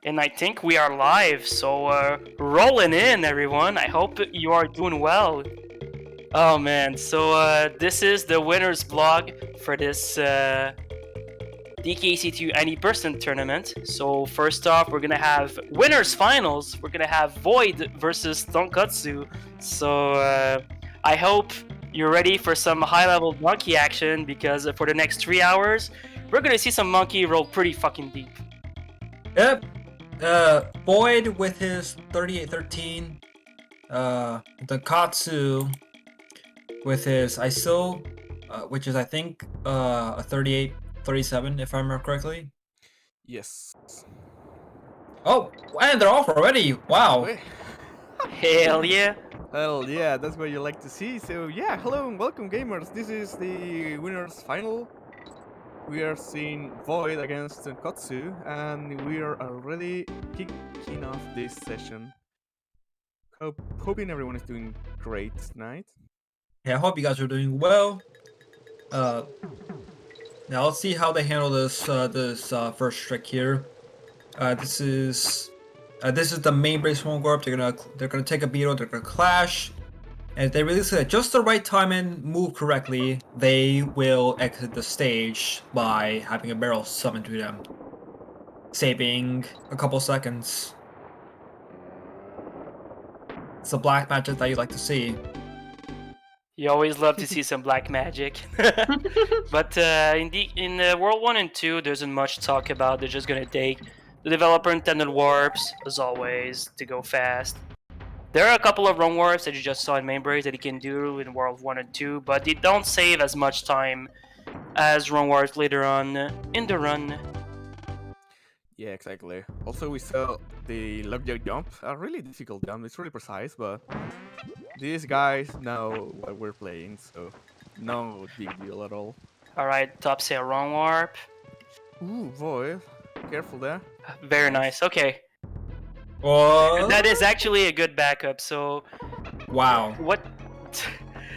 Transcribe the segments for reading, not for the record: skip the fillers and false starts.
And I think we are live, so rolling in, everyone. I hope you are doing well. Oh man, so this is the winners blog for this DKC2 80% tournament. So first off, we're gonna have winners finals. We're gonna have Void versus Tonkatsu. So I hope you're ready for some high-level monkey action because for the next 3 hours, we're gonna see some monkey roll pretty fucking deep. Yep. Boyd with his 3813. The Katsu with his ISO, which is I think a 3837 if I remember correctly. Yes. Oh, and they're off already. Wow. Wait. Hell yeah. Hell yeah, that's what you like to see. So yeah, hello and welcome gamers. This is the winners final. We are seeing Void against Tonkatsu, and we are already kicking off this session. Hoping everyone is doing great tonight. Yeah, I hope you guys are doing well. Now let's see how they handle this first trick here. This is the main base home warp. They're gonna take a beetle. They're gonna clash, and if they release it at just the right time and move correctly, they will exit the stage by having a barrel summoned to them, saving a couple seconds. It's the black magic that you like to see. You always love to see some black magic. But in World 1 and 2, there isn't much to talk about. They're just going to take the developer intended warps, as always, to go fast. There are a couple of run warps that you just saw in main breaks that you can do in World 1 and 2, but they don't save as much time as run warps later on in the run. Yeah, exactly. Also, we saw the lockjaw jump, a really difficult jump. It's really precise, but these guys know what we're playing, so no big deal at all. Alright, top sail run warp. Ooh, Void. Careful there. Very nice, okay. What? That is actually a good backup, so... Wow.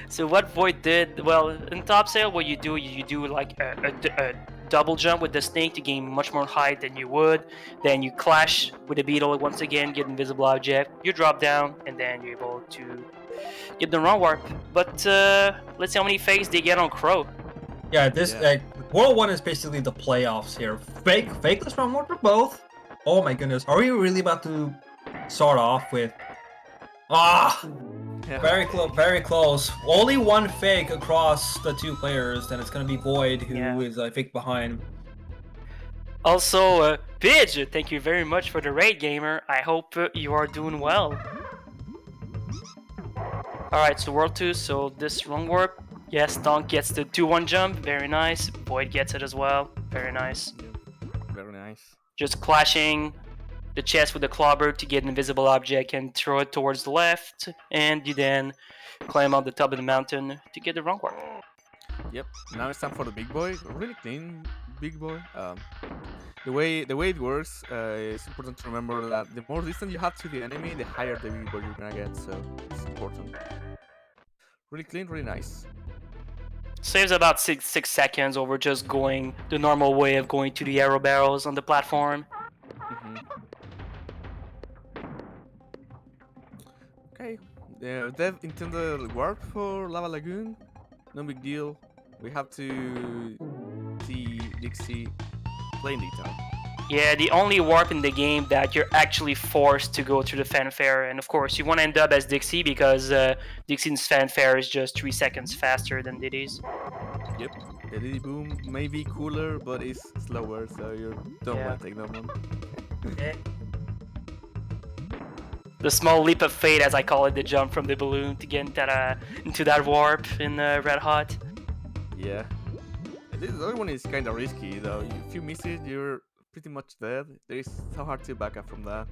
So what Void did, well, in top sail, what you do like a double jump with the snake to gain much more height than you would. Then you clash with the beetle once again, get invisible object. You drop down, and then you're able to get the run warp. But let's see how many fakes they get on Crow. Yeah, this World 1 is basically the playoffs here. Fakeless run warp for both. Oh my goodness, are we really about to start off with? Yeah. Very close. Only one fake across the two players, then it's gonna be Void who is a fake behind. Also, Pidge, thank you very much for the raid, gamer. I hope you are doing well. Alright, so World 2, so this run warp. Yes, Donk gets the 2-1 jump, very nice. Void gets it as well, very nice. Yeah, very nice. Just clashing the chest with the clobber to get an invisible object and throw it towards the left, and you then climb on the top of the mountain to get the run warp. Yep. Now it's time for the big boy. Really clean big boy. The way it works, it's important to remember that the more distance you have to the enemy, the higher the big boy you're gonna get. So it's important. Really clean, really nice. Saves about 6 seconds over just going the normal way of going to the arrow barrels on the platform. Okay, they've intended warp for Lava Lagoon. No big deal. We have to see Dixie playing detail. Yeah, the only warp in the game that you're actually forced to go through the fanfare, and of course you want to end up as Dixie because Dixie's fanfare is just 3 seconds faster than Diddy's. Yep, the Diddy Boom may be cooler, but it's slower, so you don't want to take that one. The small leap of fate, as I call it, the jump from the balloon to get into that warp in Red Hot. Yeah. This other one is kind of risky, though. If you miss it, you're pretty much dead. There is so hard to back up from that.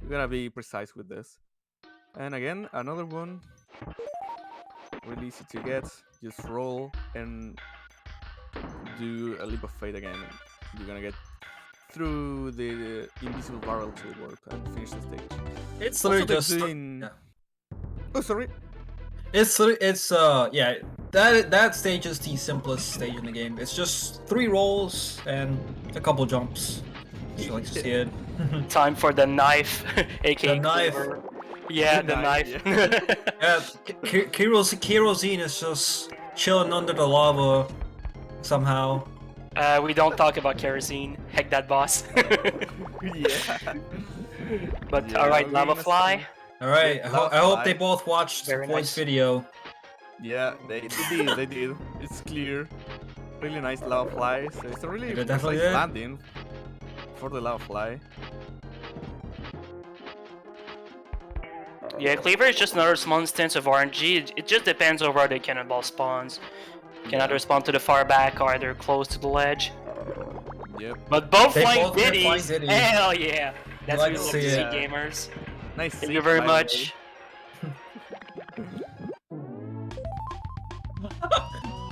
You gotta be precise with this. And again, another one. Really easy to get. Just roll and do a leap of fate again. You're gonna get through the invisible barrel to the warp and finish the stage. It's literally just Oh, sorry. It's yeah. That stage is the simplest stage in the game. It's just 3 rolls and a couple jumps. She likes to see it. Time for the knife, aka The knife. Cleaver. Yeah, The the knife, knife. Yeah, Kerosene is just chilling under the lava somehow. We don't talk about kerosene. Heck that boss. Yeah. But Yeah, alright, we're Lava gonna Fly. see- All right, Yeah, I hope Fly. they both watched Very Void's nice. video. Yeah, they did. They did. It's clear. Really nice lava fly. So it's a really They definitely precise did. landing for the lava fly. Yeah, Cleaver is just another small instance of RNG. It just depends on where the cannonball spawns. Can either spawn to the far back or either close to the ledge. Yep. But both They flying both get flying ditties. ditties. Hell yeah! That's like what we to love see to see, it. gamers. Nice. Thank seat, you very by the much.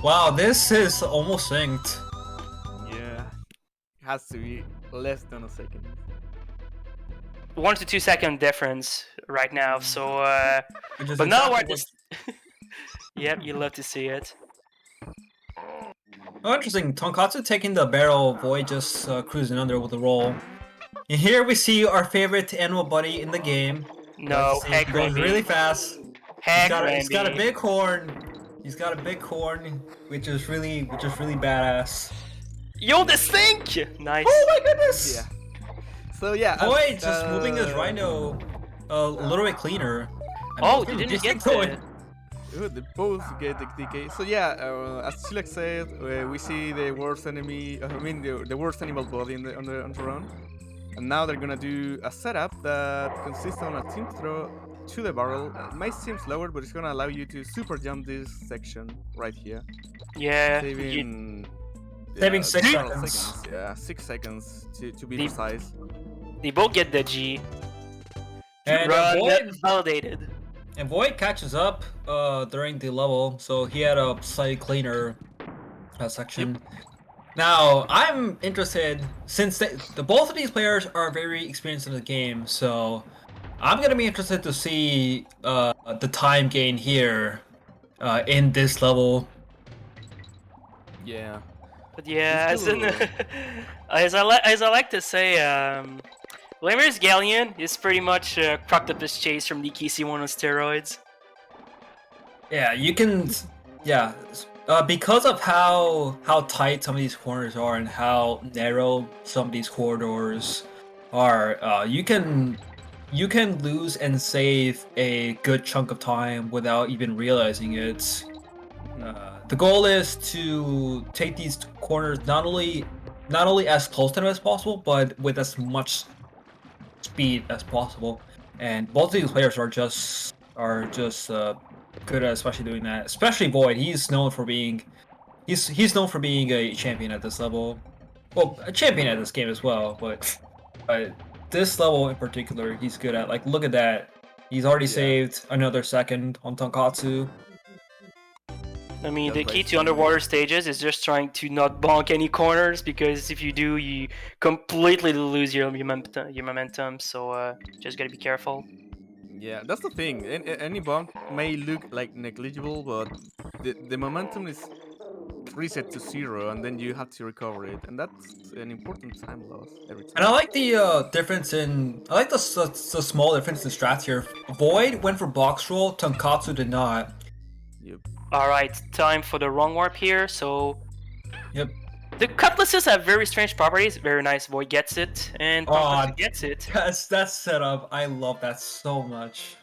Wow, this is almost synced. way. Yeah. Has to be less than a second. 1 to 2 second difference right now. So, Which is but now we're exactly at this. Yep, you love to see it. Oh, interesting. Tonkatsu taking the barrel, Void just cruising under with the roll. And here we see our favorite animal buddy in the game. No, He heck, goes Randy. really fast. Heck, He's got a Randy. big horn. He's got a big horn, which is really badass. Yo, the sink! Nice. Oh my goodness! Yeah. So yeah. Void just moving his rhino a little bit cleaner. Oh, they didn't get going. it. They both get the DK. So yeah, as Chilek said, we see the worst enemy. I mean, the worst animal body on the round. And now they're gonna do a setup that consists on a team throw to the barrel. It might seem slower, but it's gonna allow you to super jump this section right here, Yeah. saving Saving 6 several seconds. Yeah, 6 seconds to be The- precise. They both get the G. And Run Void, validated. and Void catches up during the level, so he had a slightly cleaner section. Now, I'm interested, since both of these players are very experienced in the game, so I'm gonna be interested to see the time gain here in this level. Yeah. But yeah, It's as, in, still- as I like to say, Blamer's Galleon is pretty much Croctopus Chase from DKC1 on steroids. Yeah, you can, yeah, because of how tight some of these corners are and how narrow some of these corridors are, you can lose and save a good chunk of time without even realizing it. The goal is to take these corners not only as close to them as possible, but with as much speed as possible. And both of these players are just good at especially doing that. Especially Void, he's known for being known for being a champion at this level. Well, a champion at this game as well, but this level in particular, he's good at. Like, look at that. He's already saved another second on Tonkatsu. I mean, That's the key right. to underwater stages is just trying to not bonk any corners, because if you do, you completely lose your momentum. So just gotta be careful. Yeah, that's the thing. Any bump may look like negligible, but the momentum is reset to 0, and then you have to recover it, and that's an important time loss every time. And I like the difference in. I like the small difference in strats here. Void went for box roll, Tonkatsu did not. Yep. Alright, time for the wrong warp here. So Yep. the cutlasses have very strange properties. Very nice. Void gets it, and Tonkatsu gets it. That's setup. I love that so much.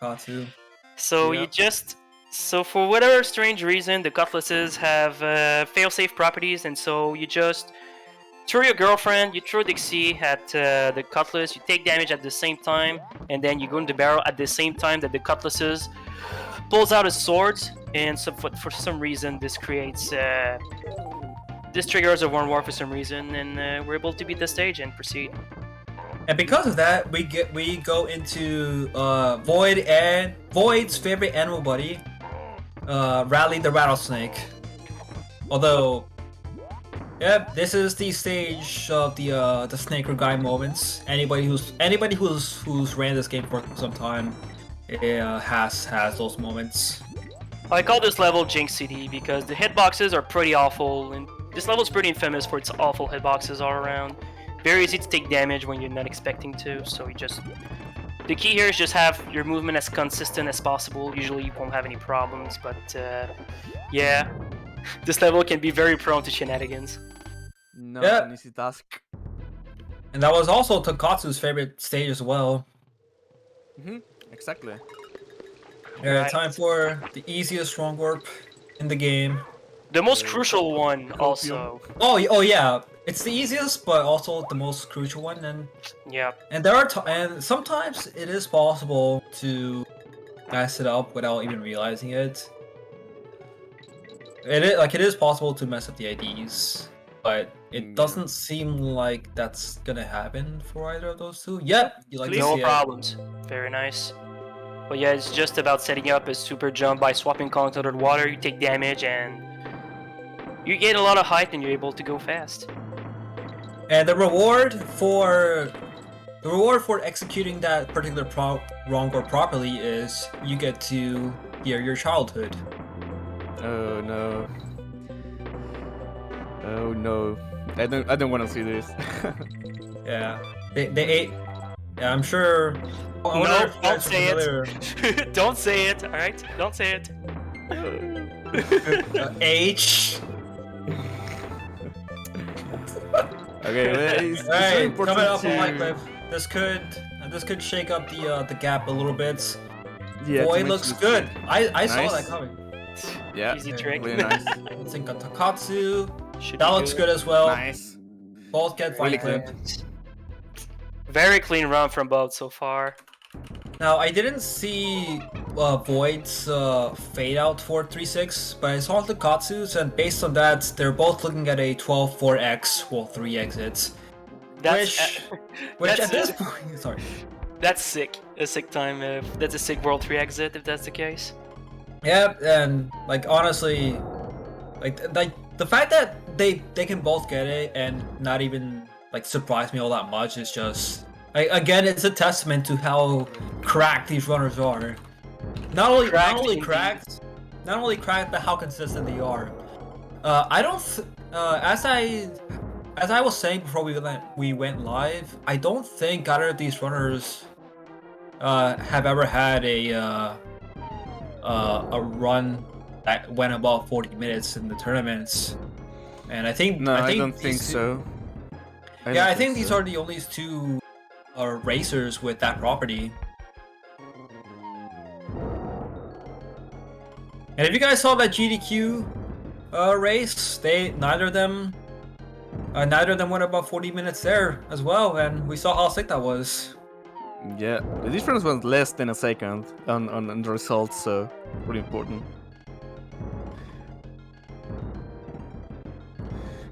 Katsu. So Yep. you just for whatever strange reason, the cutlasses have fail-safe properties, and so you just throw your girlfriend, you throw Dixie at the cutlass, you take damage at the same time, and then you go in the barrel at the same time that the cutlasses pulls out his sword, and so for some reason this creates this triggers a one war for some reason, and we're able to beat the stage and proceed. And because of that, we go into Void's favorite animal buddy, Rally the Rattlesnake. Although, yep, this is the stage of the snake or guy moments. Anybody who's ran this game for some time, has those moments. I call this level Jinx City because the hitboxes are pretty awful, and this level is pretty infamous for its awful hitboxes all around. very easy to take damage when you're not expecting to. So you just the key here is just have your movement as consistent as possible. Usually you won't have any problems, but yeah, this level can be very prone to shenanigans. Not Yeah. an easy task. And that was also Tokatsu's favorite stage as well. Exactly. Yeah, time for the easiest strong warp in the game. The most crucial one, also. Oh yeah, it's the easiest, but also the most crucial one. Yeah. And there are and sometimes it is possible to mess it up without even realizing it. It is possible to mess up the IDs, but it doesn't seem like that's gonna happen for either of those two. Yep, you like to No see problems. Very nice. But yeah, it's just about setting up a super jump by swapping columns under the water. You take damage and you gain a lot of height and you're able to go fast. And the reward for executing that particular wrong or properly is you get to hear your childhood. Oh no. Oh no. I don't want to see this. Yeah, they ate. Yeah, I'm sure. No, don't say it. Don't say it. All right, don't say it. H. Okay, Hey, coming up on my clip. This could shake up the gap a little bit. Yeah, Boy, looks good. I saw Nice. that coming. Yeah, Easy trick. really nice. Let's think of Takatsu. Should That be looks good as well. Nice. Both get fine Really clip. Very clean run from both so far. Now I didn't see Void's fade out for 3-6, but I saw Takatsu's, and based on that, they're both looking at a 12-4x, well 3 exits. That's Which that's at this point, sorry. That's sick. A sick time. That's a sick World 3 exit if that's the case. Yeah, and like honestly, like the fact that they can both get it and not even like surprise me all that much is just again, it's a testament to how cracked these runners are. Not only cracked, but how consistent they are. I don't as I was saying before we went live, I don't think either of these runners have ever had a run that went about 40 minutes in the tournaments. And I think I don't think so. I think these are the only two racers with that property. And if you guys saw that GDQ race, neither of them went about 40 minutes there as well, and we saw how sick that was. Yeah, the difference was less than a second on the results, so pretty important.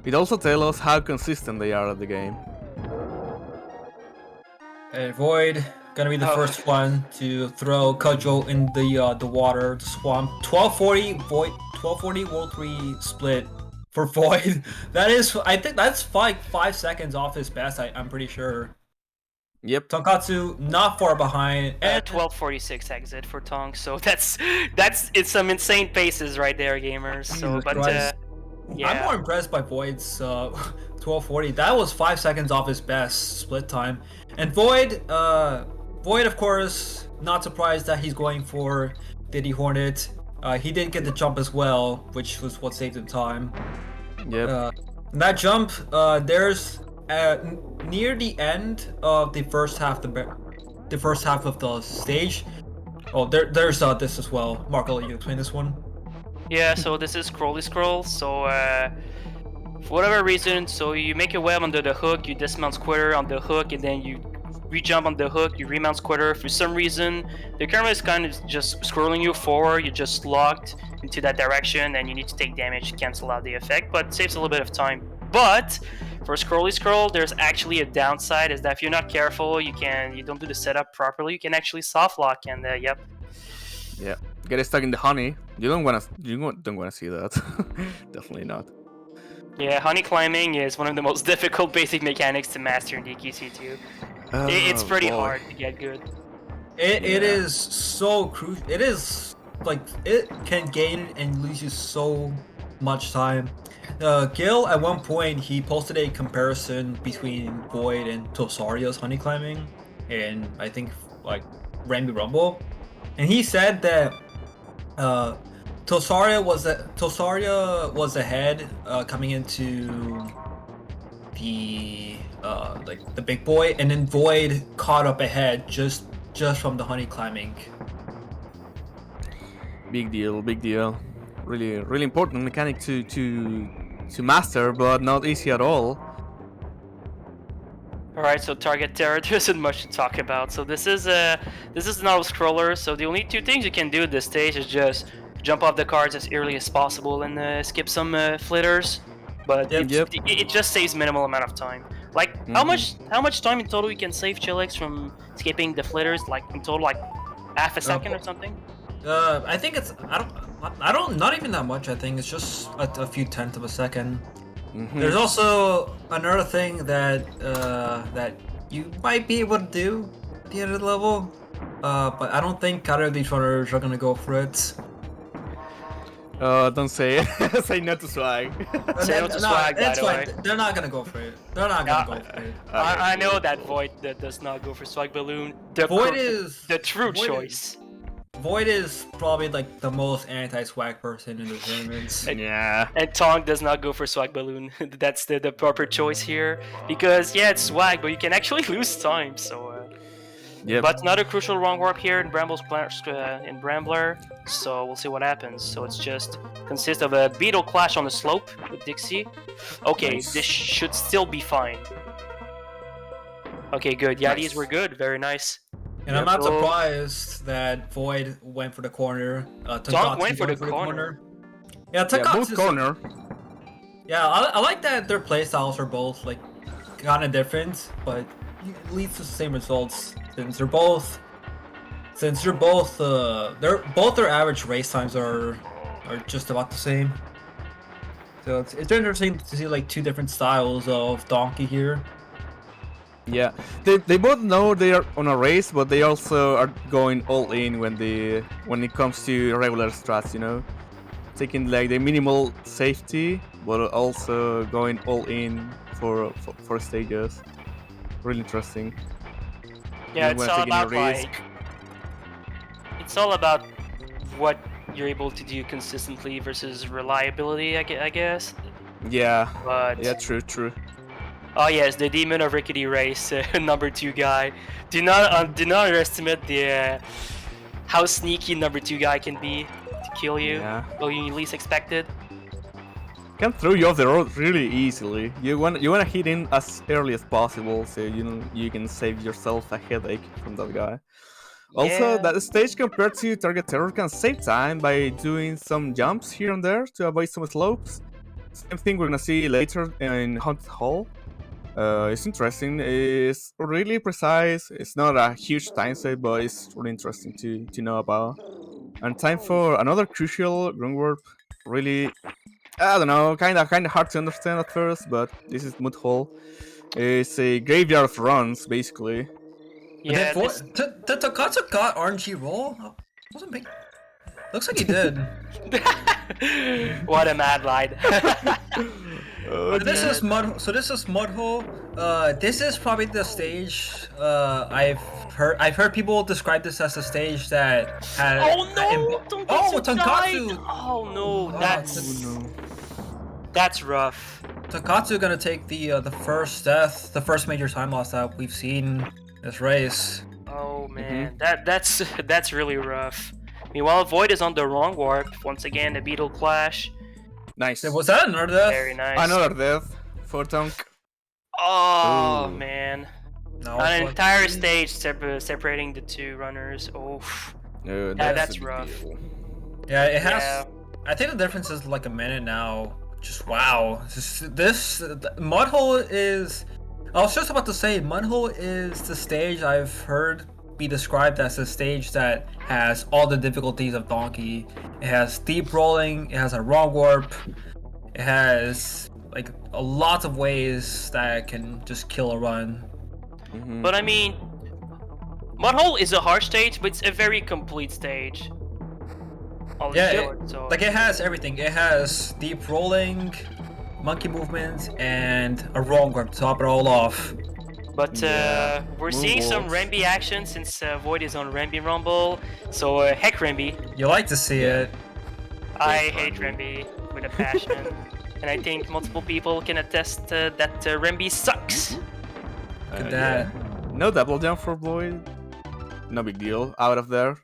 It also tells us how consistent they are at the game. Void gonna be the first one to throw Cudgel in the water, the swamp. 1240 Void, 1240 World 3 split for Void. That is, I think that's 5 seconds off his best. I'm pretty sure. Yep. Tonkatsu not far behind. And 12:46 exit for Tonk. So it's some insane paces right there, gamers. So, Jesus but Christ. yeah. I'm more impressed by Void's 1240. That was 5 seconds off his best split time. And Void, of course, not surprised that he's going for Diddy Hornet. He did get the jump as well, which was what saved him time. Yep. That jump, there's near the end of the first half of the stage. Oh, there's this as well. Mark, I'll let you explain this one. Yeah, so this is scrolly scroll. So for whatever reason, so you make a web under the hook, you dismount Squitter on the hook, and then you re-jump on the hook, you remount Squitter. For some reason, the camera is kind of just scrolling you forward. You're just locked into that direction, and you need to take damage to cancel out the effect, but it saves a little bit of time. But for scrolly scroll, there's actually a downside, is that if you're not careful, you don't do the setup properly, you can actually soft lock, and yep. Yeah. Get stuck in the honey. You don't wanna see that. Definitely not. Yeah, honey climbing is one of the most difficult basic mechanics to master in DKC2. It's pretty hard to get good. It is so crucial. It is like it can gain and lose you so much time. Gil, at one point, he posted a comparison between Void and Tosario's honey climbing, and I think like Rambi Rumble, and he said that Tosaria was ahead coming into the like the big boy, and then Void caught up ahead just from the honey climbing. Big deal, big deal. Really, really important mechanic to master, but not easy at all. Alright, so target terror, there isn't much to talk about. So this is an auto-scroller, so the only two things you can do at this stage is just jump off the cards as early as possible and skip some flitters. But it just saves minimal amount of time. Like, how much time in total you can save Chillix from skipping the flitters? Like, in total, like, half a second or something? I think it's not even that much. I think it's just a few tenths of a second. There's also another thing that that you might be able to do at the end of the level, but I don't think either of these runners are gonna go for it. Don't say it. Say no to swag. Say no to swag, by the way. They're not gonna go for it. They're not gonna go for it. I know that Void that does not go for swag balloon. Void is the true choice. Void is probably like the most anti-swag person in the tournaments. Yeah. And Tong does not go for swag balloon. That's the proper choice here, because yeah, it's swag, but you can actually lose time. So. Yep. But another crucial wrong warp here in in Brambler, so we'll see what happens. So it's just consists of a beetle clash on the slope with Dixie. Okay, Nice. This should still be fine. Okay, good. Yeah, these were good. Very nice. And I'm not surprised that Void went for the corner. Dog went for the corner. Yeah, both corner. Yeah, I like that their playstyles are both like kind of different, but it leads to the same results since they're both their average race times are just about the same. So it's interesting to see like two different styles of Donkey here. Yeah, they both know they are on a race, but they also are going all in when it comes to regular strats, you know, taking like the minimal safety, but also going all in for stages. Really interesting. Yeah, it's all about like, it's all about what you're able to do consistently versus reliability, I guess. Yeah. But yeah, true. Oh yes, the Demon of Rickety Race, number 2 guy. Do not underestimate the how sneaky number 2 guy can be to kill you when you least expect it. Can throw you off the road really easily. You wanna hit in as early as possible, so you can save yourself a headache from that guy. Also, that stage compared to Target Terror can save time by doing some jumps here and there to avoid some slopes. Same thing we're gonna see later in Haunted Hall. It's interesting. It's really precise. It's not a huge time save, but it's really interesting to know about. And time for another crucial ground warp. Really, I don't know, kind of hard to understand at first, but this is Mud Hole. It's a graveyard of runs, basically. Yeah. Did Takatsu got RNG roll? Wasn't big. Looks like he did. What a mad line. This is Mud Hole. This is probably the stage. I've heard people describe this as a stage that had. Oh no! Tonkatsu! Oh no! That's rough. Takatsu gonna take the first death, the first major time loss that we've seen this race. Oh man, that's really rough. Meanwhile, Void is on the wrong warp. Once again, the Beetle Clash. Nice. Was that another death? Very nice. Another death for Tonk. Oh Ooh. man. No, An entire stage separating the two runners. Oh. That's rough. Yeah, it has. Yeah. I think the difference is like a minute now. Just wow. This Mud Hole is. I was just about to say, Mud Hole is the stage I've heard be described as a stage that has all the difficulties of Donkey. It has deep rolling, it has a wrong warp, it has like a lot of ways that can just kill a run. But I mean, Mud Hole is a hard stage, but it's a very complete stage. Like it has everything. It has deep rolling, monkey movements, and a wrong grab to top it all off. But Yeah, we're seeing some moonwalks. Rambi action since Void is on Rambi Rumble. So heck Rambi. You like to see it. I Great hate Rambi. Rambi with a passion. And I think multiple people can attest that Rambi sucks. Look at that. No double jump for Void. No big deal. Out of there.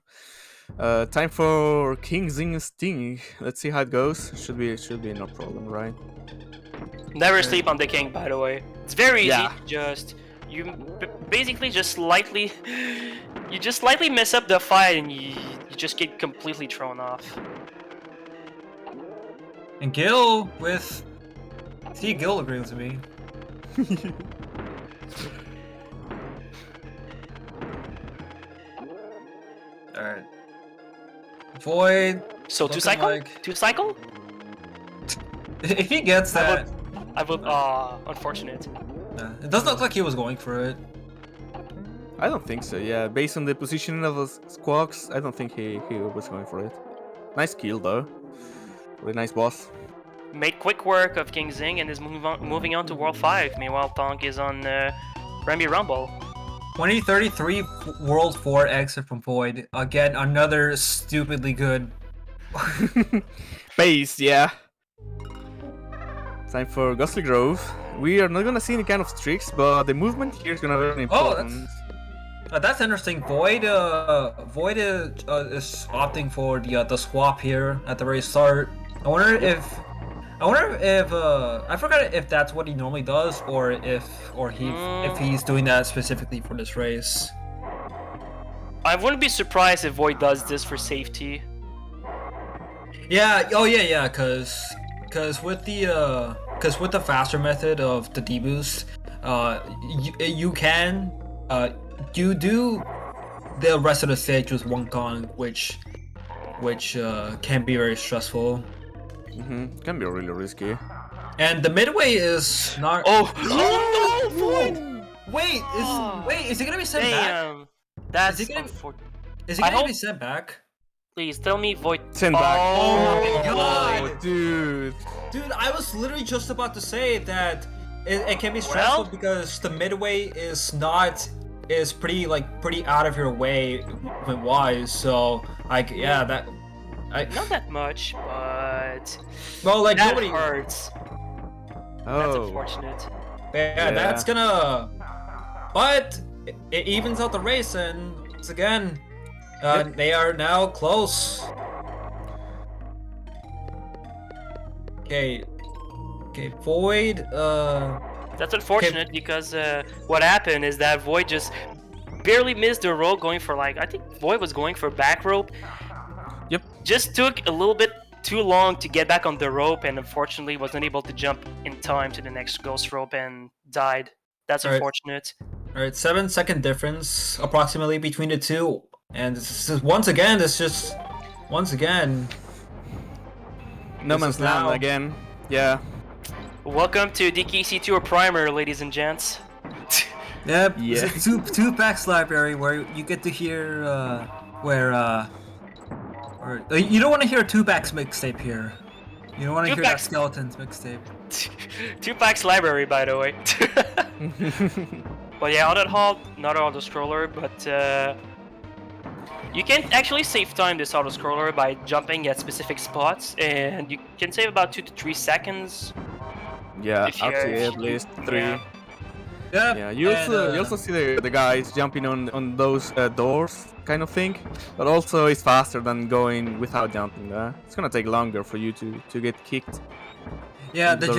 Time for King Zing Sting. Let's see how it goes. Should be no problem, right? Never sleep on the king, by the way. It's very easy. Yeah. Just basically just slightly mess up the fight and you just get completely thrown off. And Gil with... See, Gil agrees with me. Alright. Void. So Looking two cycle? like- Two cycle? If he gets that... I would unfortunate. It doesn't look like he was going for it. I don't think so. Yeah, based on the positioning of the squawks, I don't think he was going for it. Nice kill though. Really nice boss. Made quick work of King Zing and is moving on to World 5. Meanwhile, Tonk is on Rambi Rumble. 2033 World 4 exit from Void. Again, another stupidly good. Base, yeah. Time for Ghostly Grove. We are not gonna see any kind of streaks, but the movement here is gonna be very Oh, important. That's interesting. Void is opting for the swap here at the very start. I wonder if I forgot if that's what he normally does or if he's doing that specifically for this race. I wouldn't be surprised if Void does this for safety. Yeah. Oh yeah. Cause with the faster method of the deboost, you do the rest of the stage with one Kong, which can be very stressful. Can be really risky. And the midway is not. Oh no, Void! Wait, is he gonna be sent back? Damn, that's Is he gonna- unfortunate. Is he I gonna be hope- sent back? Please tell me Void. Send back. Oh my God. Dude. Dude, I was literally just about to say that it can be stressful Well- because the midway is pretty out of your way wise. So not Not that much, but well, like that nobody. hurts. That's Oh. unfortunate. Yeah, that's gonna. But it evens out the race, and once again, they are now close. Okay, Void. That's unfortunate because what happened is that Void just barely missed the rope going for I think Void was going for back rope. Yep. Just took a little bit too long to get back on the rope and unfortunately wasn't able to jump in time to the next ghost rope and died. That's Alright. unfortunate. All right, 7-second difference approximately between the two, and once again. No This man's is land now- again. Yeah. Welcome to DKC2 or Primer, ladies and gents. Yep. Yeah. It's a two packs library where you get to hear you don't want to hear a two packs mixtape here. You don't want to hear that Two-packs. skeletons mixtape. Tupac's library, by the way. But yeah, on that halt, not auto scroller, but you can actually save time this auto scroller by jumping at specific spots, and you can save about 2 to 3 seconds. Yeah, If you- RTA at least 3. yeah. Yep. Yeah, you also see the guys jumping on those doors kind of thing, but also it's faster than going without jumping there. It's gonna take longer for you to get kicked. Yeah, the Those-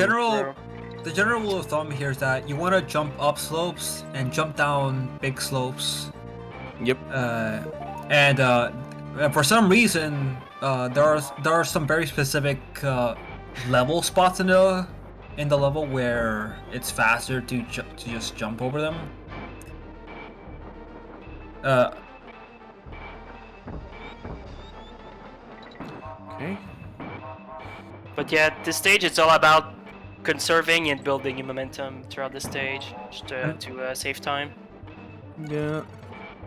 general rule of thumb here is that you want to jump up slopes and jump down big slopes. Yep. And for some reason, there are some very specific level spots in the level where it's faster to just jump over them. Okay. But yeah, at this stage it's all about conserving and building your momentum throughout the stage, just to save time. Yeah.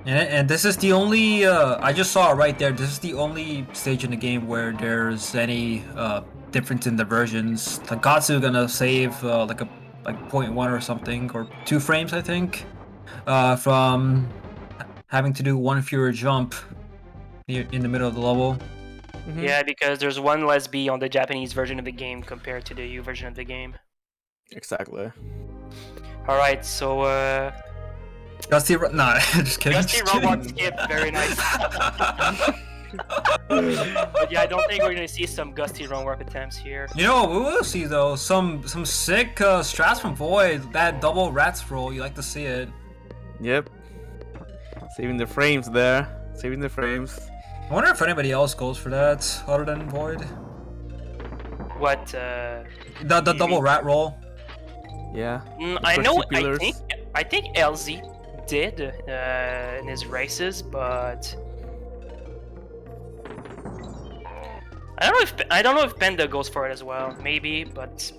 And this is the only I just saw it right there. This is the only stage in the game where there's any difference in the versions. Tankatsu gonna save like 0.1 or something, or 2 frames, I think, from having to do 1 fewer jump in the middle of the level. Yeah, because there's 1 less B on the Japanese version of the game compared to the EU version of the game. Exactly. All right, so Gusty, nah, just kidding. Gusty robot skip, very nice. But yeah, I don't think we're gonna see some Gusty run warp attempts here. You know what we will see though? Some sick strats from Void. That double rats roll, you like to see it. Yep. Saving the frames there. Saving the frames. I wonder if anybody else goes for that other than Void. What? The double rat roll. Yeah. I know. Pillars. I think LZ did in his races, but I don't know if Panda goes for it as well. Maybe, but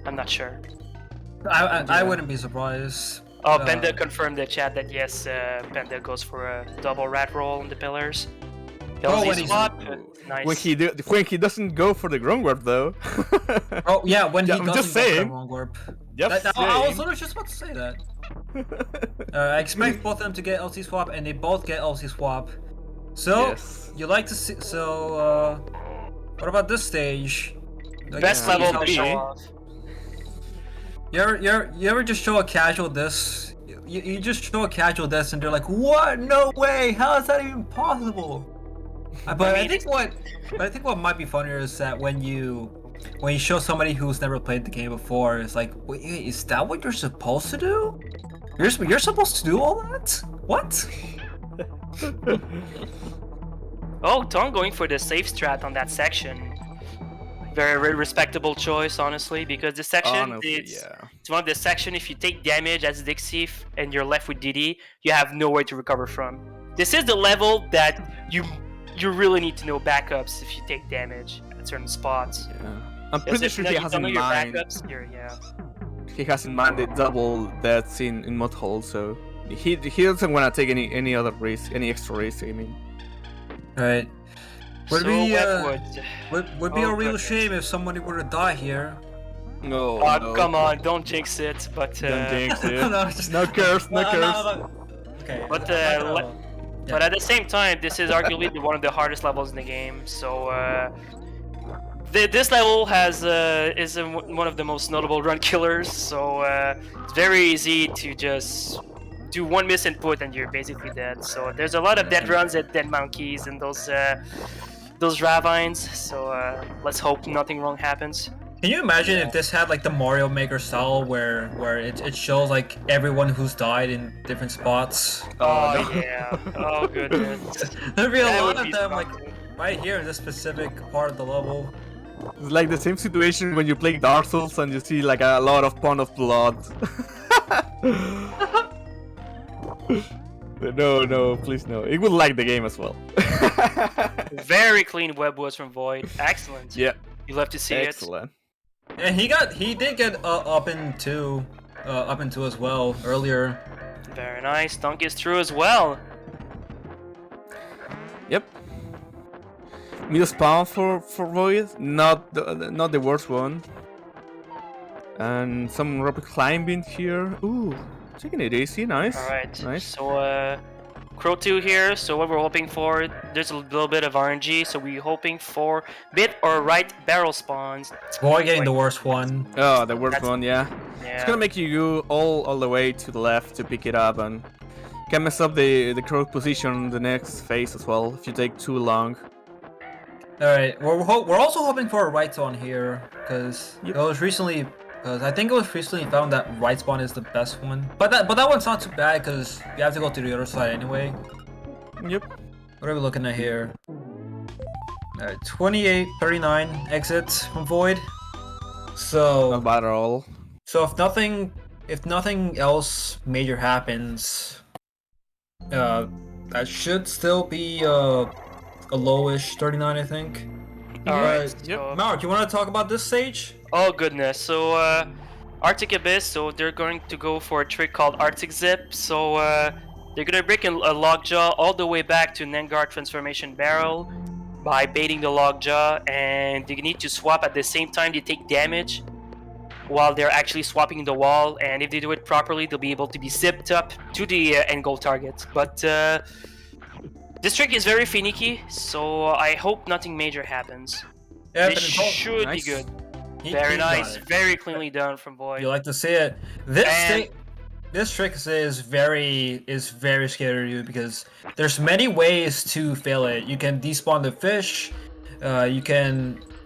I'm not sure. I wouldn't be surprised. Oh, Panda confirmed the chat that yes, Panda goes for a double rat roll on the pillars. LZ swap, nice. When he doesn't go for the ground warp though. Oh yeah, when he I'm doesn't just go for the saying. wrong warp. Just I was saying. literally just about to say that. I expect both of them to get LC swap, and they both get LC swap. So Yes. you like to see? So what about this stage? Best Yeah, level to yeah. show off. You ever just show a casual this? You just show a casual this, and they're like, "What? No way! How is that even possible?" But I think what might be funnier is that when you show somebody who's never played the game before, it's like, wait, is that what you're supposed to do? You're supposed to do all that? What? Oh, Tong going for the safe strat on that section. Very respectable choice, honestly, because this section Honestly, it's one of the section. If you take damage as Dixie and you're left with DD, you have nowhere to recover from. This is the level that you really need to know backups if you take damage at certain spots. Yeah. I'm pretty sure he has in your mind. backups here, yeah. He has in mind the double deaths in mud hole, so he doesn't want to take any other risk, any extra risk. I mean. Right. Would So be Webwood. would be Oh, a real goodness. shame if somebody were to die here. No. Oh, no. come on, don't jinx it. But Don't jinx it. No, just- No curse, no curse. no. Okay. But, I'm not gonna- But at the same time, this is arguably one of the hardest levels in the game. So this level is one of the most notable run killers. So it's very easy to just do 1 miss input and you're basically dead. So there's a lot of dead runs at dead monkeys and those ravines. So let's hope nothing wrong happens. Can you imagine if this had like the Mario Maker style where it shows like everyone who's died in different spots? Oh no. yeah. Oh goodness. There'd be a That lot would of be them fun. like right here in this specific part of the level. It's like the same situation when you play Dark Souls and you see like a lot of pond of blood. No, please no. It would like the game as well. Very clean web was from Void. Excellent. Yeah, You love to see it. excellent. And he did get up into as well earlier. Very nice. Dunk is through as well. Yep. Middle spawn for Void, not the worst one. And some rope climbing here. Ooh, taking it easy, nice. Alright. Nice. So Crow 2 here. So what we're hoping for, there's a little bit of RNG. So we're hoping for bit or right barrel spawns. Boy getting the worst one. Oh, the worst That's- one, yeah. Yeah. It's gonna make you go all the way to the left to pick it up and can mess up the crow position in the next phase as well if you take too long. Alright, we're also hoping for a right spawn here because Yep. it was recently. Because I think it was recently found that right spawn is the best one. But that one's not too bad because you have to go to the other side anyway. Yep. What are we looking at here? 2839 exit from Void. Not So bad at all. if nothing else major happens, that should still be a lowish 39, I think. Alright. Yep. So, Mark, you want to talk about this stage? oh goodness. So Arctic Abyss. So they're going to go for a trick called Arctic Zip. So they're gonna break a lockjaw all the way back to Nengar Transformation Barrel by baiting the lockjaw, and they need to swap at the same time. They take damage while they're actually swapping the wall, and if they do it properly, they'll be able to be zipped up to the end goal target. But this trick is very finicky, so I hope nothing major happens. Yeah, This should nice. be good. he Very got nice, it. very cleanly done from Void. You like to see it. This And- this trick is very scary to you because there's many ways to fail it. You can despawn the fish, you can,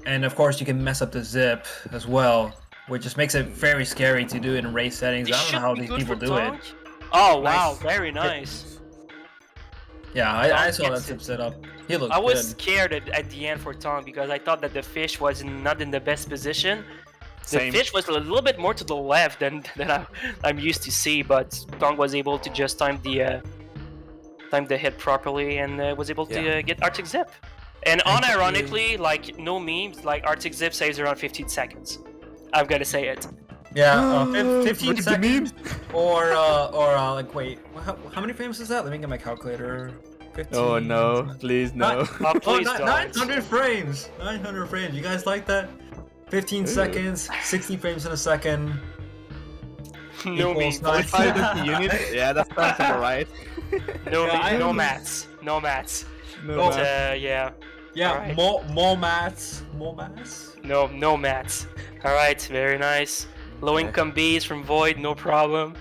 and of course you can mess up the zip as well, which just makes it very scary to do in race settings. This I don't should know how be these good people for do it. Tonk. Oh wow, Nice. very nice. Yeah, I Tonk saw that gets zip it. set up. He looked I was good. scared at the end for Tonk because I thought that the fish was not in the best position. The Same. fish was a little bit more to the left than I'm used to see, but Tonk was able to just time the hit properly and was able to Yeah. get Arctic Zip. And unironically, like no memes, like Arctic Zip saves around 15 seconds. I've got to say it. Yeah, 15 Look at the seconds, or like wait, how many frames is that? Let me get my calculator. 15. Oh no, please no. Oh, please don't. 900 frames. 900 frames. You guys like that? 15 seconds, 60 frames in a second. No equals memes. 5 unit? Yeah, that sounds about right. No, Yeah, I no don't- maths. No maths. No, Oh. But yeah. Yeah, Alright. more maths. No maths. Alright, very nice. Low income Bs from Void, no problem.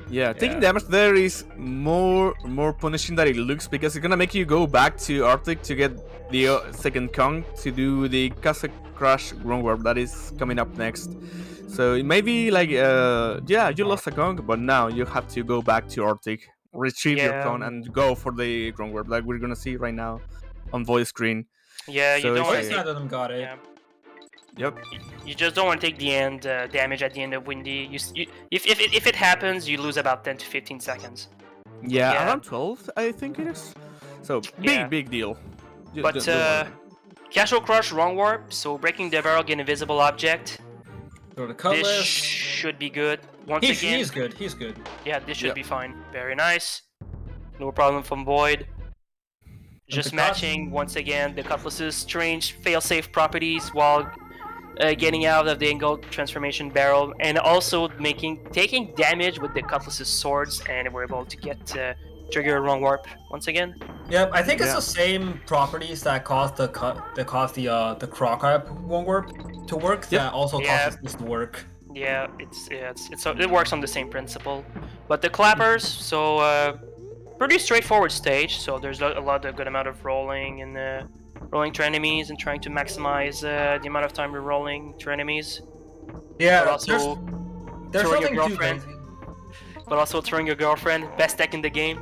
Yeah, taking Yeah. damage there is more punishing than it looks because it's gonna make you go back to Arctic to get the second Kong to do the Castle Crash Ground Warp that is coming up next. So it may be like, yeah, you lost a Kong, but now you have to go back to Arctic, retrieve your Yeah. Kong, and go for the Ground Warp like we're gonna see right now on voice screen. Yeah, So you don't it's want like- to Both take, sides of them got it. yeah. Yep. You just don't want to take the end damage at the end of Windy. If it happens, you lose about 10 to 15 seconds. Yeah, Yeah. around 12, I think it is. So Yeah. big deal. But Don't worry. Casual Crush, wrong warp, so breaking the barrel, get invisible object. Throw the This cutlass. should be good. Once again, He's good. He's good. yeah, this should Yeah. be fine. Very nice. No problem from Void. Just the matching, once again, the Cutlass's strange fail-safe properties while getting out of the angle transformation barrel, and also taking damage with the Cutlass's swords, and we're able to get trigger a wrong warp once again. Yep, I think it's Yeah. the same properties that caused the crocodile one warp to work Yep. that also Yeah. causes this to work. Yeah, it works on the same principle. But the clappers, so pretty straightforward stage. So there's a good amount of rolling and rolling to enemies and trying to maximize the amount of time we're rolling to enemies. Yeah, But also there's throwing your nothing too girlfriend. crazy. But also throwing your girlfriend, best deck in the game.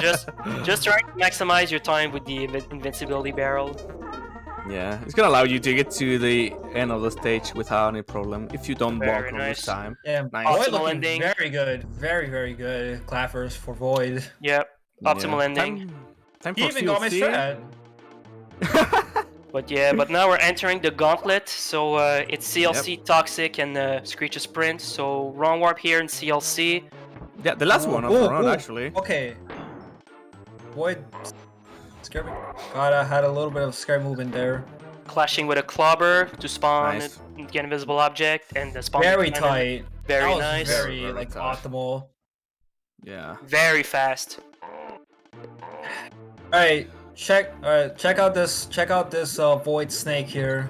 just trying to maximize your time with the invincibility barrel. Yeah, it's gonna allow you to get to the end of the stage without any problem if you don't Very walk all nice. this time. Yeah, Nice. Void Optimal looking ending. very good, very good. Clappers for Void. Yep, optimal Yeah. ending. Time He for even got my CLC. strat. But now we're entering the gauntlet, so it's CLC, Toxic, and Screech Sprint. So wrong warp here in CLC. Yeah, the last one of Ooh, the run ooh. actually. Okay. Void scared me. God, I had a little bit of scary movement there. Clashing with a clobber to spawn, Nice. get invisible object, and the spawn. Very cannon. tight. Very That was nice. Very, Very like tight. optimal. Yeah. Very fast. Alright, check out this Void snake here.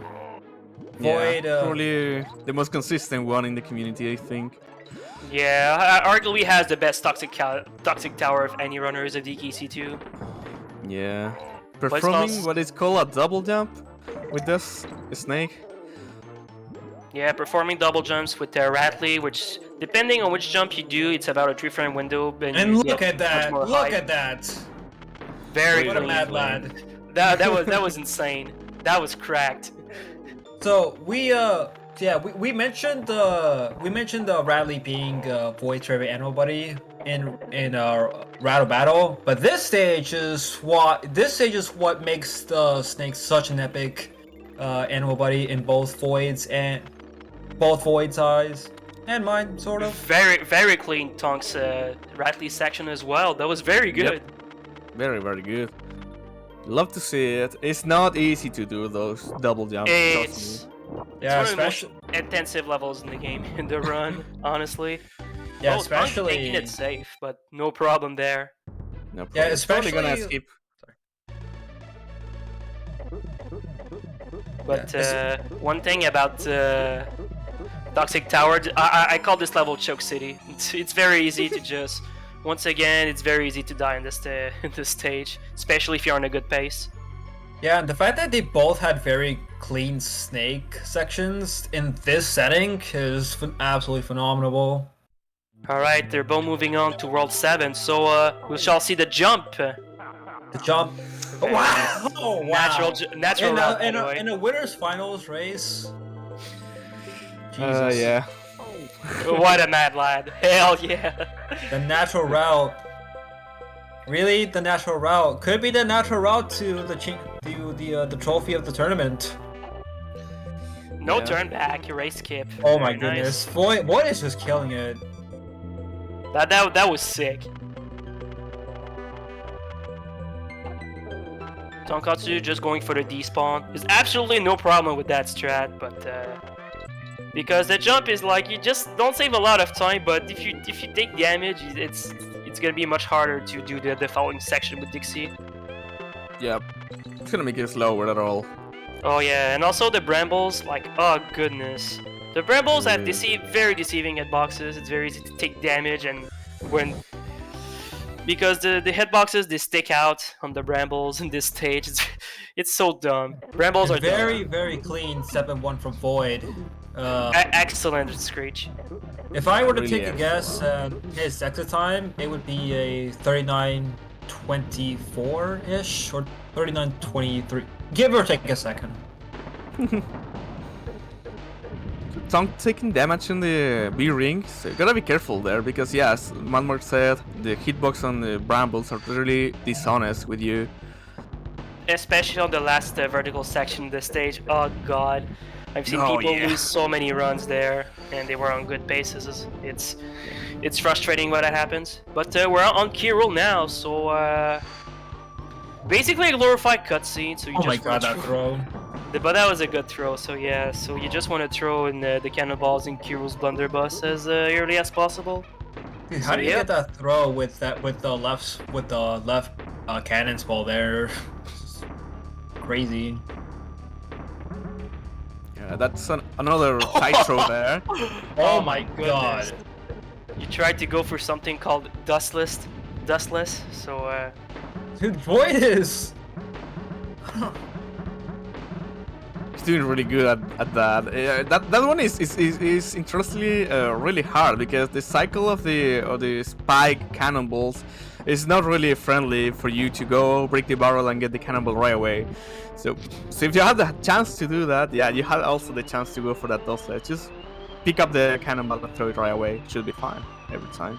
Void Yeah, probably the most consistent one in the community, I think. Yeah, arguably has the best toxic tower of any runners of DKC2. Yeah. it's Performing also- what is called a double jump with this snake. Yeah, performing double jumps with Ratley, which depending on which jump you do, it's about a 3-frame window. And you look get at that! much more Look height. at that! Very What a clean. mad lad. That was insane. That was cracked. So we mentioned Radley being Void's favorite animal buddy in our Rattle Battle, but this stage is what makes the snake such an epic animal buddy in both Void's eyes and mine, sort of. Very clean Tonk's Ratley section as well. That was very good. Very, very good. Love to see it. It's not easy to do those double jumps. It's Yeah, one of the most especially intensive levels in the game in the run, honestly. yeah, Monk's especially taking it safe, but no problem there. No Yeah, problem. It's probably gonna especially- skip. But Yeah, one thing about Toxic Tower, I call this level Choke City. It's very easy to just, once again, it's very easy to die in this in this stage, especially if you're on a good pace. Yeah, and the fact that they both had very clean snake sections in this setting is absolutely phenomenal. Alright, they're both moving on to World 7, so we shall see the jump. The jump. Very Wow! nice. Oh, wow! Natural route, by the way. In a winner's finals race. Jesus. Yeah. What a mad lad. Hell yeah. The natural route. Really, the natural route could be the natural route to the trophy of the tournament. No Yeah. turn back, race skip. Oh my Very nice. goodness, Void is just killing it. That was sick. Tonkatsu just going for the despawn. There's absolutely no problem with that strat, but because the jump is like you just don't save a lot of time, but if you take damage, it's gonna be much harder to do the following section with Dixie. Yeah. It's gonna make it slower at all. Oh yeah, and also the brambles, like oh goodness, the brambles have very deceiving hitboxes. It's very easy to take damage, and because the hitboxes they stick out on the brambles in this stage, it's so dumb. Brambles are Very, dumb. very clean 7-1 from Void. Excellent Screech. If I were to Really take a is. guess at his exit time, it would be a 39:24-ish or 39:23. Give or take a second. Tonk taking damage in the B ring, so gotta be careful there because yes, Manmore said the hitbox on the brambles are really dishonest with you. Especially on the last vertical section of the stage. Oh god. I've seen Oh, people yeah. lose so many runs there, and they were on good paces. It's frustrating when that happens. But we're on key rule now, so basically a glorified cutscene. So you Oh just my god, wanna that throw. But that was a good throw. So yeah, so you just want to throw in the cannonballs in Kiru's blunderbuss as early as possible. Dude, how do you yeah. get that throw with the left cannon's ball there? Crazy. Yeah, that's another tight throw there. Oh my goodness. god. You tried to go for something called dustless, so Dude, Void is. He's doing really good at that. That one is interestingly really hard because the cycle of the spike cannonballs is not really friendly for you to go break the barrel and get the cannonball right away. So if you have the chance to do that, yeah, you have also the chance to go for that dustless. Just pick up the cannonball and throw it right away. It should be fine every time.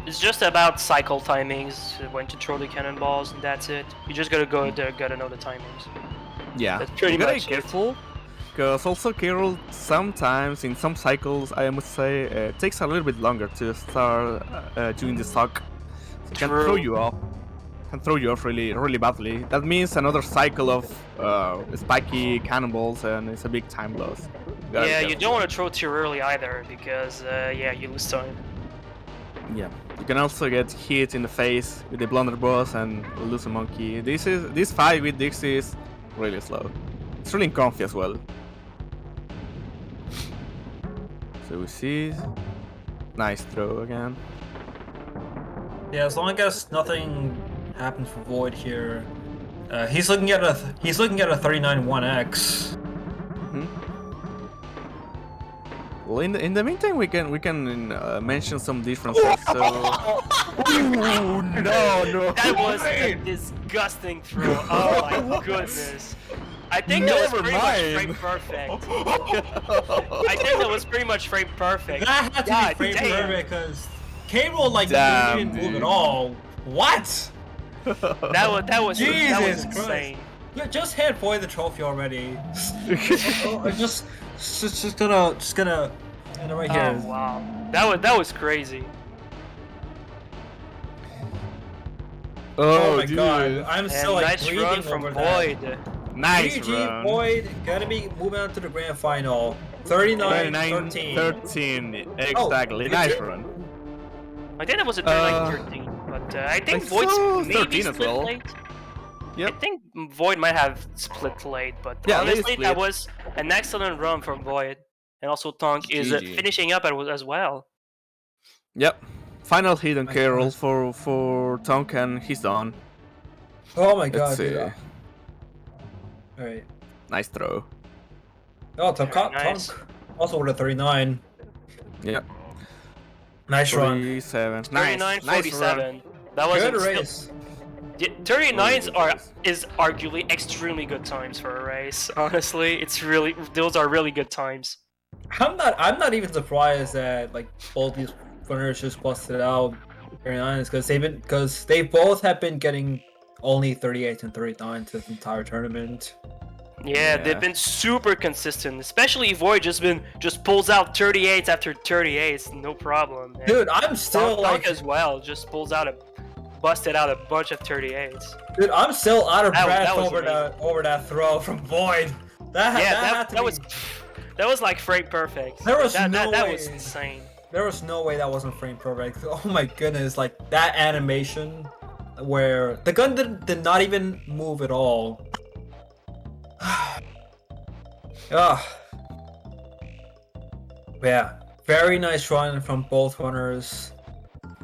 it's just about cycle timings, when to throw the cannonballs, and that's it. You just gotta gotta know the timings. Yeah, That's pretty you gotta much be it. careful. Because also Carol sometimes in some cycles I must say takes a little bit longer to start doing the stock. So it can True. throw you off. Can throw you off really badly. That means another cycle of spiky cannonballs and it's a big time loss. Gotta be Yeah, you careful. don't want to throw too early either, because yeah, you lose time. Yeah. You can also get hit in the face with the blunderbuss and lose a monkey. This fight with Dixie is really slow. It's really comfy as well. So we see nice throw again. Yeah, as long as nothing happens for Void here, he's looking at a 39-1x. Well, in the meantime, we can mention some differences. So Ooh, no. That was a disgusting throw. Oh my goodness. I think that was Never pretty mind. much frame perfect. I think that was pretty much frame perfect. That had to God be frame damn. perfect because Cable like Damn, didn't move dude. at all. What? That was Jesus insane. Yeah, just hand Void the trophy already. I'm just gonna end it right here. Oh wow. That was crazy. Oh my dude. god, I'm And still like nice breathing run from over that. Void. Nice GG run. Boyd gonna be moving on to the grand final. 39-13. 13. Exactly. Nice run. I think that was a Uh, 39-13, but I think I Void's saw maybe 13 as split well. late. Yep. I think Void might have split late, but Yeah, they honestly, that split. was an excellent run from Void. And also Tonk is GG. finishing up as well. Yep. Final hit on My Carol God. for Tonk, and he's done. Oh my Let's god, see. dude. Alright. Nice throw. Oh, Very nice. Tonk also with a 39. Yep. Nice run. 47. Nice. 39-47. Nice run. That was Good still, race. 39s Really good is arguably extremely good times for a race. Honestly, those are really good times. I'm not even surprised that like both these winners just busted out 39s because they both have been getting only 38 and 39 this entire tournament. Yeah, they've been super consistent. Especially Void just pulls out 38s after 38s, no problem. And Dude, I'm still Tonk like, as well, just busted out a bunch of 38s. dude, I'm still out of That breath was over that throw from Void. That was like frame perfect. There was that no that way. was insane. There was no way that wasn't frame perfect. Oh my goodness, like that animation where the gun did not even move at all. Yeah, very nice run from both runners.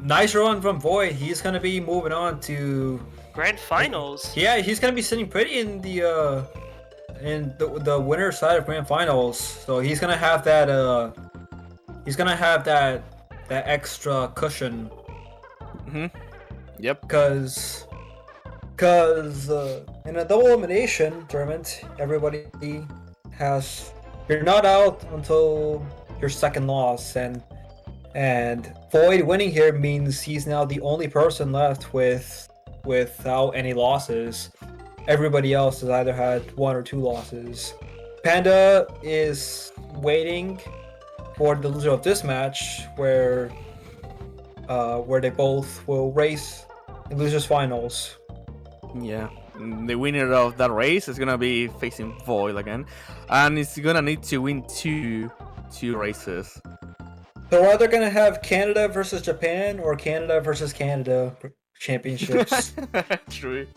Nice run from Void. He's gonna be moving on to Grand finals. yeah. He's gonna be sitting pretty in the winner side of grand finals. So he's gonna have that that extra cushion. Yep. Because in a double elimination tournament, everybody you're not out until your second loss, and Void winning here means he's now the only person left without any losses. Everybody else has either had 1 or 2 losses. Panda is waiting for the loser of this match, where they both will race in losers finals. Yeah. The winner of that race is gonna be facing Void again, and it's gonna need to win two races. So we're either gonna have Canada versus Japan or Canada versus Canada championships. True.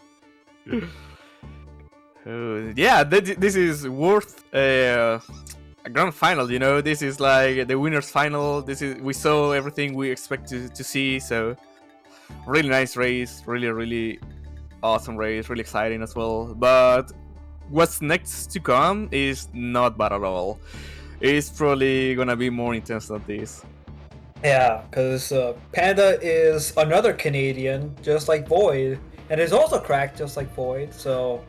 Yeah, this is worth a grand final. You know, this is like the winners' final. We saw everything we expect to see. So really nice race, really awesome race, really exciting as well. But what's next to come is not bad at all. It's probably gonna be more intense than this. Yeah, because Panda is another Canadian, just like Void, and is also cracked just like Void. So,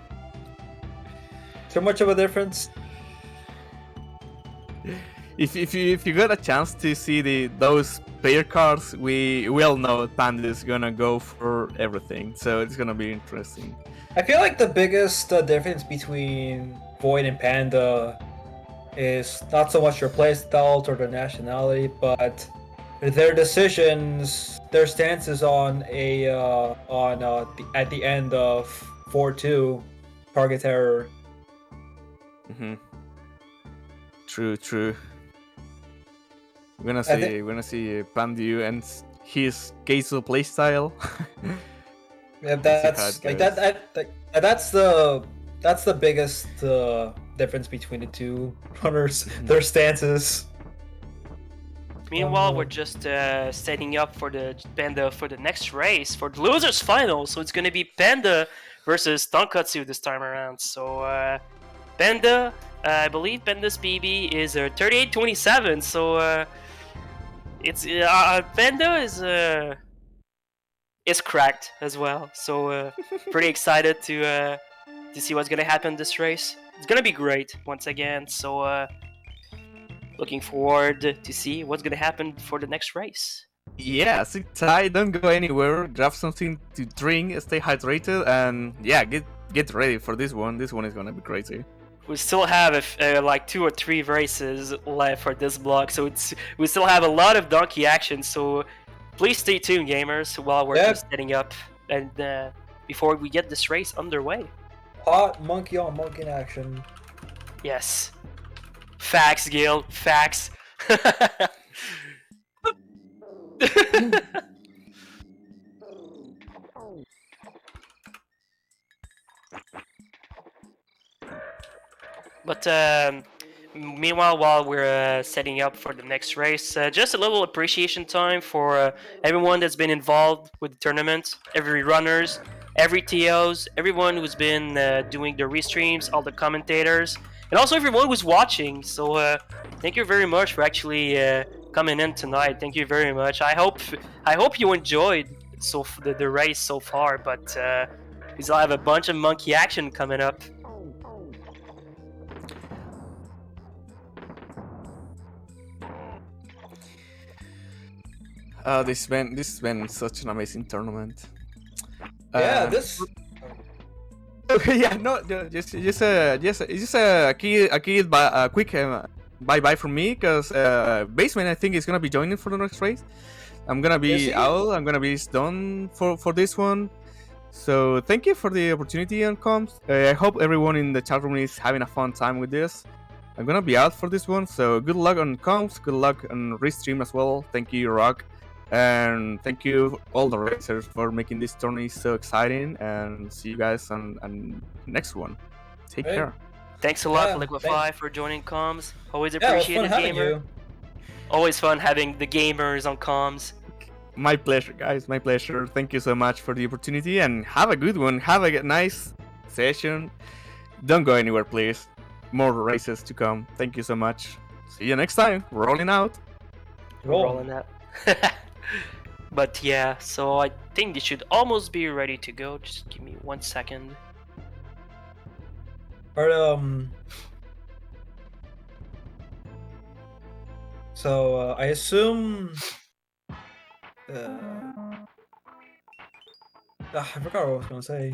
too much of a difference. If you got a chance to see those player cards, we all know Panda is gonna go for everything. So it's gonna be interesting. I feel like the biggest difference between Void and Panda is not so much their playstyles or their nationality, but their decisions, their stances on at the end of 4-2 target terror. True. We're gonna see Pandu and his Keizo playstyle. Yeah, that's like that's the biggest difference between the two runners, their stances. Meanwhile, we're just setting up for the Panda for the next race for the losers final. So it's gonna be Panda versus Tonkatsu this time around. So Panda, I believe Panda's PB is 38-27. So it's Panda is cracked as well. So pretty excited to see what's gonna happen this race. It's gonna be great once again. So looking forward to see what's gonna happen for the next race. Yeah, sit tight, don't go anywhere, grab something to drink, stay hydrated, and yeah, get ready for this one. This one is gonna be crazy. We still have like 2 or 3 races left for this block, so we still have a lot of donkey action. So please stay tuned, gamers, while we're just setting up. and before we get this race underway. Hot monkey on monkey in action. Yes. Facts, Gil. Facts. But meanwhile, while we're setting up for the next race, just a little appreciation time for everyone that's been involved with the tournament, every runners, every TOs, everyone who's been doing the restreams, all the commentators, and also everyone who's watching. So thank you very much for actually coming in tonight. Thank you very much. I hope you enjoyed the race so far. But we still have a bunch of monkey action coming up. This has been such an amazing tournament. Yeah, Um, this. yeah, no, just a quick bye bye from me, because Basement I think is gonna be joining for the next race. I'm gonna Is be he? out. I'm gonna be done for this one. So thank you for the opportunity on comms. I hope everyone in the chat room is having a fun time with this. I'm gonna be out for this one, so good luck on comms. Good luck on restream as well. Thank you, Rock. And thank you all the racers for making this tourney so exciting, and see you guys on next one. Take Hey. care. Thanks a lot, Yeah, Liquify, for joining comms. Always Yeah, it was fun appreciated, having gamer. you. Always fun having the gamers on comms. My pleasure, guys. My pleasure. Thank you so much for the opportunity, and have a good one. Have a nice session. Don't go anywhere, please. More races to come. Thank you so much. See you next time. Rolling out. Rolling that. But yeah, so I think they should almost be ready to go. Just give me 1 second. Alright, so I assume. I forgot what I was gonna say.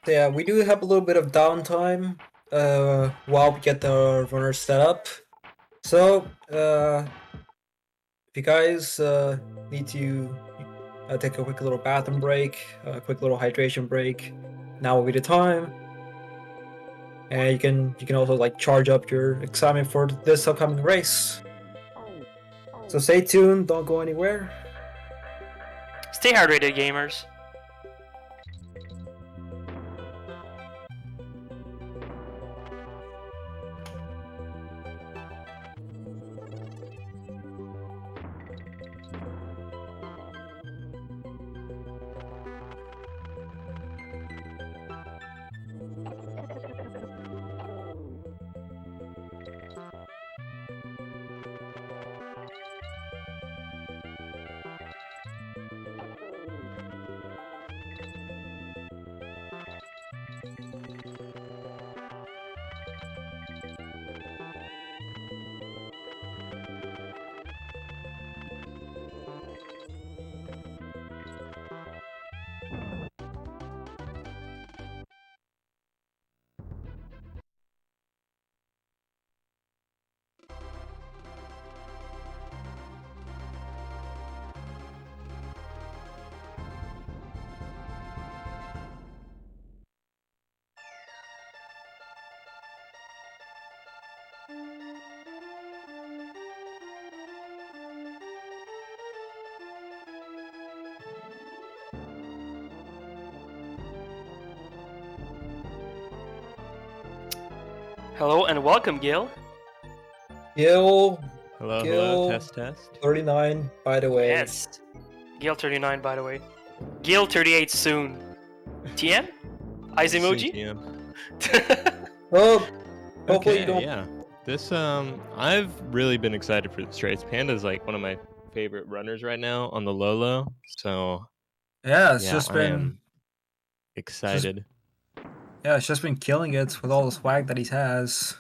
Yeah, we do have a little bit of downtime while we get the runners set up. So, if you guys need to take a quick little bathroom break, a quick little hydration break, now will be the time. And you can also like charge up your excitement for this upcoming race. So stay tuned, don't go anywhere. Stay hydrated, gamers. Hello and welcome, Gil. Gil, Hello, Gil, test. 39, by the way. Yes. Gil 39, by the way. Gil 38 soon. TM? Eyes emoji? Well, hopefully Okay, you don't. yeah. This I've really been excited for this race. Panda's like one of my favorite runners right now on the Lolo, so Yeah, it's yeah, just I been. am excited. Yeah, it's just been killing it with all the swag that he has.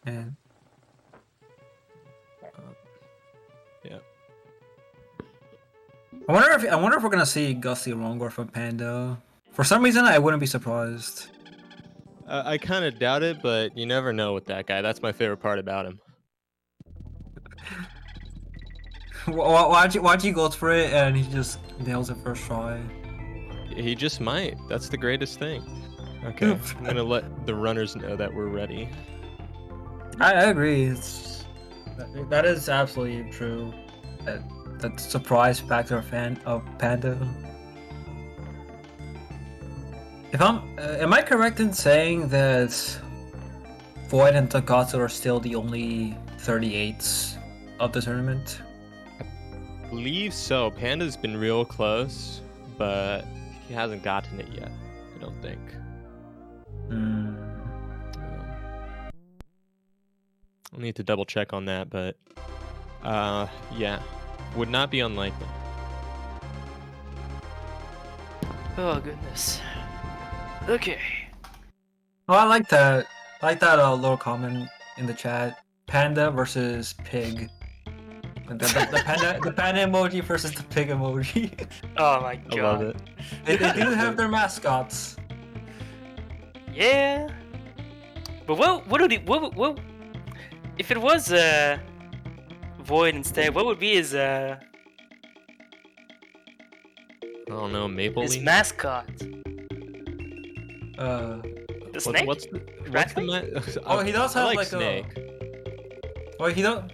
And Yeah. I wonder if we're gonna see Gusty Rongor from Panda. For some reason, I wouldn't be surprised. I kind of doubt it, but you never know with that guy. That's my favorite part about him. Why'd you go for it and he just nails it first try? He just might. That's the greatest thing. Okay, I'm gonna let the runners know that we're ready. I agree. That is absolutely true. That surprise factor of Panda. If am I correct in saying that Void and Takatsu are still the only 38s of the tournament? I believe so. Panda's been real close, but he hasn't gotten it yet. I don't think. I'll need to double check on that, but yeah, would not be unlikely. Oh goodness. Okay. Oh, I like that. I like that little comment in the chat. Panda versus pig. The panda emoji versus the pig emoji. Oh my god. I love it. They do have their mascots. Yeah. But what if it was Void instead, what would be his I don't know, Maple his Leaf? mascot? The snake? What's the Oh, he does have like like snake. Oh, he don't.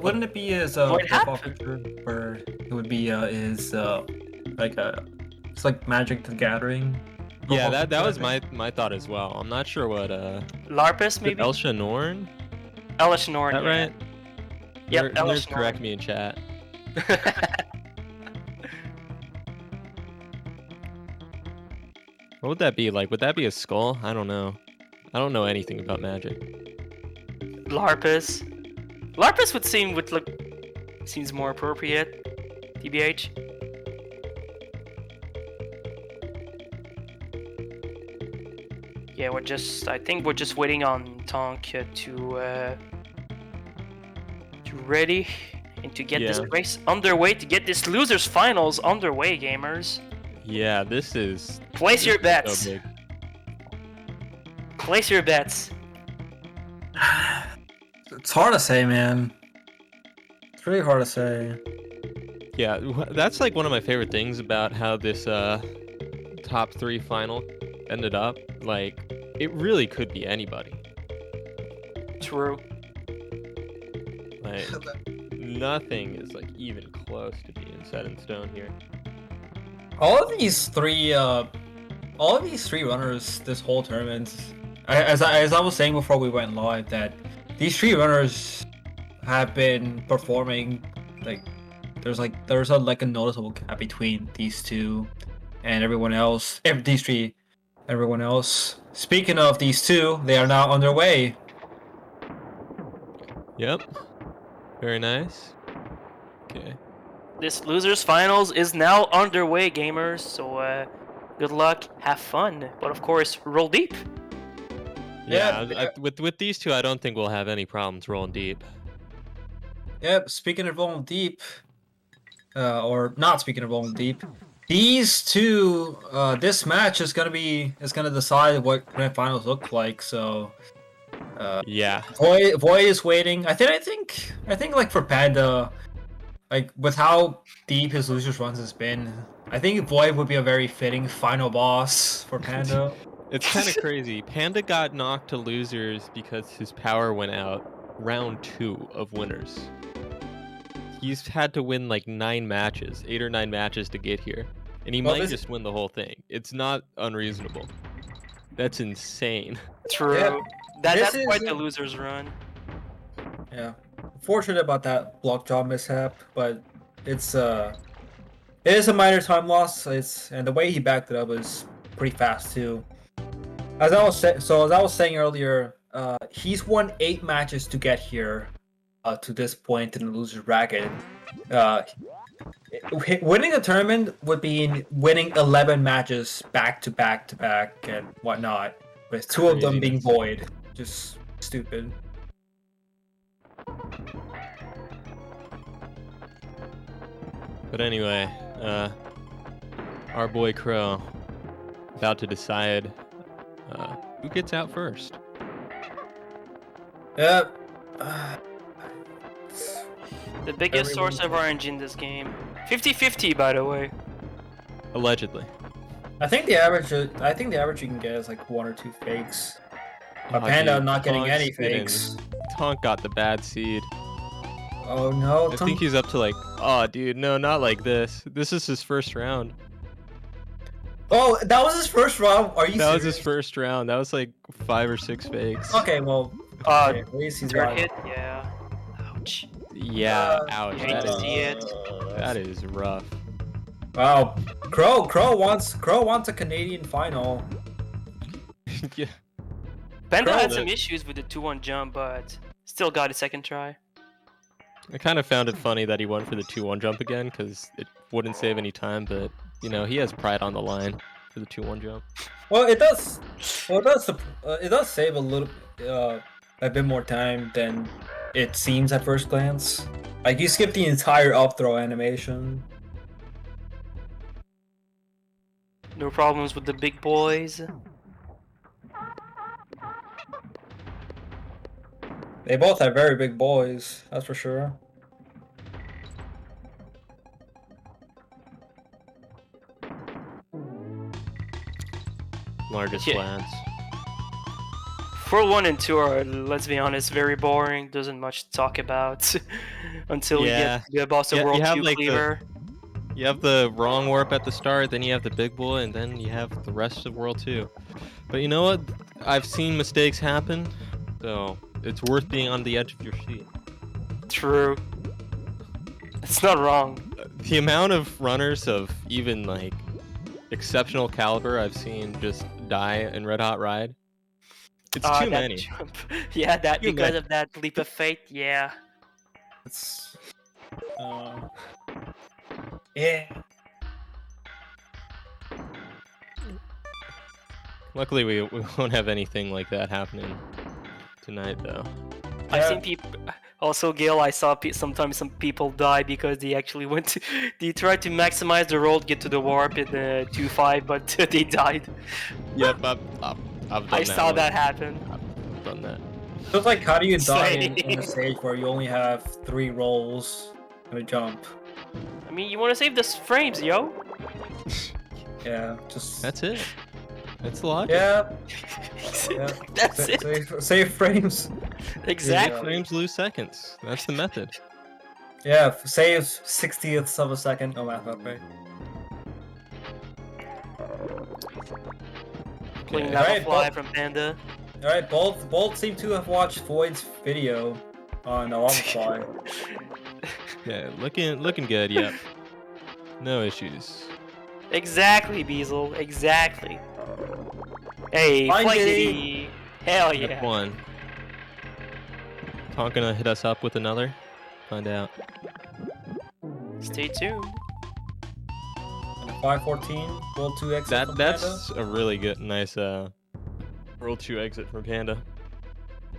Wouldn't it be his Void profile Hap? picture, or it would be his like it's like Magic the Gathering. Yeah, profile that was picture, my thought as well. I'm not sure what Larpus maybe? Elsha Norn? Elishnorn, Is that yeah. right? Yep, Nerds Elishnorn. correct me in chat. What would that be like? Would that be a skull? I don't know. I don't know anything about magic. Larpus. Larpus would look seems more appropriate. TBH. Yeah, I think we're just waiting on Tonk to ready and to get this Yeah. race underway, to get this losers finals underway, gamers. Yeah, this is Place your bets. so big. Place your bets. It's hard to say, man. It's really hard to say. Yeah, that's like one of my favorite things about how this top 3 final ended up. Like, it really could be anybody. True. Like, nothing is like even close to being set in stone here. All of these three runners this whole tournament, as I was saying before we went live, that these 3 runners have been performing like there's a noticeable gap between these 2 and everyone else. These 3, everyone else. Speaking of these 2, they are now underway. Yep. Very nice. Okay. This losers finals is now underway, gamers. So good luck, have fun, but of course roll deep. Yeah, with these 2, I don't think we'll have any problems rolling deep. Yep. Speaking of rolling deep, or not speaking of rolling deep, these 2, this match is gonna decide what grand finals look like. So. Yeah. Void is waiting. I think like for Panda, like with how deep his losers runs has been, I think Void would be a very fitting final boss for Panda. It's kind of crazy. Panda got knocked to losers because his power went out round 2 of winners. He's had to win like 9 matches, 8 or 9 matches to get here. And he might just win the whole thing. It's not unreasonable. That's insane. True. Yeah. That's quite the losers run. Yeah. Fortunate about that block job mishap, but it is a minor time loss. And the way he backed it up was pretty fast too. As I was saying earlier, he's won 8 matches to get here, to this point in the losers bracket. Winning a tournament would be winning 11 matches back to back to back and whatnot, with 2 of them being Void. Just stupid. But anyway, our boy Crow about to decide who gets out first. Yep. The biggest source of RNG in this game. 50-50, by the way. Allegedly. I think the average you can get is like 1 or 2 fakes. Oh, Panda dude, not getting Tonk's any fakes. Tonk got the bad seed. Oh no! I think he's up to like, oh dude, no, not like this. This is his first round. Oh, that was his first round. Are you? That was serious? his first round. That was like 5 or 6 fakes. Okay, well, okay, at least he's Third got hit, yeah. Ouch. Yeah, ouch. hate to see it. That is rough. Wow, Crow wants a Canadian final. Yeah. Panda Crow had did. some issues with the 2-1 jump, but still got a second try. I kind of found it funny that he went for the 2-1 jump again because it wouldn't save any time, but you know, he has pride on the line for the 2-1 jump. Well, it does. Well, it does save a bit more time than it seems at first glance. Like you skip the entire up throw animation. No problems with the big boys. They both have very big boys, that's for sure. Largest Yeah. lands. For 1 and 2 are, let's be honest, very boring. Doesn't much to talk about until Yeah. you get the boss of Yeah, World you have, 2 like, the- Cleaver. You have the wrong warp at the start, then you have the big boy, and then you have the rest of World 2. But you know what? I've seen mistakes happen, so it's worth being on the edge of your seat. True. It's not wrong. The amount of runners of even like exceptional caliber I've seen just die in Red Hot Ride. It's too That many. jump. Yeah, that Too because many. of that leap of faith. Yeah. It's, yeah. Luckily, we won't have anything like that happening tonight, though. I've seen people. Also, Gil, I saw sometimes some people die because they actually went to. They tried to maximize the roll, get to the warp in the 2-5, but they died. Yep, I've done I that. saw one. that happen. I've done that. So it's like, how do you die in Same. a stage where you only have 3 rolls and a jump? I mean, you want to save the frames, yo. Yeah, just That's it. That's the logic. yeah. Yeah. That's it. Save frames. Exactly. Frames lose seconds. That's the method. Yeah, save 60ths of a second. Oh, math up, right? Playing Yeah. Lava Alright, Fly Bolt. from Panda. All right, both seem to have watched Void's video on the Lava Fly. Yeah, looking good. Yep. No issues. Exactly, Beazle. Exactly. Hey, Fine, Flight Diddy. Diddy. Hell Step yeah. 1. Tonk gonna hit us up with another? Find out. Stay tuned. 514 World 2 exit. from That's a really good, nice World 2 exit from Panda. Panda.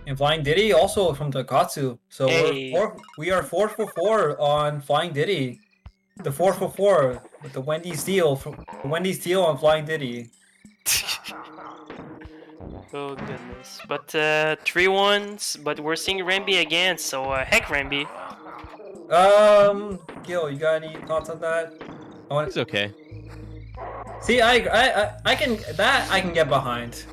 And Flying Diddy also from DKC2. So Hey. we are 4 for 4 on Flying Diddy. The 4 for 4 with the Wendy's deal on Flying Diddy. Oh goodness. But 3-1s, but we're seeing Ramby again, so heck Ramby. Gil, you got any thoughts on that? I want It's okay. see. I can get behind.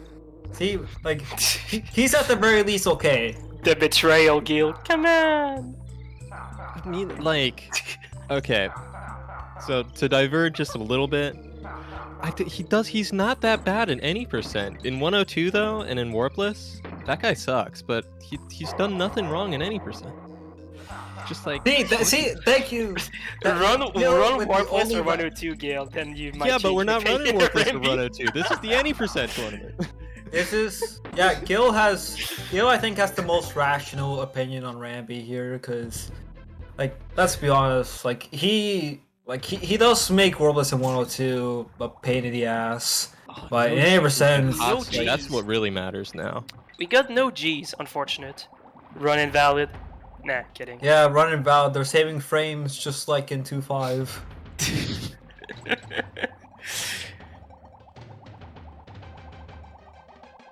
See, like he's at the very least okay. The betrayal, Gil. Come on. I mean, like, okay. So to diverge just a little bit, he's not that bad in any percent. In 102 though, and in Warpless, that guy sucks. But he's done nothing wrong in any percent. Just like See, thank you. Run with Warpless the or only 102, Gil, then you might yeah, but change we're your not running opinion, Warpless for Ramby. 102. This is the any percent tournament. This is Gil I think has the most rational opinion on Ramby here because, like, let's be honest, he does make Worldless in 102 a pain in the ass, but in any percent, No Honestly, that's G's. what really matters now. We got no G's, unfortunate. Run invalid. Nah, kidding. yeah, running valid. They're saving frames just like in 2.5.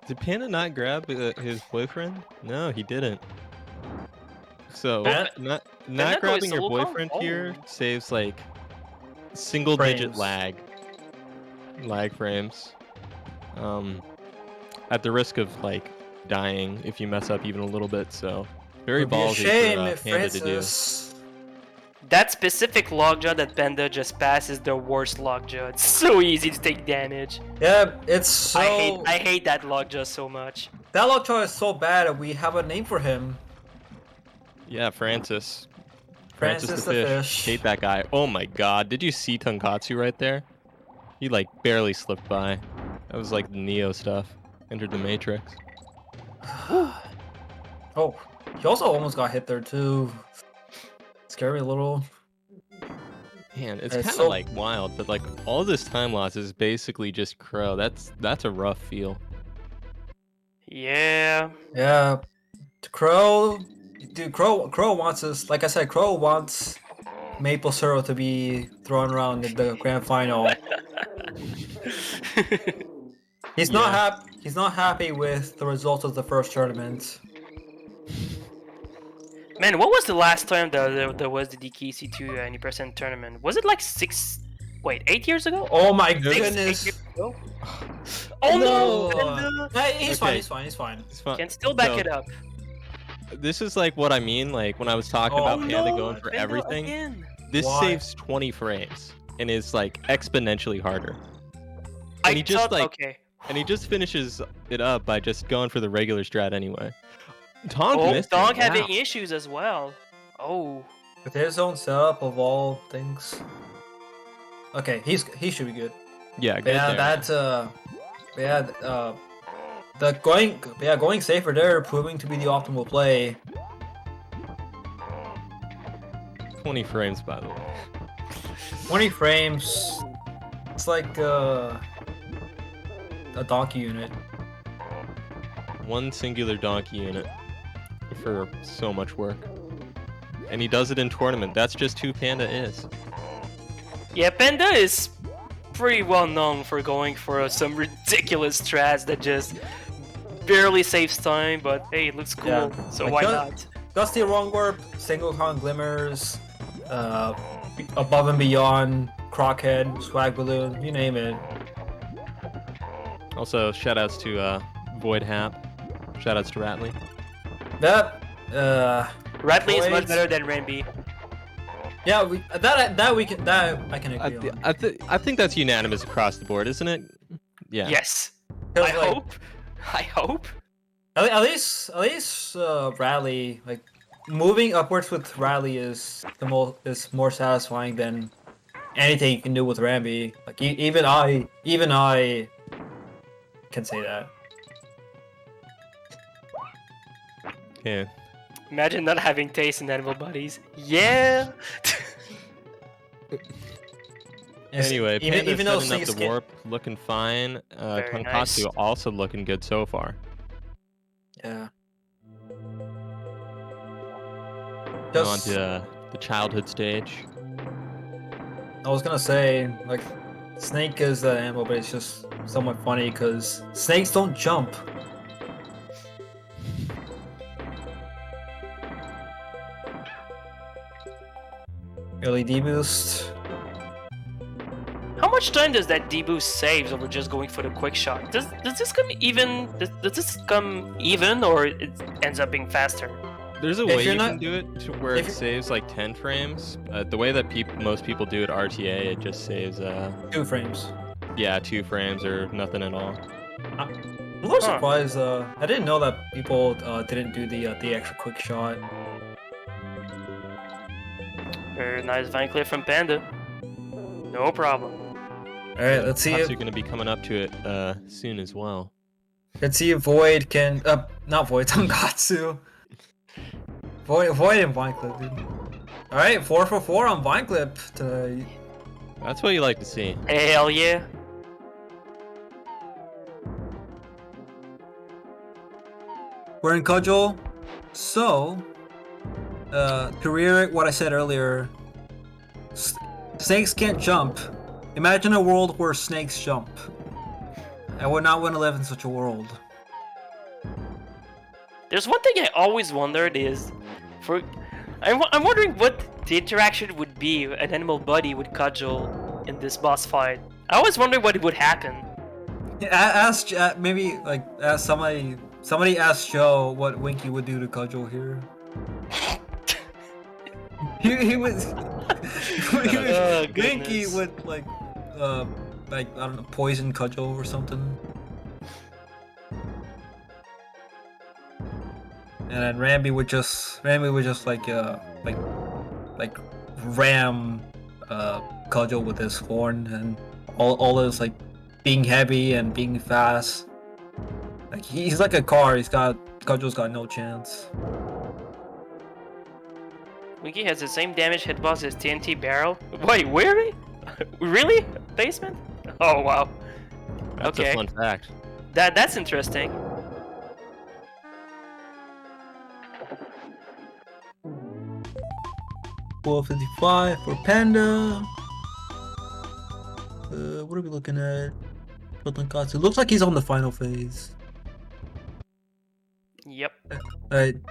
Did Panda not grab his boyfriend? No, he didn't. So Panda- not Panda grabbing is your solo comp? boyfriend Oh. here saves like single-digit Frames. lag frames. At the risk of like dying if you mess up even a little bit. So very It'd be a ballsy shame for if Panda to do. Francis. That specific lockjaw that Panda just passed is the worst lockjaw. It's so easy to take damage. Yeah, it's so. I hate that lockjaw so much. That lockjaw is so bad that we have a name for him. Yeah, Francis. Francis the Fish. Hate that guy. Oh my god. Did you see Tonkatsu right there? He like barely slipped by. That was like the Neo stuff. Entered the Matrix. Oh, he also almost got hit there too. Scared me a little. Man, it's It's kind of so- like wild, but like all this time loss is basically just Crow. That's a rough feel. Yeah. Yeah, Crow. Dude, Crow wants us. Like I said, Crow wants Maple Syrup to be thrown around in the grand final. He's not happy. He's not happy with the results of the first tournament. Man, what was the last time there was the DKC2 90% tournament? Was it like 8 years ago? Oh my 8 goodness! years ago? Oh no! Panda Hey, he's fine. Okay. He's fine. He's fine. It's fun. can still back So, it up. This is like what I mean, like when I was talking Oh, about Panda no, going for Panda everything. again. This Why? saves 20 frames and is like exponentially harder. I And he just thought, like okay. and he just finishes it up by just going for the regular strat aneway. Tonk Oh, missed Dog it. having Wow. issues as well. Oh. With his own setup of all things. Okay, he should be good. Yeah, But good yeah, there. going safer there, proving to be the optimal play. 20 frames by the way. 20 frames. It's like a donkey unit. One singular donkey unit for so much work. And he does it in tournament. That's just who Panda is. Yeah, Panda is pretty well known for going for some ridiculous strats that just barely saves time, but hey, it looks cool, Yeah. so Like why that- not? Gusty Wrong Warp, Single Con Glimmers, Above and Beyond, Crockhead, Swag Balloon, you name it. Also, shoutouts to Void Hap. Shoutouts to Ratley. That, Ratley is much Void. better than Rambi. yeah, that I can agree on. I think that's unanimous across the board, isn't it? Yeah. Yes. 'Cause, I like, hope. I hope. At least, Rally, like moving upwards with Rally is more satisfying than anything you can do with Rambi. Like even I can say that. Yeah. Imagine not having taste in animal bodies. Yeah. Anyway, even Panda's though setting up Snakes the warp, looking fine. Very Tonkatsu nice. also looking good so far. Yeah. On Just, to the childhood stage. I was gonna say, like, Snake is the animal, but it's just somewhat funny because snakes don't jump. Early deboost. How much time does that deboost save over just going for the quick shot? Does this come even? Does this come even, or it ends up being faster? There's a If way you're you not- can do it to where if it you're- saves like 10 frames. The way that most people do it RTA, it just saves 2 frames. 2 frames or nothing at all. I'm a little Huh. surprised. I didn't know that people didn't do the extra quick shot. Very nice vine clip from Panda. No problem. All right, let's see Tonkatsu if going to be coming up to it soon as well. Void can not Void Tonkatsu. Void and Vine Clip, dude. All right, 4 for 4 on Vine Clip today. That's what you like to see. Hell yeah. We're in Cudgel, so to reiterate what I said earlier, snakes can't jump, Imagine a world where snakes jump. I would not want to live in such a world. There's one thing I always wondered is, I'm wondering what the interaction would be an animal buddy would cudgel in this boss fight. I always wondered what would happen. Ask maybe like ask somebody ask Joe what Winky would do to cudgel here. he was Oh, Winky goodness. would like I don't know, poison cudgel or something. And then Rambi would just like ram cudgel with his horn, and all this like being heavy and being fast. Like he's like a car. Cudgel's got no chance. Winky has the same damage hitbox as TNT Barrel. Wait, really? Really? Basement? Oh wow. That's Okay. a fun fact. That's interesting. $4.55 for Panda. What are we looking at? Tonkatsu. Looks like he's on the final phase. Yep.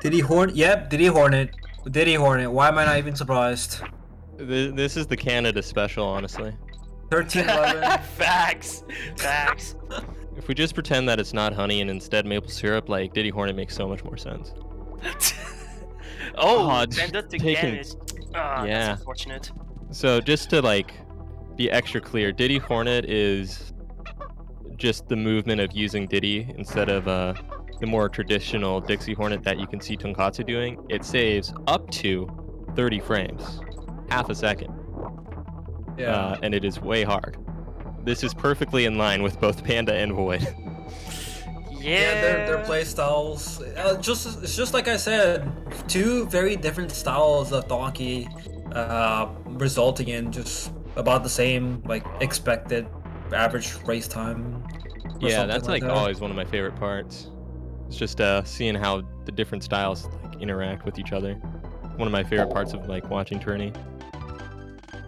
Did he horn? Yep. Did he horn it? Did he horn it? Why am I not even surprised? This is the Canada special, honestly. 13-11. Facts. Facts. If we just pretend that it's not honey and instead maple syrup, like Diddy Hornet makes so much more sense. Oh, Oh, and that's the taking- damage. Ah, Yeah. that's unfortunate. So just to like be extra clear, Diddy Hornet is just the movement of using Diddy instead of the more traditional Dixie Hornet that you can see Tonkatsu doing. It saves up to 30 frames, half a second, and it is way hard. This is perfectly in line with both Panda and Void. Yeah. Their play styles. It's just like I said, two very different styles of Donkey, resulting in just about the same like expected average race time. or Yeah, something that's like that. always one of my favorite parts. It's just seeing how the different styles like interact with each other. One of my favorite parts of like watching Tourney.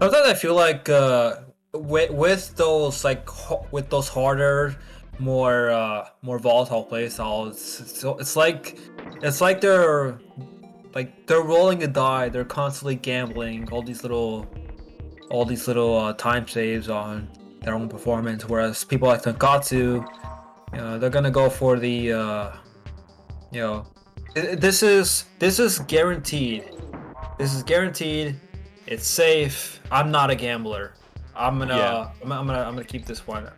Sometimes I feel like with those with those harder, more volatile play styles, so it's like they're rolling a die. They're constantly gambling all these little time saves on their own performance. Whereas people like Tonkatsu, they're gonna go for the this is guaranteed. This is guaranteed. It's safe. I'm not a gambler. I'm gonna keep this one.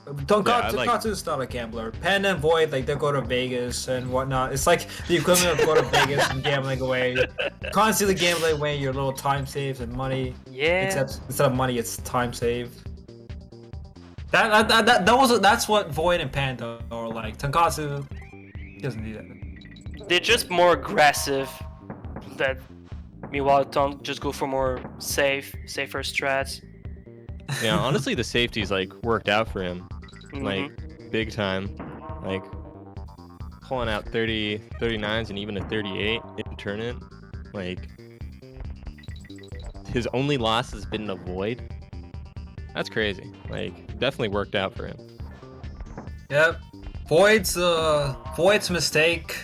Tonkatsu is not a gambler. Panda and Void, like, they go to Vegas and whatnot. It's like the equivalent of going to Vegas and gambling away, constantly gambling away your little time saves and money. Yeah. Except instead of money, it's time saved. That's what Void and Panda are like. Tonkatsu doesn't do that. They're just more aggressive. Meanwhile, Tonk just go for more safer strats. Yeah, honestly, the safety's like worked out for him, Mhm. like big time. Like pulling out 39s and even a 38 in tournament. Like his only loss has been a Void. That's crazy. Like definitely worked out for him. Yep. Void's mistake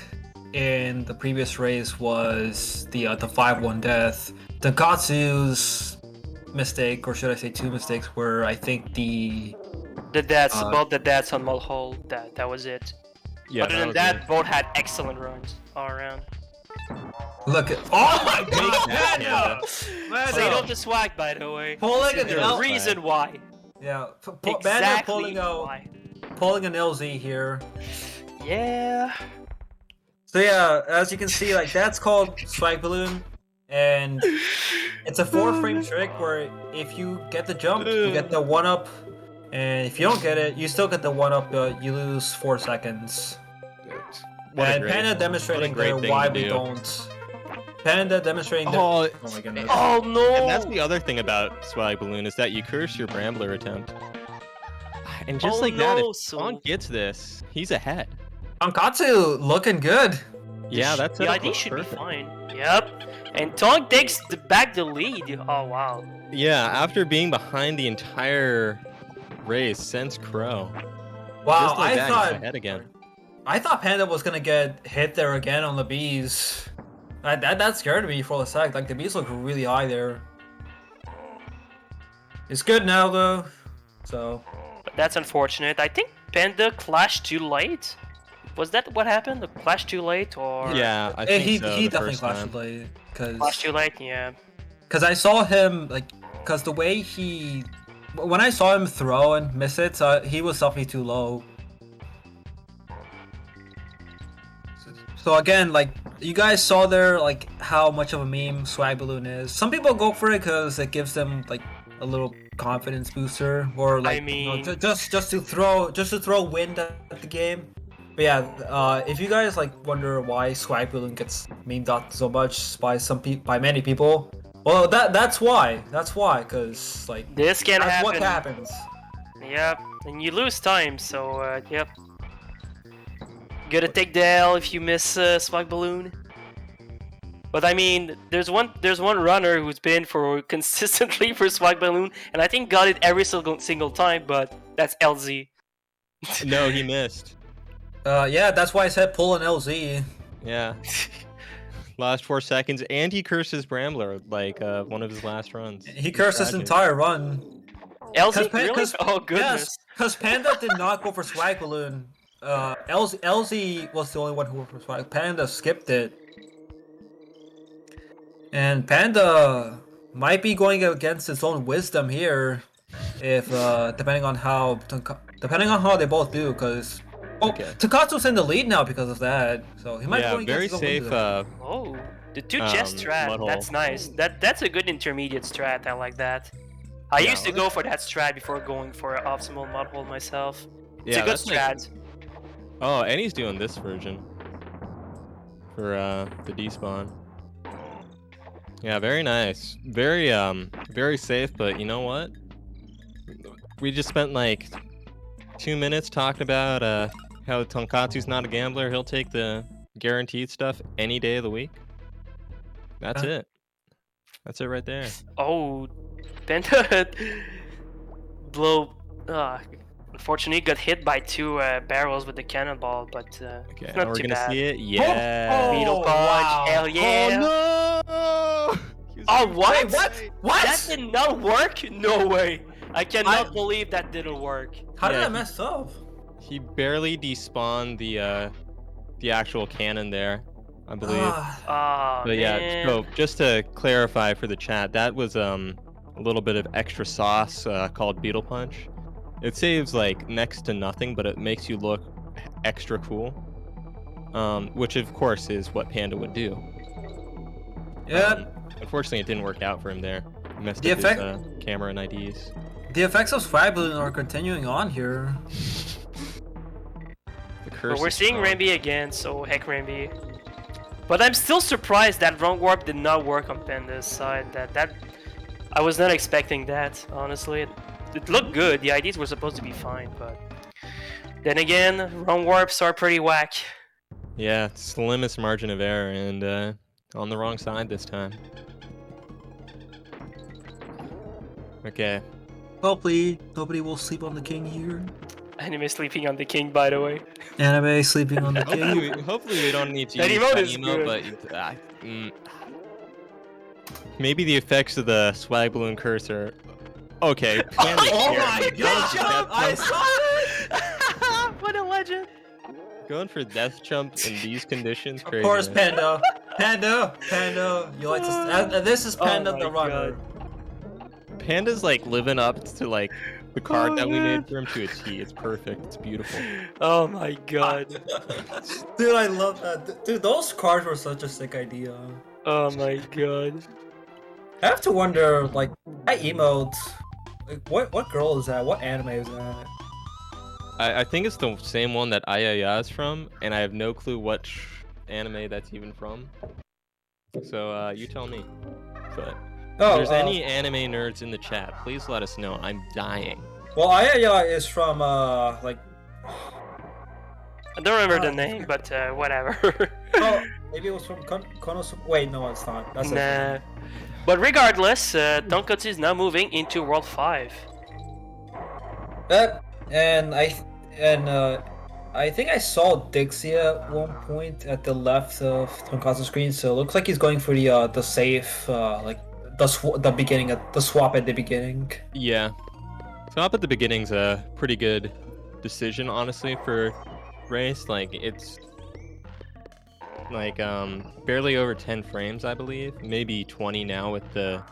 in the previous race was the 5-1 death. Tonkatsu's mistake, or should I say two mistakes, were I think both the deaths on Mulhole. That was it. Yeah. Other than was that, it. both had excellent runs all around. look at my god, Panda. Say the swag, by the way. Pulling an There's a L. reason why. Yeah, Banda Exactly why. pulling an LZ here. Yeah. So yeah, as you can see, like, that's called Swag Balloon, and it's a 4-frame trick where if you get the jump, you get the 1-up, and if you don't get it, you still get the 1-up, you lose 4 seconds. What a And great- Panda demonstrating great there thing why to we do. don't. Panda demonstrating there. Oh, Oh my goodness. Oh no. And that's the other thing about Swag Balloon is that you curse your Brambler attempt. And just Oh like that, no, if so- Tonk gets this, he's ahead. Tonkatsu looking good. Yeah, that's the ID should be fine. Yep. And Tong takes back the lead. Oh wow. Yeah, after being behind the entire race since Crow. Wow, Just like I that, he's thought ahead again. Panda was gonna get hit there again on the bees. That scared me for a sec. Like the bees look really high there. It's good now though. So But that's unfortunate. I think Panda clashed too late. Was that what happened? The clash too late or Yeah, I think he so. he the definitely first clashed time. late clash too late? Yeah. because I saw him because the way when I saw him throw and miss it, he was definitely too low. So again, like you guys saw there, like how much of a meme Swag Balloon is. Some people go for it because it gives them like a little confidence booster, or like just to throw wind at the game. But yeah, if you guys like wonder why Swag Balloon gets memed out so much by many people, well that's why. That's why, because like This can that's happen. what happens. Yep. And you lose time, so yep. Gotta take the L if you miss Spike Balloon. But I mean, there's one runner who's been for consistently for Spike Balloon, and I think got it every single time. But that's LZ. No, he missed. Yeah, that's why I said pull an LZ. Yeah. Last 4 seconds, and he curses Brambler like one of his last runs. He cursed his Tragic. entire run. LZ really? Oh goodness. Yes, because Panda did not go for Swag Balloon. LZ was the only one who went for Swag. Panda skipped it. And Panda might be going against his own wisdom here, if depending on how they both do. Because Takatsu's in the lead now because of that, so he might be going very against his own safe. wisdom. Oh, the two chest strat. mud hole. That's nice. That's a good intermediate strat. I like that. I Yeah, used to go for that strat before going for an optimal mud hole myself. It's Yeah, a good that's like- strat. Oh, and he's doing this version for the despawn. Yeah, very nice. Very safe, but you know what? We just spent like 2 minutes talking about how Tonkatsu's not a gambler. He'll take the guaranteed stuff any day of the week. That's it. That's it right there. Oh, Penta blow. Unfortunately, got hit by two barrels with the cannonball, but Okay, not we're too gonna bad. see it. Yeah. Beetle punch, wow. hell yeah! Oh no! He was Oh, gonna what? say- That did not work? No way! I cannot believe that didn't work. How did Yeah, I mess up? He barely despawned the actual cannon there, I believe. Oh, But yeah, man. so just to clarify for the chat, that was a little bit of extra sauce called Beetle Punch. It saves like next to nothing, but it makes you look extra cool. Which of course is what Panda would do. Yeah, Unfortunately, it didn't work out for him there. He messed The up effect- his camera and IDs. the effects of Swag Balloon are continuing on here. The curse But we're is seeing strong. Rambi again, so heck Rambi. But I'm still surprised that wrong warp did not work on Panda's side. That I was not expecting that, honestly. It looked good. The IDs were supposed to be fine, but then again, wrong warps are pretty whack. Yeah, slimmest margin of error, and on the wrong side this time. Okay. Hopefully, nobody will sleep on the king here. Anime sleeping on the king, by the way. Anime sleeping on the king. Hopefully we don't need to That use emote that is emote, good. but maybe the effects of the Swag Balloon curse are okay. Panda's Oh here. my Going for god! death I jump- saw it! What a legend! Going for death jump in these conditions, Of crazy. course, man. Panda. You like to? This is Panda Oh the my runner. Panda's like living up to like the card that we made for him to a T. It's perfect. It's beautiful. Oh my god. Dude, I love that. Dude, those cards were such a sick idea. Oh my god. I have to wonder, like, that emote. Like, what girl is that? What anime is that? I think it's the same one that Ayaya is from, and I have no clue what anime that's even from. So you tell me. But if there's any anime nerds in the chat, please let us know. I'm dying. Well, Ayaya is from like. I don't remember the name, but whatever. Maybe it was from Konosuba. Wait, no, it's not. That's Nah. But regardless, Tonkatsu is now moving into World 5. And I think I saw Dixie at one point at the left of Tonkatsu's screen. So it looks like he's going for the safe, like the beginning of the swap at the beginning. Yeah. Swap at the beginning's a pretty good decision, honestly, for race. Like, it's like barely over 10 frames, I believe. Maybe 20 now with the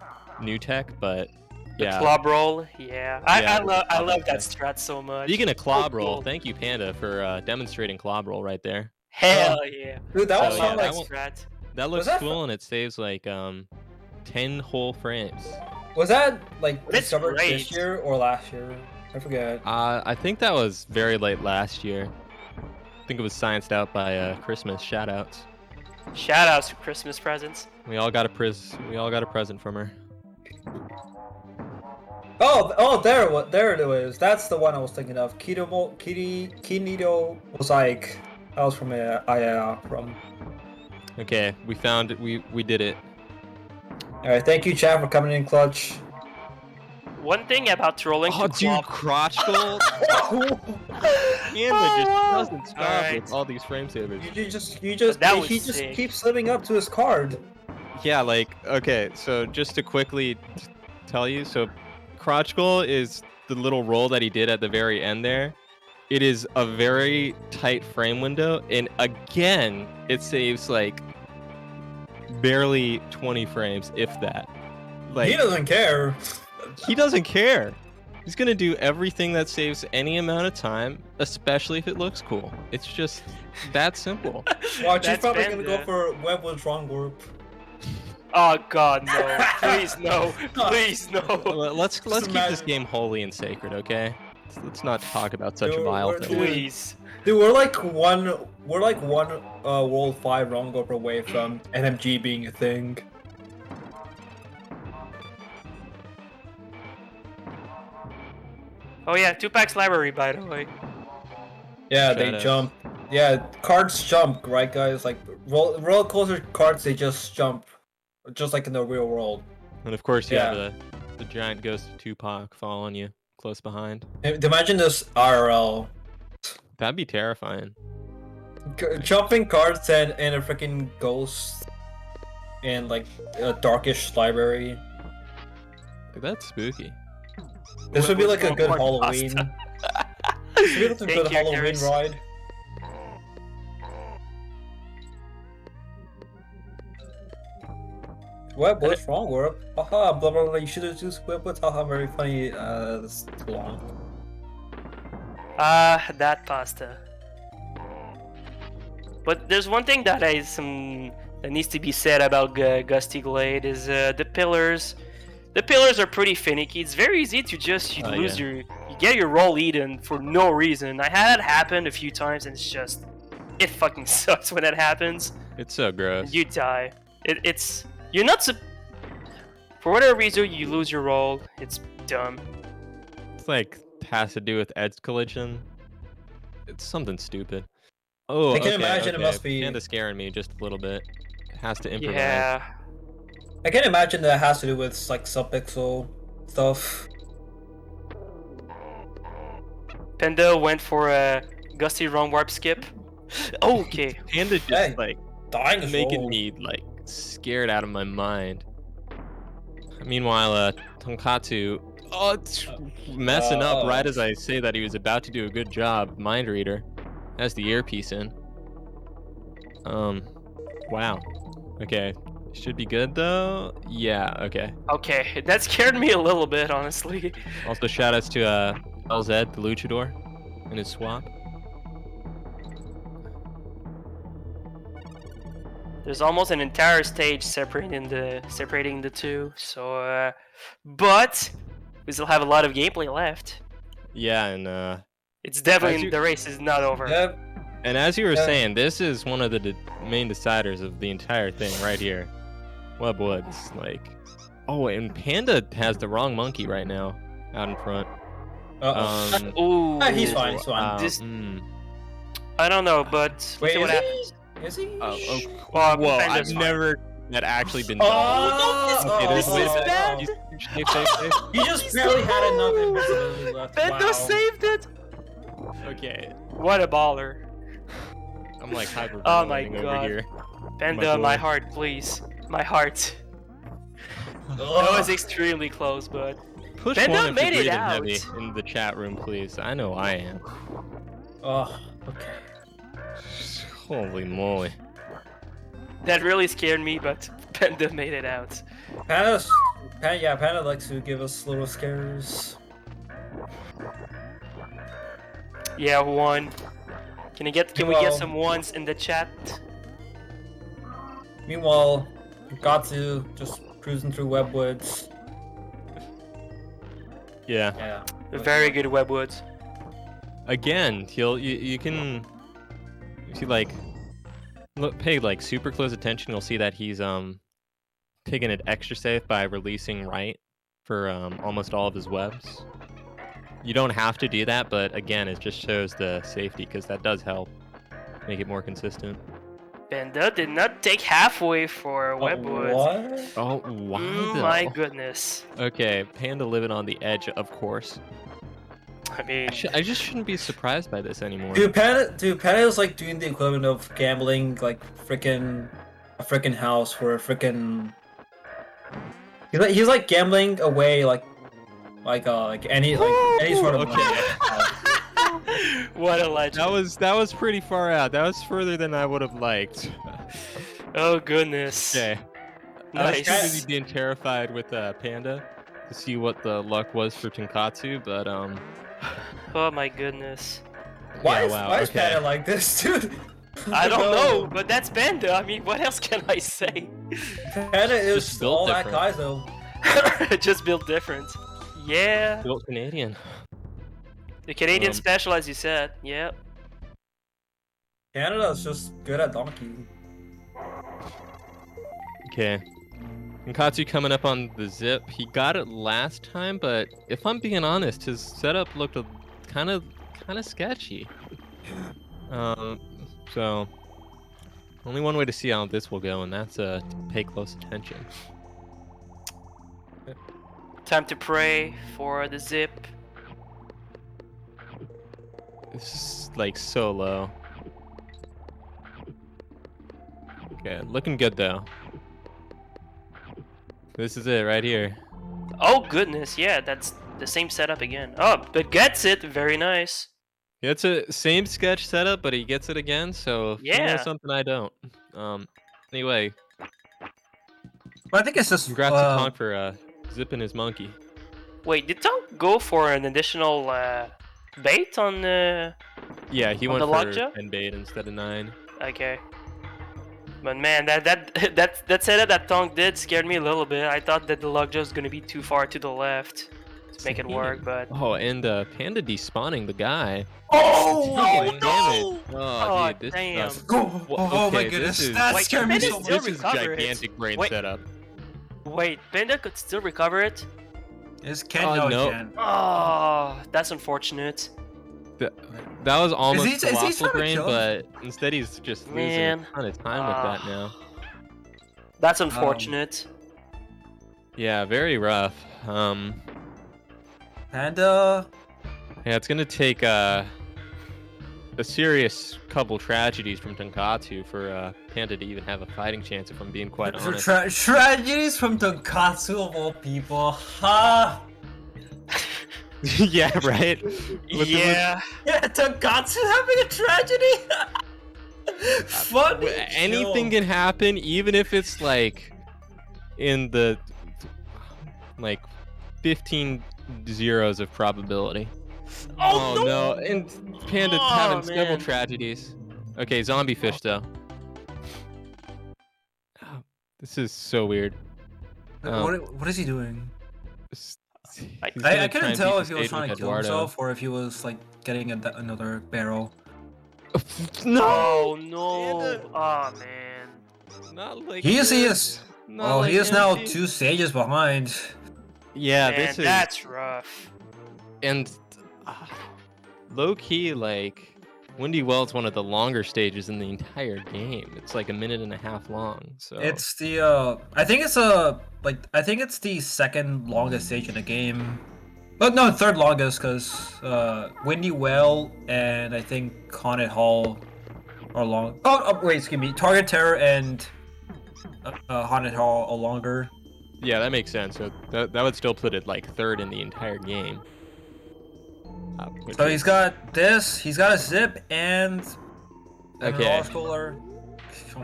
new tech, but The yeah. club roll, yeah. Yeah, I love that okay. strat so much. Speaking of club roll, cool. thank you, Panda, for demonstrating club roll right there. Hell yeah. Dude, that So, was yeah, not like that one- Strat. That looks that cool, and it saves like 10 whole frames. was that like But it's discovered this great. year or last year? I forget. I think that was very late last year. I think it was scienced out by Christmas. Shoutouts. Shout outs to Christmas presents. We all got a present from her. There it was. That's the one I was thinking of. Kinito was like that was from from. Okay, we found it. We did it. All right, thank you, chat, for coming in clutch. One thing about trolling Oh, to dude, club. crotch goal. Panda just doesn't stop Alright. with all these frame savers. That was He just sick. keeps living up to his card. Yeah, like, okay, so just to quickly tell you, so crotch goal is the little roll that he did at the very end there. It is a very tight frame window, and again, it saves like barely 20 frames, if that. Like, He doesn't care. he doesn't care. He's gonna do everything that saves any amount of time, especially if it looks cool. It's just that simple. Watch, he's That's probably gonna go Panda. for Webwood's wrong group. Oh god, no. Please no. Please no. Let's keep this imagine- game holy and sacred, okay? Let's not talk about such Dude, vile we're- things. Please. Dude, we're like one World 5 wrong group away from NMG being a thing. Oh yeah, Tupac's library, by the way. Yeah, Shout they out. jump. Yeah, cards jump, right, guys? Like roller coaster cards, they just jump, just like in the real world. And of course, you Yeah. have the giant ghost of Tupac following you close behind. Imagine this IRL. That'd be terrifying. Jumping cards and a freaking ghost in like a darkish library. Like, that's spooky. This would be like a Webwood's good wrong Halloween. pasta. This would be like a Thank good you, Halloween Harris. ride. What's wrong, Warp? Haha, blah blah blah. You should have used Webwood. Haha, very funny. That's too long. That pasta. But there's one thing that that needs to be said about Gusty Glade is the pillars. The pillars are pretty finicky. It's very easy to just lose yeah. you get your roll eaten for no reason. I had it happen a few times, and it fucking sucks when that happens. It's so gross. You die. You're not for whatever reason you lose your roll. It's dumb. It's like has to do with edge collision. It's something stupid. Oh, I can okay, imagine it okay. must be- Panda scaring me just a little bit. It has to improvise. Yeah. I can imagine that has to do with like subpixel stuff. Panda went for a Gusty wrong warp skip. Okay. Panda just Hey. like Dying is making roll. me like scared out of my mind. Meanwhile, Tonkatsu, it's messing up right as I say that he was about to do a good job. Mind reader has the earpiece in. Wow. Okay, should be good though. Yeah. Okay. Okay, that scared me a little bit, honestly. Also, shoutouts to LZ, the luchador, and his swap. There's almost an entire stage separating the two. So, but we still have a lot of gameplay left. Yeah, and It's definitely As you- the race is not over. Yep. And as you were Yeah. saying, this is one of the main deciders of the entire thing right here. Webwoods, like, oh, and Panda has the wrong monkey right now out in front. Uh-oh. Ooh, He's fine. He's fine. This- mm. I don't know, but let's Wait, see what is he? happens. Is he? Oh, Well, whoa! Panda's I've fine. never that actually been Oh, done. no, Okay, there's this way is to- bad. Safe. You just barely had enough invisibility left. Panda Wow. saved it. Okay, What a baller. I'm like hyperventilating Oh my over God. here. Panda, boy. my heart, please. My heart. That was extremely close, but Push Panda one if you're made it breathing out. heavy in the chat room, please. I know I am. Oh, okay. Holy moly! that really scared me. But Panda made it out. Panda likes to give us little scares. Yeah, one. Can we get Well- some ones in the chat? Meanwhile, Gatsu just cruising through webwoods. Yeah. Yeah. Very good webwoods. Again, you can if you like pay like super close attention, you'll see that he's taking it extra safe by releasing right for almost all of his webs. You don't have to do that, but again, it just shows the safety because that does help make it more consistent. Panda did not take halfway for webwoods. What? Oh, why though? My goodness. Okay, Panda living on the edge, of course. I mean, I just shouldn't be surprised by this anymore. Dude, Panda is like doing the equivalent of gambling, like a freaking house for a freaking. He's like gambling away like any sort of money. what a legend. That was pretty far out. That was further than I would have liked. Oh goodness. Okay. I was Nice. too busy being terrified with Panda to see what the luck was for Tonkatsu, but Oh my goodness. Why yeah, is Panda like this, dude? I don't know, but that's Panda. I mean, what else can I say? Panda is Just built all that different. guy though. Just built different. Yeah. built Canadian. The Canadian Um, special, as you said. Yeah. Canada's just good at donkey. Okay. Tonkatsu coming up on the zip. He got it last time, but if I'm being honest, his setup looked kind of sketchy. So only one way to see how this will go, and that's to pay close attention. Time to pray for the zip. This is like so low. Okay, looking good though. This is it right here. Oh goodness, yeah, that's the same setup again. Oh, but gets it. Very nice. It's a same sketch setup, but he gets it again. So you know Yeah. something I don't. Anyway, But I think it's just congrats to Tonk for zipping his monkey. Wait, did Tonk go for an additional bait on the? Yeah, he On went the for lockjaw? 10 bait instead of 9. Okay. But man, that setup that Tonk did scared me a little bit. I thought that the lockjaw was gonna be too far to the left to make it work, but. Oh, and Panda despawning the guy. Oh, God no! damn it. Oh, dude, this damn. sucks. Oh, Well, my okay, goodness, this is- that Wait, scared me Panda so still much. This is recover it. gigantic brain Wait. setup. Wait, Panda could still recover it? It's Oh, no. Ken. Oh, that's unfortunate. That was almost is he colossal trying to brain, kill but instead he's just losing Man. a ton of time with that now. That's unfortunate. Yeah, very rough. Panda. Yeah, it's gonna take a serious couple tragedies from Tonkatsu for Panda to even have a fighting chance, if I'm being quite honest. Tragedies from Tonkatsu of all people. Ha! Yeah, right? Yeah. Yeah, Tonkatsu having a tragedy? Funny. Anything can happen, even if it's like in the like 15 zeros of probability. Oh, no! And Panda's Oh, having several man. tragedies. Okay, zombie fish though. Oh, this is so weird. What is he doing? He's I gonna I try couldn't and tell beat if he the was stage trying to with kill Eduardo. himself or if he was like getting another barrel. No! Oh no! Oh man. Not like He is. this. Not Oh, like he is now empty. 2 stages behind. Yeah, Man, this is that's rough. and low key like Windy Well's one of the longer stages in the entire game. It's like 1.5 minutes long. So It's the I think it's I think it's the second longest stage in the game. But no, third longest because Windy Well and I think Haunted Hall are long. Oh, wait, excuse me. Target Terror and Haunted Hall are longer. yeah, that makes sense. So that would still put it like third in the entire game. So he's got this. He's got a zip and an Okay. roller.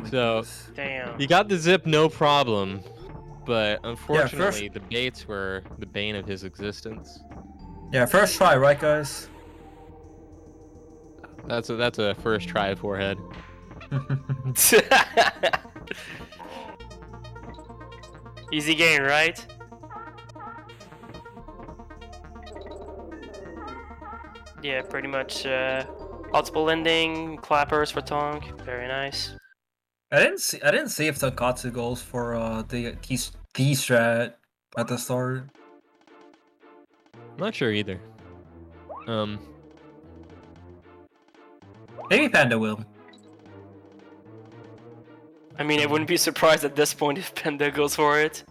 So Damn. he got the zip no problem, but unfortunately the baits were the bane of his existence. Yeah, first try, right, guys? That's a first try forehead. Easy game, right? Yeah, pretty much multiple ending, clappers for Tonk. Very nice. I didn't see if Tonkatsu goes for the strat at the start. I'm not sure either. Maybe Panda will. I mean, I wouldn't be surprised at this point if Panda goes for it.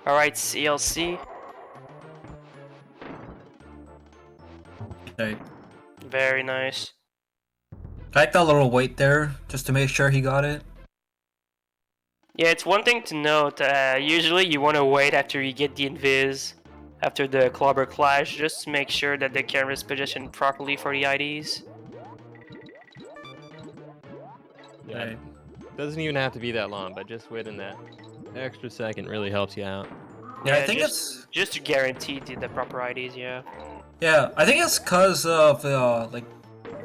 Alright, CLC. Okay. Very nice. I like that little wait there, just to make sure he got it. Yeah, it's one thing to note. Usually you want to wait after you get the invis, after the clobber clash, just to make sure that the camera is positioned properly for the IDs. Yeah, Right. doesn't even have to be that long, but just waiting that extra second really helps you out. Yeah, I think it's just to guarantee the proper IDs. Yeah. I think it's because of like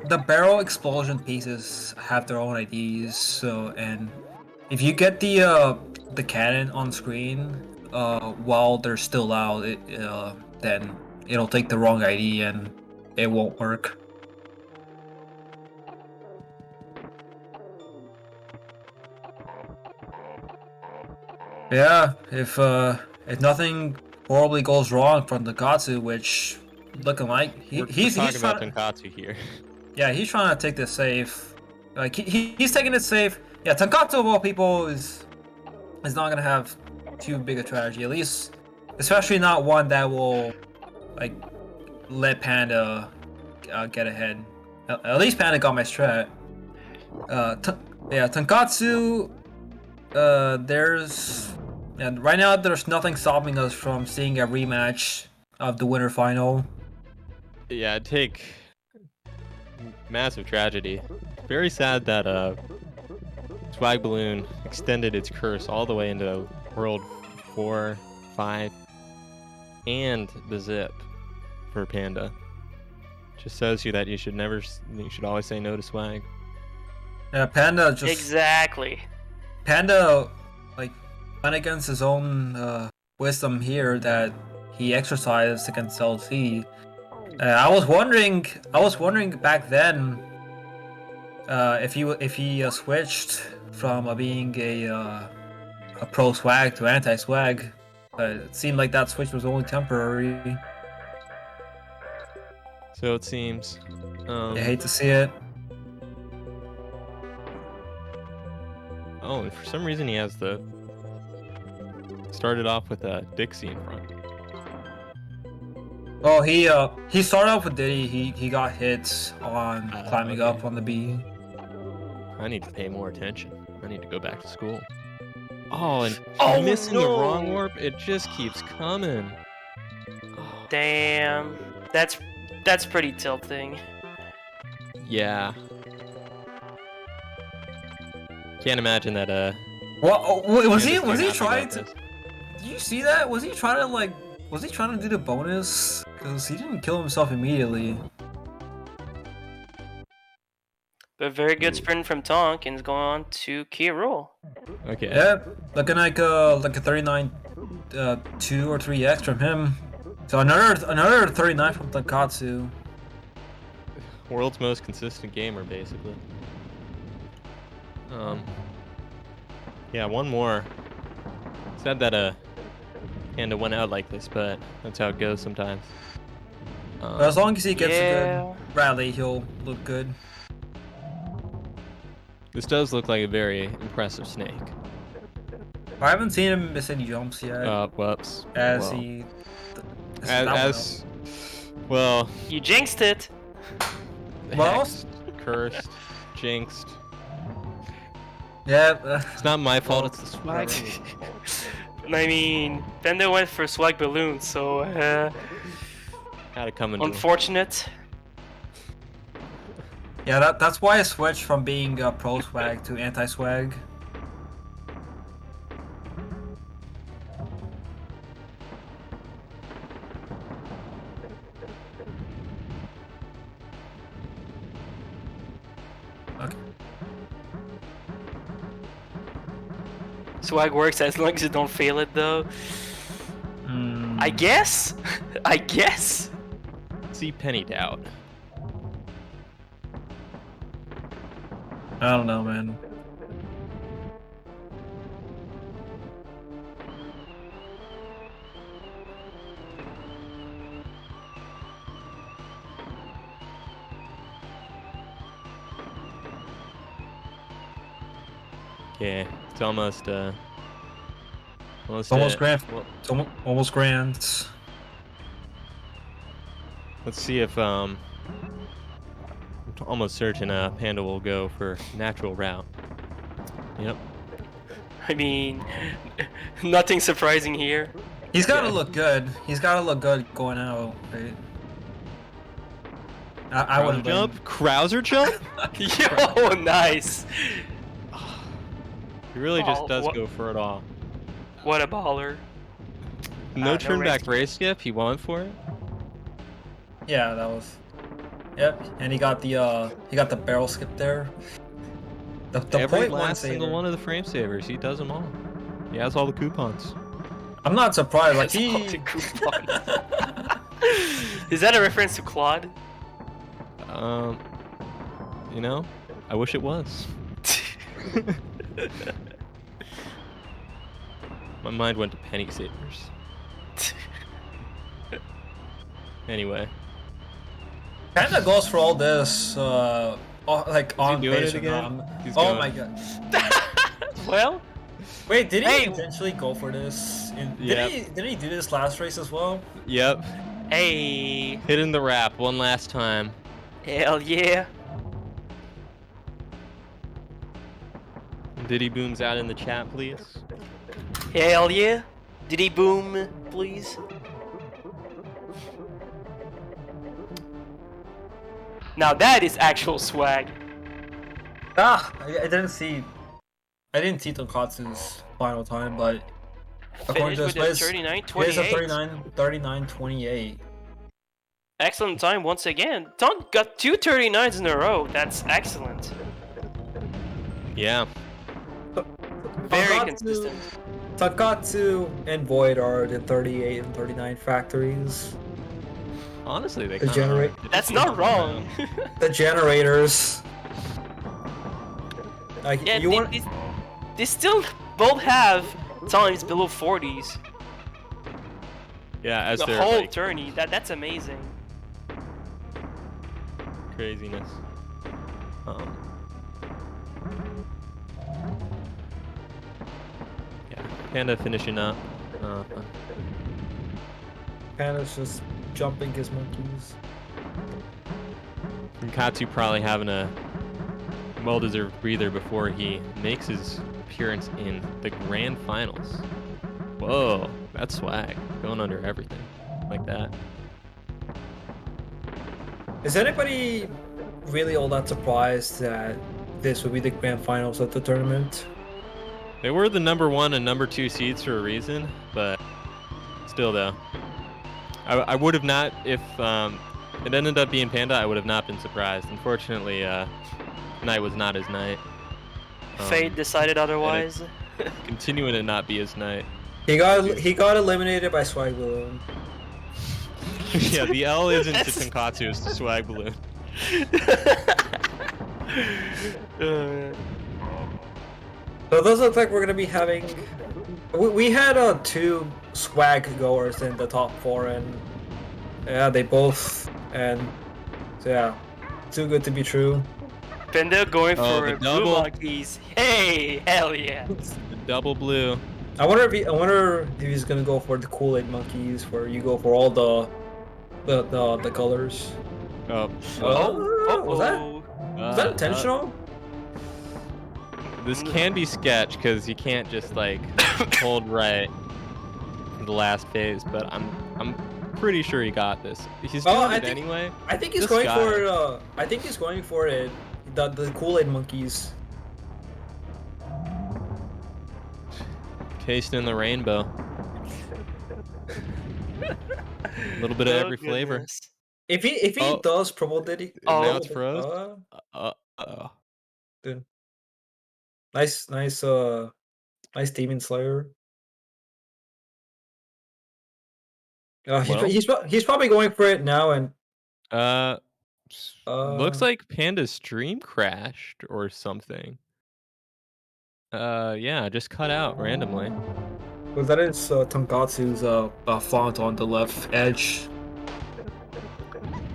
the barrel explosion pieces have their own IDs. So and if you get the cannon on screen while they're still out, then it'll take the wrong ID and it won't work. Yeah, if nothing horribly goes wrong from the Gatsu, which looking like he's talking about trying, Tonkatsu here. yeah, he's trying to take this safe. Like he's taking it safe. Yeah, Tonkatsu of all people is not gonna have too big a strategy, at least, especially not one that will like let Panda get ahead. At least Panda got my strat. Yeah, Tonkatsu. And right now there's nothing stopping us from seeing a rematch of the winter final. Yeah, it'd take massive tragedy. Very sad that Swag Balloon extended its curse all the way into World 4, 5, and the Zip for Panda. Just shows you that you should always say no to Swag. Yeah, Panda just Exactly. Panda like went against his own wisdom here that he exercised against LC. I was wondering back then if he switched from being a pro swag to anti swag. It seemed like that switch was only temporary. So it seems. I hate to see it. Oh, and for some reason he has started off with a Dixie in front. Oh, he started off with Diddy. He got hits on climbing okay. up on the B. I need to pay more attention. I need to go back to school. Oh, and Oh, missing the no. wrong warp. It just keeps coming. Oh, Damn. That's pretty tilting. yeah. Can't imagine that. What was he Candace came out trying about to? this. Did you see that? Was he trying to do the bonus? Because he didn't kill himself immediately. But very good sprint from Tonk and is going on to key roll. Okay. Yeah, looking like a 39, 2 or 3x from him. So another 39 from Tonkatsu. World's most consistent gamer, basically. Yeah, one more. Sad that Panda went out like this, but that's how it goes sometimes. But as long as he gets a Yeah. good rally, he'll look good. This does look like a very impressive snake. I haven't seen him miss any jumps yet. Whoops. as well, he. Well, You jinxed it. Well- hexed, cursed, jinxed. Yeah. It's not my fault. It's the swag. I mean, Panda went for swag balloon, so Had it coming. To him. unfortunate. Yeah, that's why I switched from being pro swag to anti swag. Okay. Swag works as long as you don't fail it, though. I guess. I guess. See pennied out. I don't know, man. Yeah, it's almost It's almost it. grand. Well, It's almost grand. let's see if I'm almost certain Panda will go for natural route. Yep. I mean, nothing surprising here. He's got to Yeah. look good. He's got to look good going out. Right? I Krauser wouldn't jump. Krauser jump. Yo, nice. He really just Oh, does what- go for it all. What a baller. No no turn back race race skip. He went for it. Yeah, that was. Yep, and he got the barrel skip there. The Every point one last single saver. one of the frame savers, he does them all. He has all the coupons. I'm not surprised. Like That's all he. the coupons. Is that a reference to Claude? You know, I wish it was. My mind went to penny savers. Anyway, Panda goes for all this, like on doing base it or again? not. He's Oh going. my god! Well, Wait, did he Hey. intentionally go for this? Yep. Did he do this last race as well? yep, hey, hitting the wrap one last time. hell yeah. Diddy booms out in the chat, please. Hell yeah. Did he boom, please? Now that is actual swag. I didn't see. I didn't see Tonkatsu's final time, but according Finished to with his a place, 39-28. he has a 39-28. Excellent time once again. Ton got two 39s in a row. That's excellent. Yeah, Very Tonkatsu- consistent. Tonkatsu and Void are the 38 and 39 factories. honestly, they The kinda generate- are. That's not wrong. The generators. Like Yeah, you want. they still both have times below 40s. Yeah, as The their whole like, tourney. That's amazing. craziness. Yeah, Panda finishing up. Panda's just jumping his monkeys. And Katsu probably having a well-deserved breather before he makes his appearance in the grand finals. Whoa, that's swag. Going under everything. Like that. Is anybody really all that surprised that this would be the grand finals of the tournament? They were the number 1 and number 2 seeds for a reason, but still though. I would have not, if it ended up being Panda, I would have not been surprised. Unfortunately, night was not his night. Fate decided otherwise. Continuing to not be his night. He got eliminated by Swag Balloon. Yeah, the L isn't to That's- Tonkatsu, it's to Swag Balloon. So those look like we're gonna be having. We had two swag goers in the top 4, and Yeah, they both, and so yeah, too good to be true. Panda going Oh, for the blue double. monkeys. Hey, hell yeah. The double blue. I wonder if he's gonna go for the Kool-Aid monkeys, where you go for all the colors. Oh, well, Was that uh, intentional? this can be sketch because you can't just like hold right in the last phase, but I'm pretty sure he got this. He's Oh, doing I it think- anyway. I think he's This going guy. for. I think he's going for it. The Kool-Aid monkeys. Tasting the rainbow. A little bit of Oh, every flavor. goodness. If he Oh. does Purple Diddy. Oh. Now it's froze. Dude. Nice nice Demon Slayer. Well. He's probably going for it now, and Looks like Panda's stream crashed or something. Yeah, just cut out randomly. because that is Tonkatsu's font on the left edge.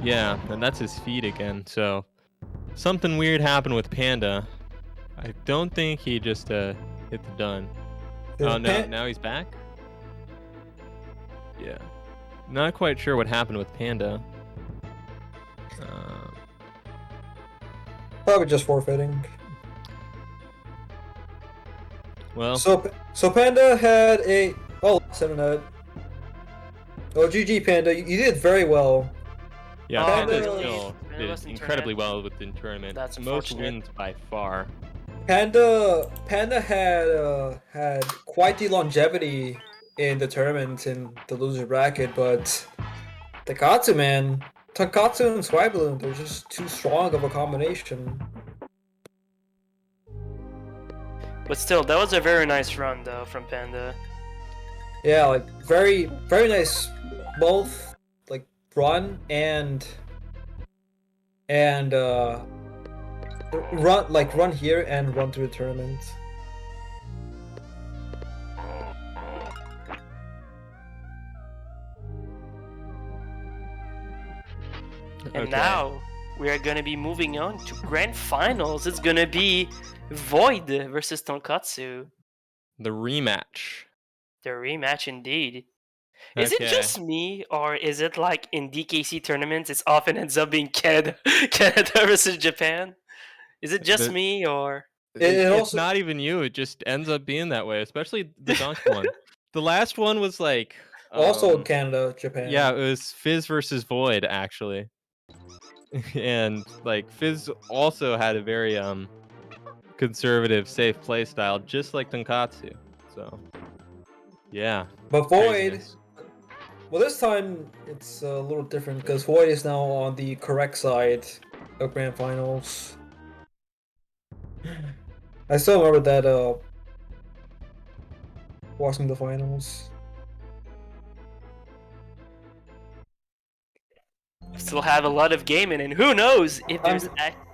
Yeah, and that's his feed again. So something weird happened with Panda. I don't think he just hit the done. Oh no, now he's back. Yeah, not quite sure what happened with Panda. Probably just forfeiting. Well, So Panda had a internet. Oh, GG Panda, you did very well. yeah, Oh, Panda Panda- still Panda did lost in incredibly tournament. well within tournament. That's Most unfortunate. wins by far. Panda had quite the longevity in the tournament in the loser bracket, but Tonkatsu, man, Tonkatsu and Swiballoon, they're just too strong of a combination. But still, that was a very nice run though from Panda. Yeah, like very nice, both like run and run here and run through the tournament. And Okay. now we are gonna be moving on to grand finals. It's gonna be Void versus Tonkatsu. The rematch. The rematch indeed. Is Okay. it just me, or is it like in DKC tournaments, it often ends up being Canada, Canada versus Japan? Is it just The- me, or It It's also not even you. It just ends up being that way, especially the dunk one. The last one was like also Canada, Japan. yeah, it was Fizz versus Void actually, and like Fizz also had a very conservative, safe play style, just like Tonkatsu. So yeah, But Void, craziness. well, this time it's a little different because Void is now on the correct side of grand finals. I still remember that watching the finals. still have a lot of gaming? And who knows if I'm- there's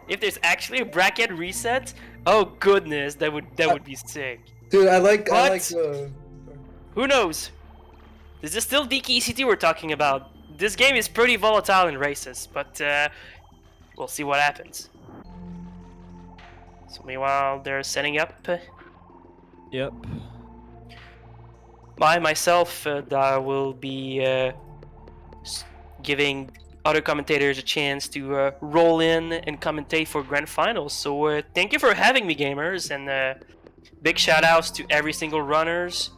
if there's actually a bracket reset? Oh goodness, that would be sick. Dude, I like What? Who knows? This is still DKC2 we're talking about. This game is pretty volatile in races, but we'll see what happens. So meanwhile, they're setting up. Yep. I myself will be giving other commentators a chance to roll in and commentate for grand finals. So thank you for having me, gamers, and big shout outs to every single runners,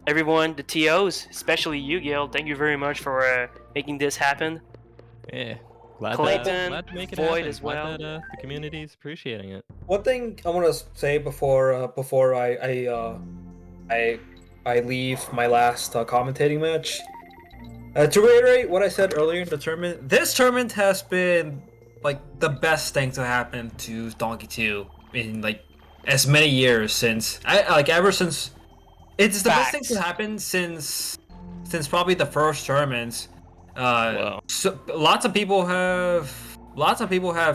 everyone, the TOs, especially you, Gil. Thank you very much for making this happen. Yeah. Glad Clayton, glad to make it Void happen. as Glad well. that the community is appreciating it. One thing I want to say before I leave my last commentating match. To reiterate what I said earlier in the tournament, this tournament has been like the best thing to happen to Donkey 2 in like as many years since ever since it's the best thing Facts. to happen since probably the first tournament. Wow. So lots of people have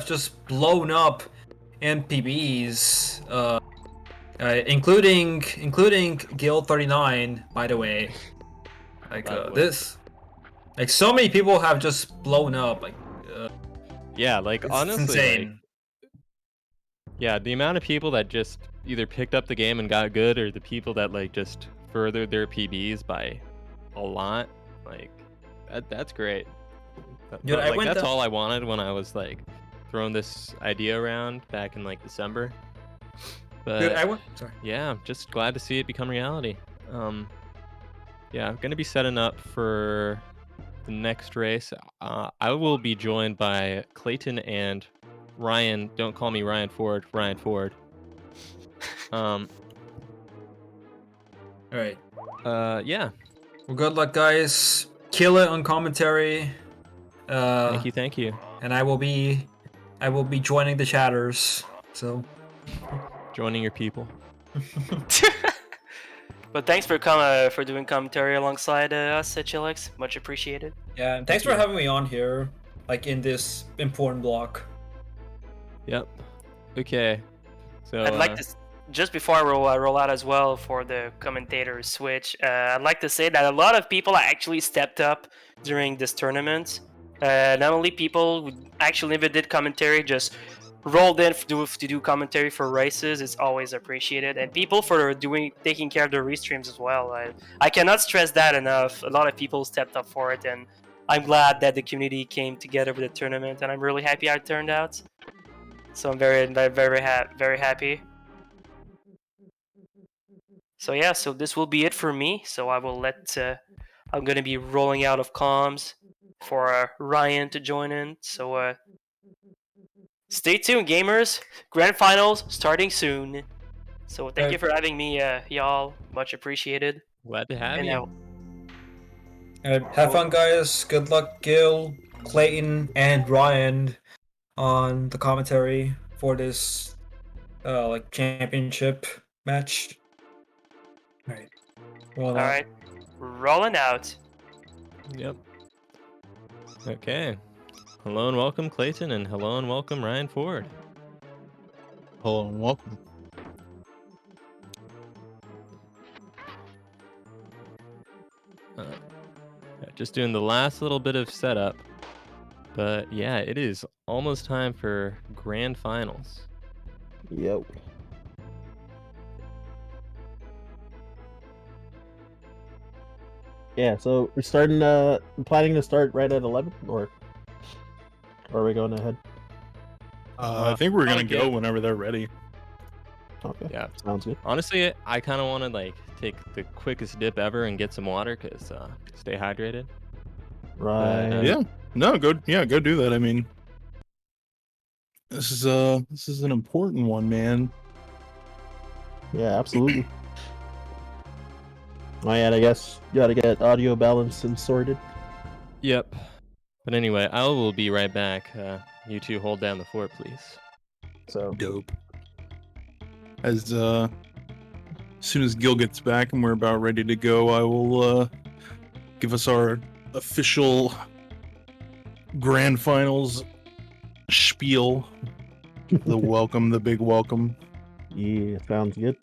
just blown up in PBs, including Guild 39, by the way. Like By the way. this, Like so many people have just blown up. Like Yeah, like it's honestly, insane. like, yeah, the amount of people that just either picked up the game and got good, or the people that like just furthered their PBs by a lot, like that's great. Dude, I Like went that's to- all I wanted when I was like throwing this idea around back in like December. But Dude, I went. Sorry. yeah, I'm just glad to see it become reality. Yeah, I'm gonna be setting up for the next race. I will be joined by Clayton and Ryan. Don't call me Ryan Ford. Ryan Ford. All right. Yeah. Well, good luck, guys. Kill it on commentary. Thank you. And I will be joining the chatters. So. Joining your people. But thanks for doing commentary alongside us at Chillax. Much appreciated. Yeah, and thanks for having me on here, like in this important block. Yep. Okay. So I'd like to just before I roll out as well for the commentator switch. I'd like to say that a lot of people actually stepped up during this tournament. Not only people who actually never did commentary, just rolled in to do commentary for races. It's always appreciated, and people for taking care of the restreams as well. I cannot stress that enough. A lot of people stepped up for it, and I'm glad that the community came together for the tournament, and I'm really happy how it turned out. So I'm very happy. So yeah, so this will be it for me. So I will let. I'm gonna be rolling out of comms for Ryan to join in. So stay tuned, gamers. Grand finals starting soon. So thank you for having me, y'all. Much appreciated. glad to have And you. Have fun, guys. Good luck, Gil, Clayton, and Ryan on the commentary for this like championship match. All right. Well, all right, rolling out. Yep. Okay. Hello and welcome, Clayton, and hello and welcome, Ryan Ford. Hello and welcome. Just doing the last little bit of setup. But yeah, it is almost time for grand finals. Yep. Yeah, so we're starting planning to start right at 11 or are we going ahead? I think we're gonna I'll go give- whenever they're ready. Okay. Yeah. Sounds good. Honestly, I kind of want to like take the quickest dip ever and get some water, cause stay hydrated. Right. Yeah. No, go do that. I mean, this is an important one, man. Yeah, absolutely. Oh yeah, I guess you gotta get audio balanced and sorted. Yep. But anyway, I will be right back. You two hold down the fort, please. So Dope. As soon as Gil gets back and we're about ready to go, I will give us our official grand finals spiel. The welcome, the big welcome. yeah, sounds good.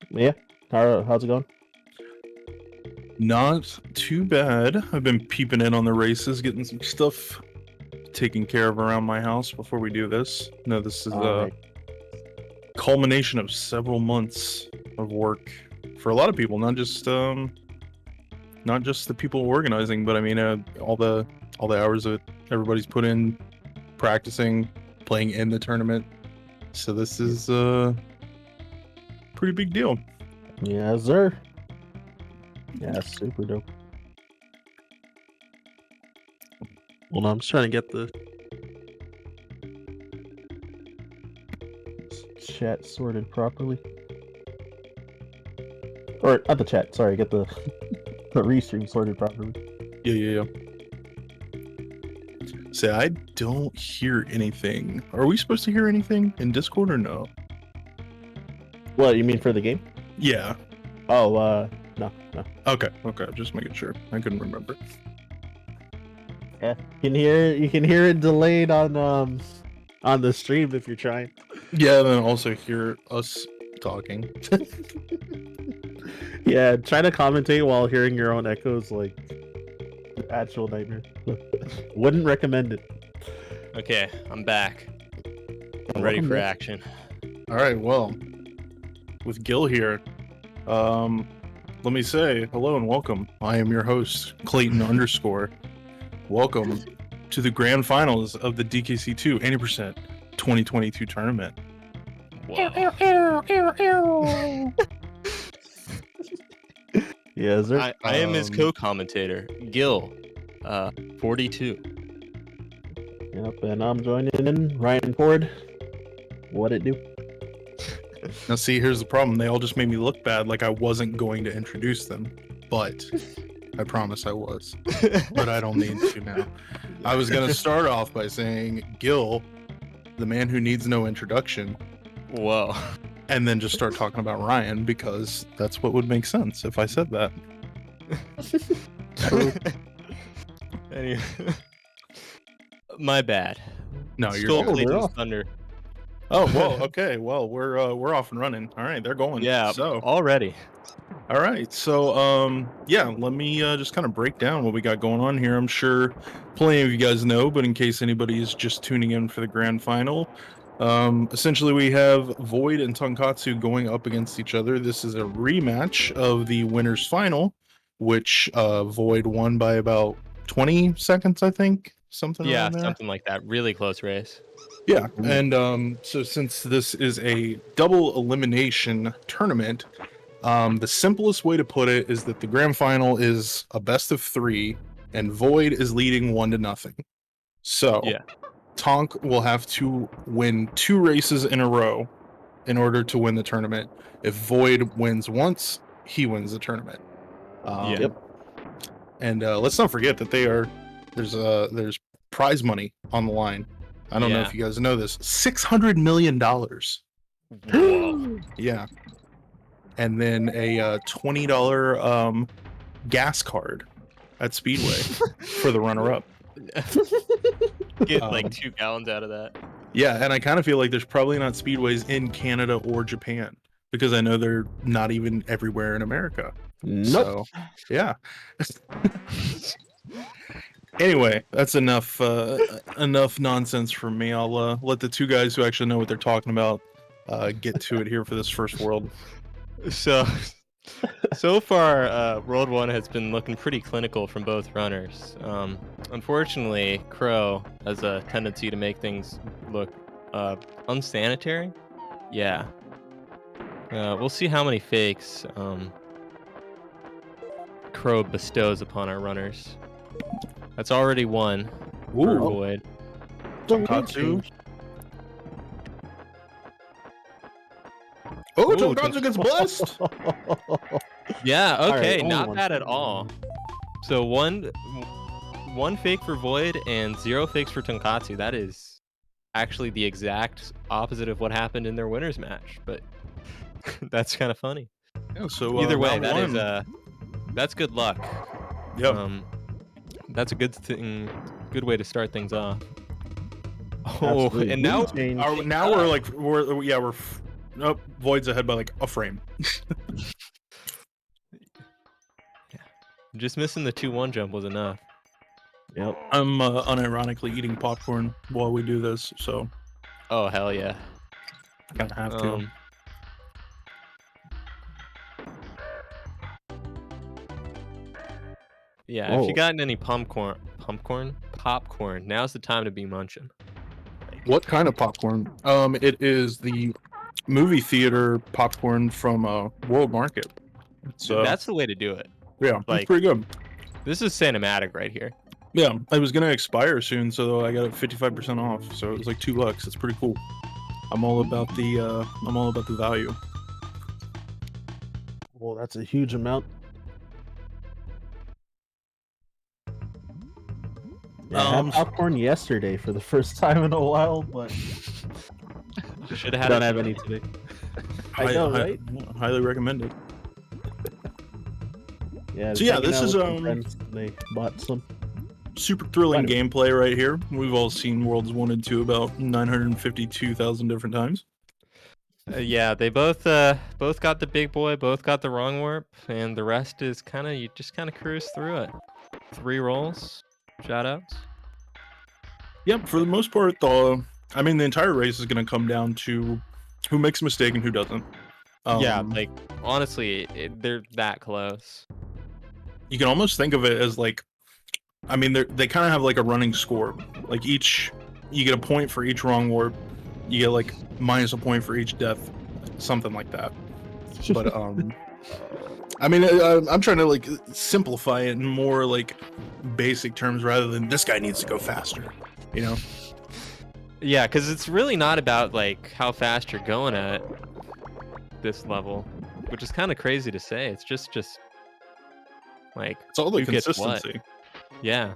Yeah. How's it going? Not too bad. I've been peeping in on the races, getting some stuff taken care of around my house before we do this. No, this is Alright. culmination of several months of work for a lot of people, not just the people organizing, but I mean all the hours that everybody's put in practicing, playing in the tournament. So this is a pretty big deal. Yes, sir. Yeah, super dope. Hold on, I'm just trying to get the chat sorted properly. Or not the chat, sorry, get the the restream sorted properly. Yeah. Say, I don't hear anything. Are we supposed to hear anything in Discord or no? What, you mean for the game? Yeah. Oh, no. Okay. Just making sure. I couldn't remember. Yeah, you can hear it delayed on the stream if you're trying. Yeah, and then also hear us talking. Yeah, trying to commentate while hearing your own echoes, like Actual nightmare. Wouldn't recommend it. Okay, I'm back. I'm Oh, ready welcome for back. action. All right, well, with Gil here, let me say hello and welcome. I am your host, Clayton _. Welcome to the grand finals of the DKC2 80% 2022 tournament. Whoa. Yeah, is there, I am his co-commentator, Gil, 42. Yep, and I'm joining in Ryan Ford. What it do? Now, see, here's the problem. They all just made me look bad, like I wasn't going to introduce them, but I promise I was. But I don't need to now. I was going to start off by saying, Gil, the man who needs no introduction, Whoa. and then just start talking about Ryan, because that's what would make sense if I said that. Anyway. My bad. No, you're Stole good. We're Clayton's off. thunder. Oh, well, okay. Well, we're off and running. All right, they're going. Yeah, So, already. all right. So, yeah, let me just kind of break down what we got going on here. I'm sure plenty of you guys know, but in case anybody is just tuning in for the grand final, essentially we have Void and Tonkatsu going up against each other. This is a rematch of the winners final, which Void won by about 20 seconds, I think. Something Yeah, around there. something like that. Really close race. Yeah, and so since this is a double elimination tournament, the simplest way to put it is that the grand final is a best of 3, and Void is leading 1-0. So Yeah. Tonk will have to win 2 races in a row in order to win the tournament. If Void wins once, he wins the tournament. Yeah. Yep. And let's not forget that there's prize money on the line. I don't know Yeah. if you guys know this. $600 million. Whoa. Yeah. And then a $20 gas card at Speedway for the runner-up. Get Um, like 2 gallons out of that. Yeah, and I kind of feel like there's probably not Speedways in Canada or Japan because I know they're not even everywhere in America. Nope. So, yeah. Anyway, that's enough nonsense from me. I'll let the 2 guys who actually know what they're talking about get to it here for this first world. So far, World 1 has been looking pretty clinical from both runners. Unfortunately, Crow has a tendency to make things look unsanitary. Yeah. We'll see how many fakes Crow bestows upon our runners. That's already 1 for Ooh. Void. Tonkatsu. Oh, Ooh, Tonkatsu gets blessed. Yeah, All right, okay, only not one. bad at all. So one fake for Void and 0 fakes for Tonkatsu. That is actually the exact opposite of what happened in their winners match, but that's kind of funny. Yeah, so Either way, round that is one. that's good luck. Yep. That's a good thing, good way to start things off. Oh, Absolutely. and now Change. Now we're like we're nope, Void's ahead by like a frame. just missing the 2-1 jump was enough. Yep. I'm unironically eating popcorn while we do this, so Oh hell yeah. kind of have to. Yeah, if Whoa. you gotten any popcorn, now's the time to be munching. What kind of popcorn? It is the movie theater popcorn from World Market. So That's the way to do it. yeah, it's like- pretty good. This is cinematic right here. Yeah, it was gonna expire soon, so I got it 55% off. So it was like $2. It's pretty cool. I'm all about the value. Well, that's a huge amount. Yeah, I had popcorn yesterday for the first time in a while, but Should have had don't it. have any today. I know, right? Highly recommended. Yeah. So yeah, hanging this out is, with some friends, they bought some. Super thrilling Right. gameplay right here. We've all seen Worlds 1 and 2 about 952,000 different times. Yeah, they both got the big boy, both got the wrong warp, and the rest is you just kind of cruise through it. 3 rolls. Shoutouts. Yep, for the most part, the entire race is going to come down to who makes a mistake and who doesn't. Yeah, like honestly, they're that close. You can almost think of it as like, they kind of have like a running score. Like you get a point for each wrong warp. You get like minus a point for each death, something like that. But I'm trying to like simplify it in more like basic terms rather than this guy needs to go faster, you know? Yeah, because it's really not about like how fast you're going at this level, which is kind of crazy to say. It's just like It's all the who gets what. consistency. Yeah,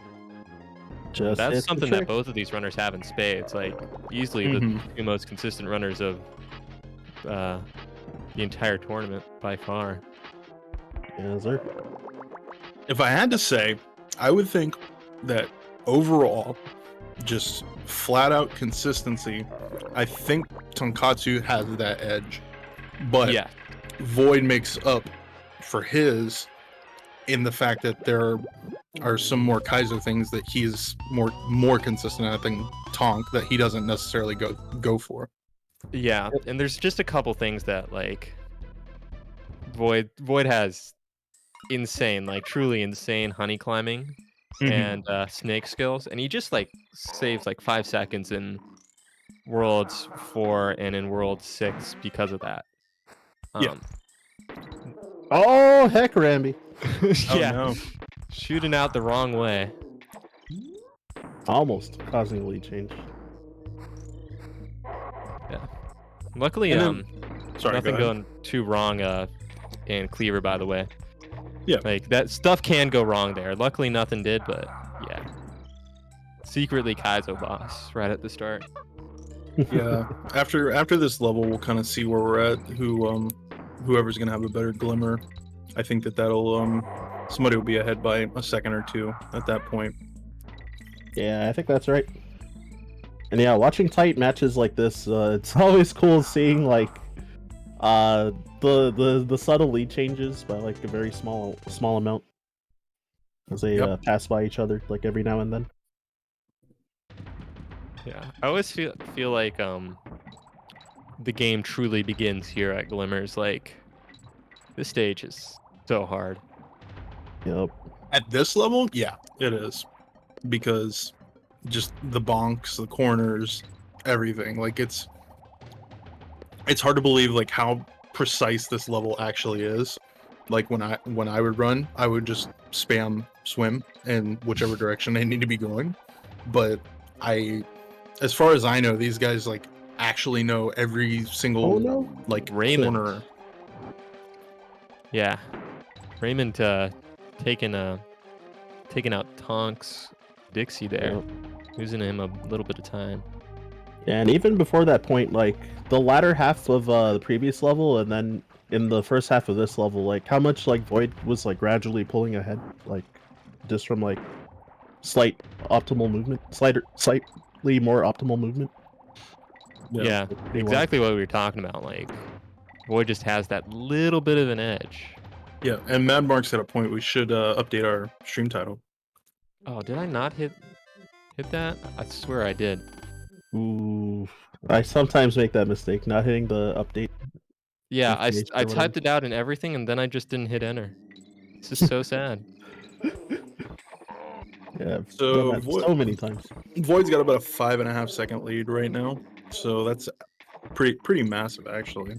Just that's hit the something that trick. both of these runners have in spades. Like easily the 2 most consistent runners of the entire tournament by far. Yeah, sir. If I had to say, I would think that overall, just flat out consistency, I think Tonkatsu has that edge. But Yeah, Void makes up for his in the fact that there are some more Kaizo things that he's more consistent at than Tonk that he doesn't necessarily go for. yeah, and there's just a couple things that like Void has insane, like truly insane honey climbing and snake skills, and he just like saves like 5 seconds in Worlds 4 and in World 6 because of that. Yeah. Oh heck, Ramby! Oh Yeah, no. shooting out the wrong way. Almost causing a lead change. Luckily, And then- Sorry, nothing go ahead. going too wrong in Cleaver, by the way. Yeah. Like that stuff can go wrong there. Luckily nothing did, but yeah. Secretly Kaizo boss right at the start. Yeah. After this level, we'll kind of see where we're at. Whoever's gonna have a better glimmer. I think that'll somebody will be ahead by a second or two at that point. Yeah, I think that's right. And yeah, watching tight matches like this, it's always cool seeing like the subtle lead changes by like a very small amount as they pass by each other like every now and then. Yeah. I always feel like the game truly begins here at Glimmers. Like this stage is so hard. Yep. At this level, yeah, it is. Because just the bonks, the corners, everything. Like it's hard to believe like how precise this level actually is. Like when I would run, I would just spam swim in whichever direction I need to be going. But as far as I know, these guys like actually know every single like Raymond. corner. Yeah. Raymond taking out Tonk's Dixie there. Yep. Losing him a little bit of time. Yeah, and even before that point, like the latter half of the previous level, and then in the first half of this level, like how much like Void was like gradually pulling ahead, like just from like slightly more optimal movement. Yeah, exactly what we were talking about. Like, Void just has that little bit of an edge. Yeah, and Mad Mark's at a point we should update our stream title. Oh, did I not hit that? I swear I did. Ooh, I sometimes make that mistake, not hitting the update. Yeah, I Whatever. typed it out and everything, and then I just didn't hit enter. This is so sad. Yeah, I've So done that so many times. Void's got about a 5.5 second lead right now, so that's pretty massive actually.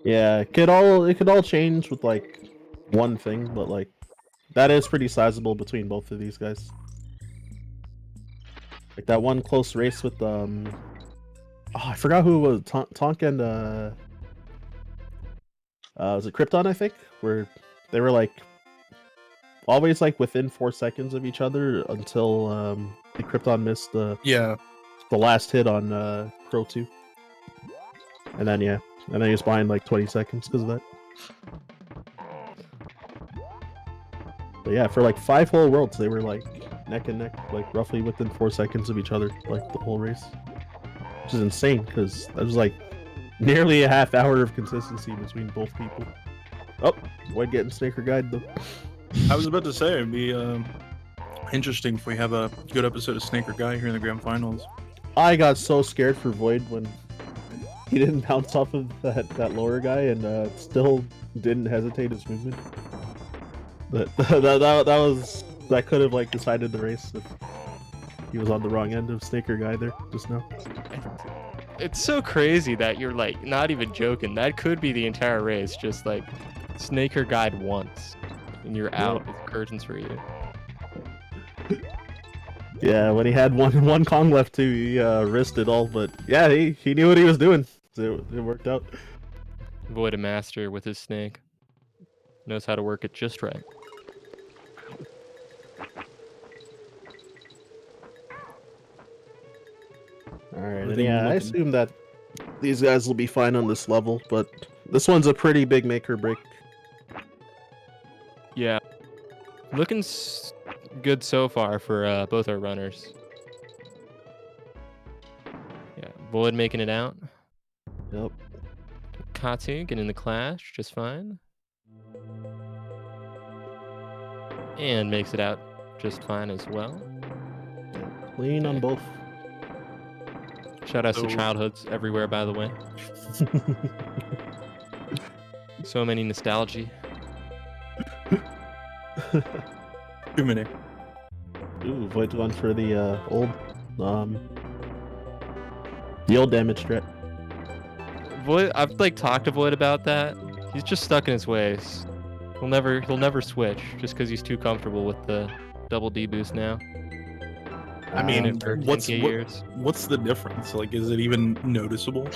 Yeah, it could all change with like one thing, but like that is pretty sizable between both of these guys. Like that one close race with I forgot who it was, Tonk and was it Krypton, I think, where they were like always like within 4 seconds of each other until Krypton missed the last hit on Crow 2. And then he was behind like 20 seconds because of that. But yeah, for like 5 whole worlds, they were like neck and neck, like roughly within 4 seconds of each other, like the whole race. Which is insane because that was like nearly a half hour of consistency between both people. Oh, Void getting Snaker Guide though. I was about to say it'd be interesting if we have a good episode of Snake or Guy here in the grand finals. I got so scared for Void when he didn't bounce off of that lower guy and still didn't hesitate his movement. But that could have like decided the race if he was on the wrong end of Snake or Guy there just now. It's so crazy that you're like not even joking. That could be the entire race, just like Snake or Guide once, and you're out with curtains for you. Yeah, when he had one Kong left too, he risked it all. But yeah, he knew what he was doing, so it worked out. Void a master with his snake. Knows how to work it just right. Alright, Everything yeah, I looking- assume that these guys will be fine on this level, but this one's a pretty big make or break. Yeah, looking good so far for both our runners. Yeah, Void making it out. Yep. Katsu getting the clash just fine. And makes it out just fine as well. Clean on both. Shout outs to So- childhoods everywhere, by the way. So many nostalgia. Too many. Ooh, Void's going for the old damage threat. Void, I've like talked to Void about that. He's just stuck in his ways. He'll never switch just because he's too comfortable with the double D boost now. I mean, Been it for what's 10K years. what's the difference? Like, is it even noticeable?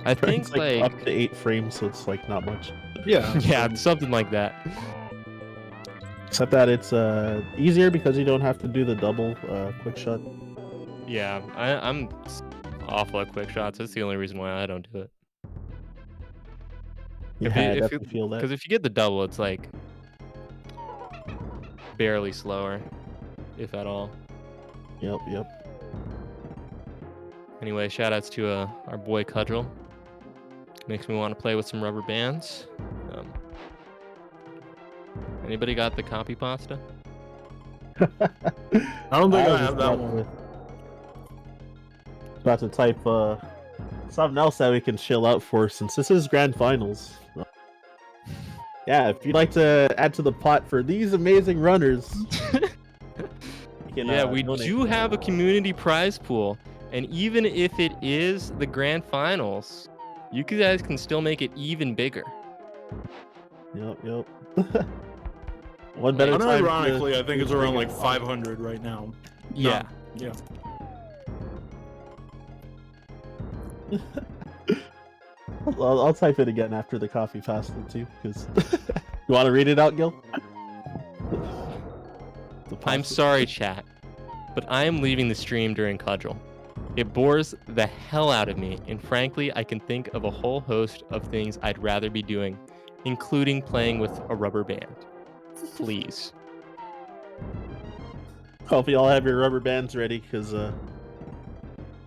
I think It's like like up to 8 frames, so it's like not much. Yeah. yeah, something like that. Except that it's easier because you don't have to do the double quick shot. Yeah, I'm awful at quick shots. That's the only reason why I don't do it. Yeah, If I you- if definitely feel that. Because if you get the double, it's like barely slower, if at all. Yep. Anyway, shout outs to our boy Cudgel. Makes me want to play with some rubber bands. Anybody got the copy pasta? I don't think I was have just that about one. About to type something else that we can chill out for since this is grand finals. Yeah, if you'd like to add to the pot for these amazing runners, you can, Yeah, we donate. do have a community prize pool, and even if it is the grand finals, you guys can still make it even bigger. Yep. One better time. Unironically, I think it's around like 500 right now. Yeah. Yeah. I'll type it again after the coffee pasta too, because you want to read it out, Gil? I'm sorry, chat, but I am leaving the stream during Cudgel. It bores the hell out of me, and frankly, I can think of a whole host of things I'd rather be doing, including playing with a rubber band. Please. Hope you all have your rubber bands ready, because this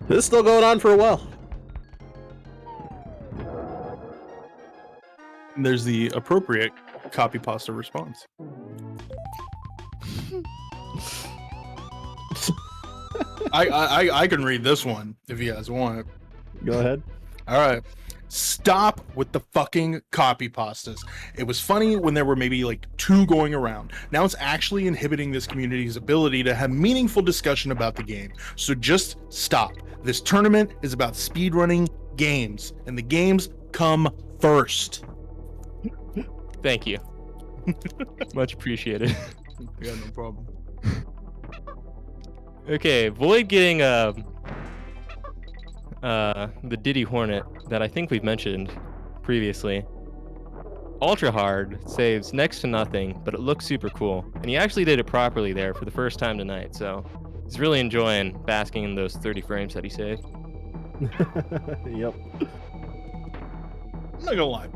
is still going on for a while. And there's the appropriate copy pasta response. I can read this one if you guys want. Go ahead. All right. Stop with the fucking copy pastas. It was funny when there were maybe like 2 going around. Now it's actually inhibiting this community's ability to have meaningful discussion about the game. So just stop. This tournament is about speedrunning games, and the games come first. Thank you. Much appreciated. Yeah, no problem. Okay, Void getting the Diddy Hornet that I think we've mentioned previously. Ultra hard, saves next to nothing, but it looks super cool. And he actually did it properly there for the first time tonight, so he's really enjoying basking in those 30 frames that he saved. Yep. I'm not gonna lie.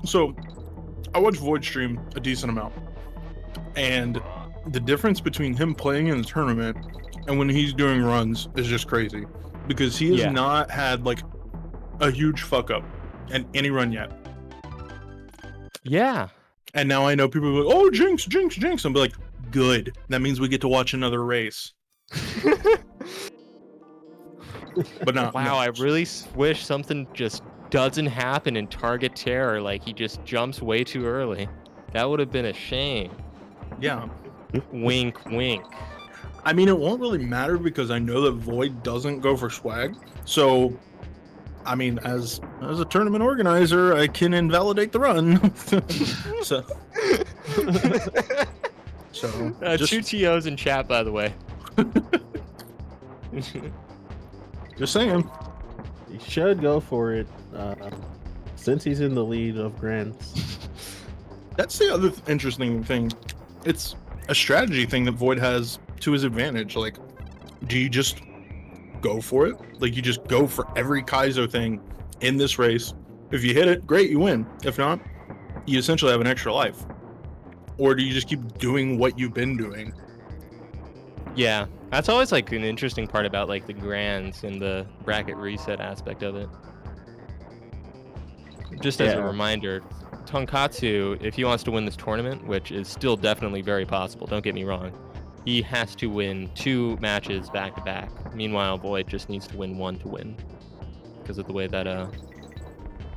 So, I watch Void stream a decent amount, and the difference between him playing in the tournament and when he's doing runs is just crazy, because he has Yeah. not had like a huge fuck up in any run yet. Yeah. And now I know people are like, oh, jinx, jinx, jinx. I'm like, good. That means we get to watch another race. But no. Wow, I really wish something just doesn't happen in Target Terror. Like he just jumps way too early. That would have been a shame. Yeah. Wink, wink. I mean, it won't really matter because I know that Void doesn't go for swag. So, I mean, as a tournament organizer, I can invalidate the run. so just, 2 TOs in chat, by the way. just saying. He should go for it, since he's in the lead of Grands. That's the other interesting thing. It's a strategy thing that Void has to his advantage. Like, do you just go for it? Like, you just go for every Kaizo thing in this race. If you hit it, great, you win. If not, you essentially have an extra life. Or do you just keep doing what you've been doing? Yeah, that's always like an interesting part about like the grands and the bracket reset aspect of it. Just as a reminder, Tonkatsu, if he wants to win this tournament, which is still definitely very possible, don't get me wrong, he has to win 2 matches back to back. Meanwhile, Void just needs to win 1 to win because of the way that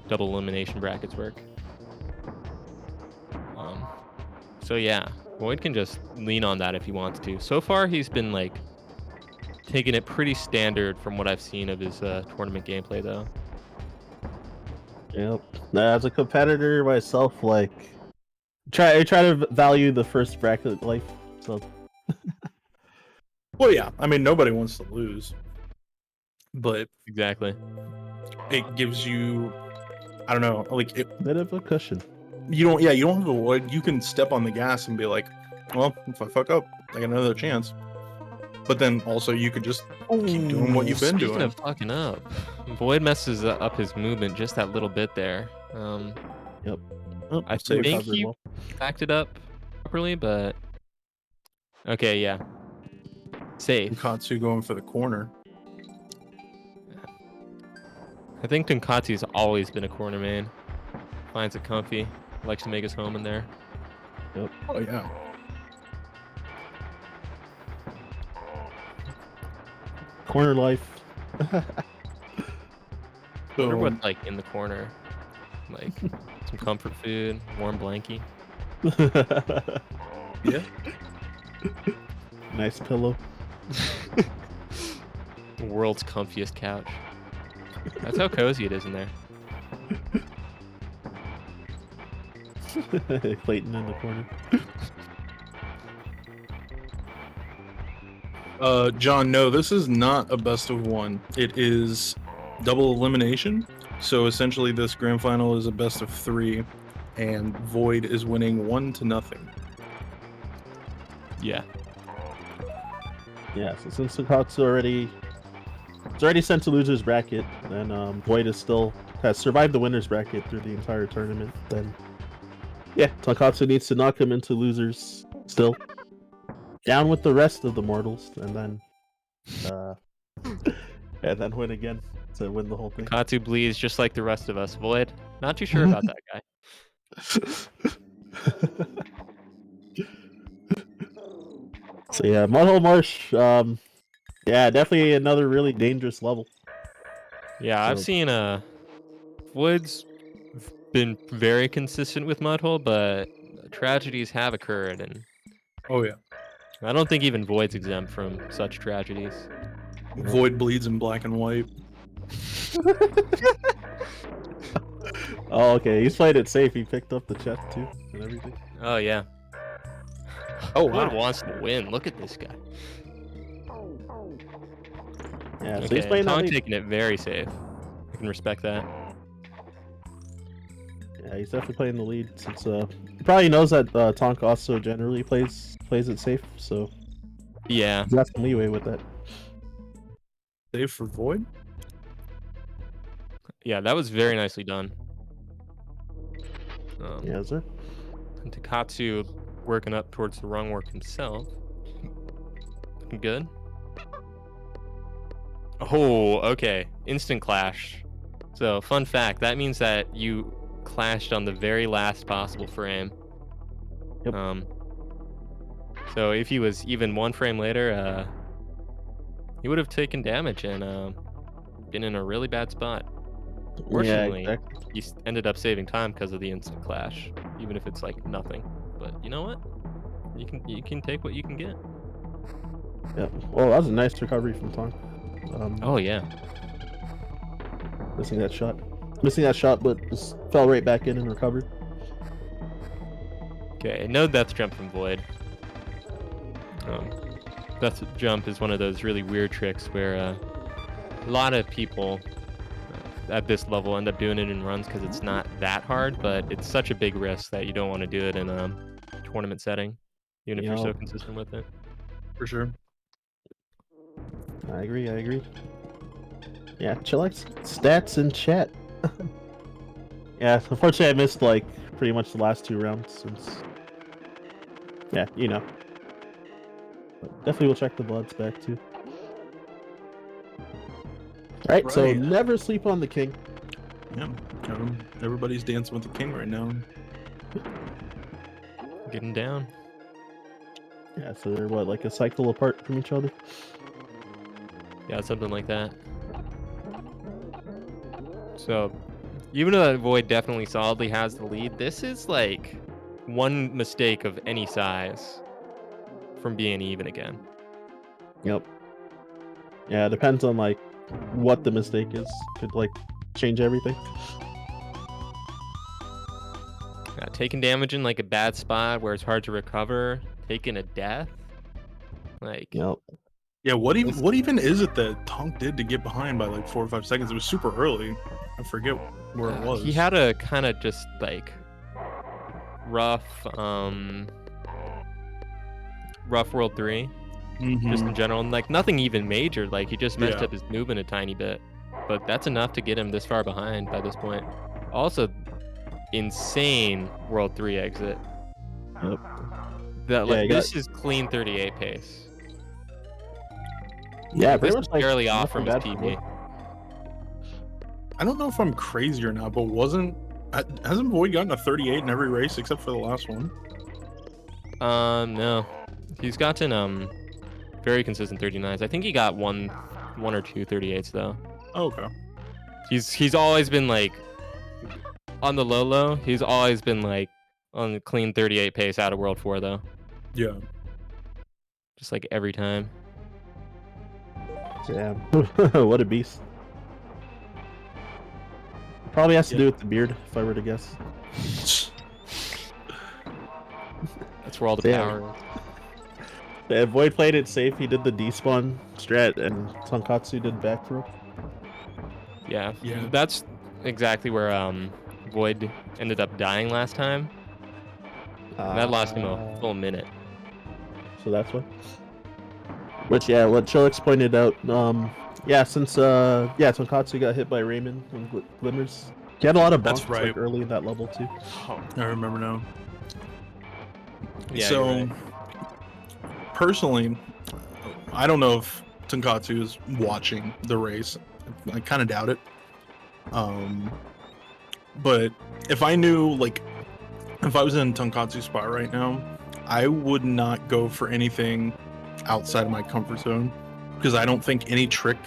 double elimination brackets work. So yeah, Void can just lean on that if he wants to. So far, he's been like taking it pretty standard from what I've seen of his tournament gameplay, though. Yep. As a competitor myself, like I try to value the first bracket life. So. Well, yeah. I mean, nobody wants to lose, but Exactly. it gives you, I don't know, like Bit of a cushion. you don't have a Void. You can step on the gas and be like, well, if I fuck up, I got another chance. But then also you could just keep doing what you've been Speaking doing. of fucking up, Void messes up his movement just that little bit there. Yep. Oh, I safe. think he backed it up properly, but okay, yeah, safe. Katsu going for the corner. I think Tonkatsu's always been a corner main. Finds it comfy. Likes to make his home in there. Yep. Oh yeah. Corner life. I wonder So, what's like in the corner. Like some comfort food, warm blankie. yeah. Nice pillow. World's comfiest couch. That's how cozy it is in there. Clayton in the corner. John, no, this is not a best of 1. It is double elimination. So essentially this grand final is a best of 3 and Void is winning 1-0. Yeah. Yeah, so since Tonkatsu already sent to losers bracket, and Void has survived the winners bracket through the entire tournament, then yeah, Tonkatsu needs to knock him into losers still. Down with the rest of the mortals, and then win again to win the whole thing. Katsu bleeds just like the rest of us. Void, not too sure about that guy. So yeah, Mudhole Marsh, yeah, definitely another really dangerous level. Yeah, I've So- seen Void's been very consistent with Mudhole, but tragedies have occurred, and Oh yeah. I don't think even Void's exempt from such tragedies. Void bleeds in black and white. Oh, okay, he's played it safe. He picked up the chest too and everything. Oh yeah. Oh Void wow. wants to win. Look at this guy. Yeah, so Okay, he's playing that. Tonk taking it very safe. I can respect that. Yeah, he's definitely playing the lead since he probably knows that Tonk also generally plays it safe, so Yeah. he's got some leeway with that. Save for Void? Yeah, that was very nicely done. Yeah, sir. And Takatsu working up towards the wrong work himself. Looking good. Oh, okay. Instant clash. So, fun fact, that means that you clashed on the very last possible frame. Yep. So if he was even 1 frame later, he would have taken damage and been in a really bad spot. Fortunately, Yeah, exactly. he ended up saving time because of the instant clash, even if it's like nothing. But you know what? You can take what you can get. Yeah. Well, that was a nice recovery from Tonk. Oh yeah. Missing that shot, but just fell right back in and recovered. Okay, no death jump from Void. Death jump is one of those really weird tricks where a lot of people at this level end up doing it in runs because it's not that hard, but it's such a big risk that you don't want to do it in a tournament setting, even if you're so consistent with it. For sure. I agree. Yeah, Chillax stats in chat. Yeah, unfortunately I missed like pretty much the last 2 rounds since. Yeah, you know. But definitely will check the bloods back too. Alright, so Right. never sleep on the king. Yeah. Everybody's dancing with the king right now. Getting down. Yeah, so they're what, like a cycle apart from each other? Yeah, something like that. So, even though that Void definitely solidly has the lead, this is like one mistake of any size from being even again. Yep. Yeah, it depends on like what the mistake is. Could like change everything. Taking damage in like a bad spot where it's hard to recover, taking a death. Like, Yep. Yeah, what even is it that Tonk did to get behind by like 4 or 5 seconds? It was super early. I forget where it was. he had a kind of just like rough World 3, just in general, and like nothing even major. Like he just messed up his movement a tiny bit, but that's enough to get him this far behind by this point. Also, insane World 3 exit. Yep. This is clean 38 pace. Yeah, This pretty is much like barely off nothing from his bad for PB. Void. I don't know if I'm crazy or not, but hasn't Void gotten a 38 in every race except for the last one? No. He's gotten very consistent 39s. I think he got one or two 38s though. Oh, okay. He's always been like on the low. He's always been like on the clean 38 pace out of World 4 though. Yeah. Just like every time. Damn. What a beast. Probably has to do with the beard, if I were to guess. That's where all the Damn. power is. Yeah, Void played it safe. He did the despawn strat, and Tonkatsu did back throw. Yeah. Yeah. That's exactly where Void ended up dying last time. That lost him a full minute. So that's what. Which, yeah, what Chillix pointed out, yeah, since Tonkatsu got hit by Raymond and Glimmers, he had a lot of That's bonks right. like, early in that level too. I remember now. Yeah, So, you're right. personally, I don't know if Tonkatsu is watching the race. I kind of doubt it. But if I knew, like, if I was in Tonkatsu's spot right now, I would not go for anything outside of my comfort zone, because I don't think any trick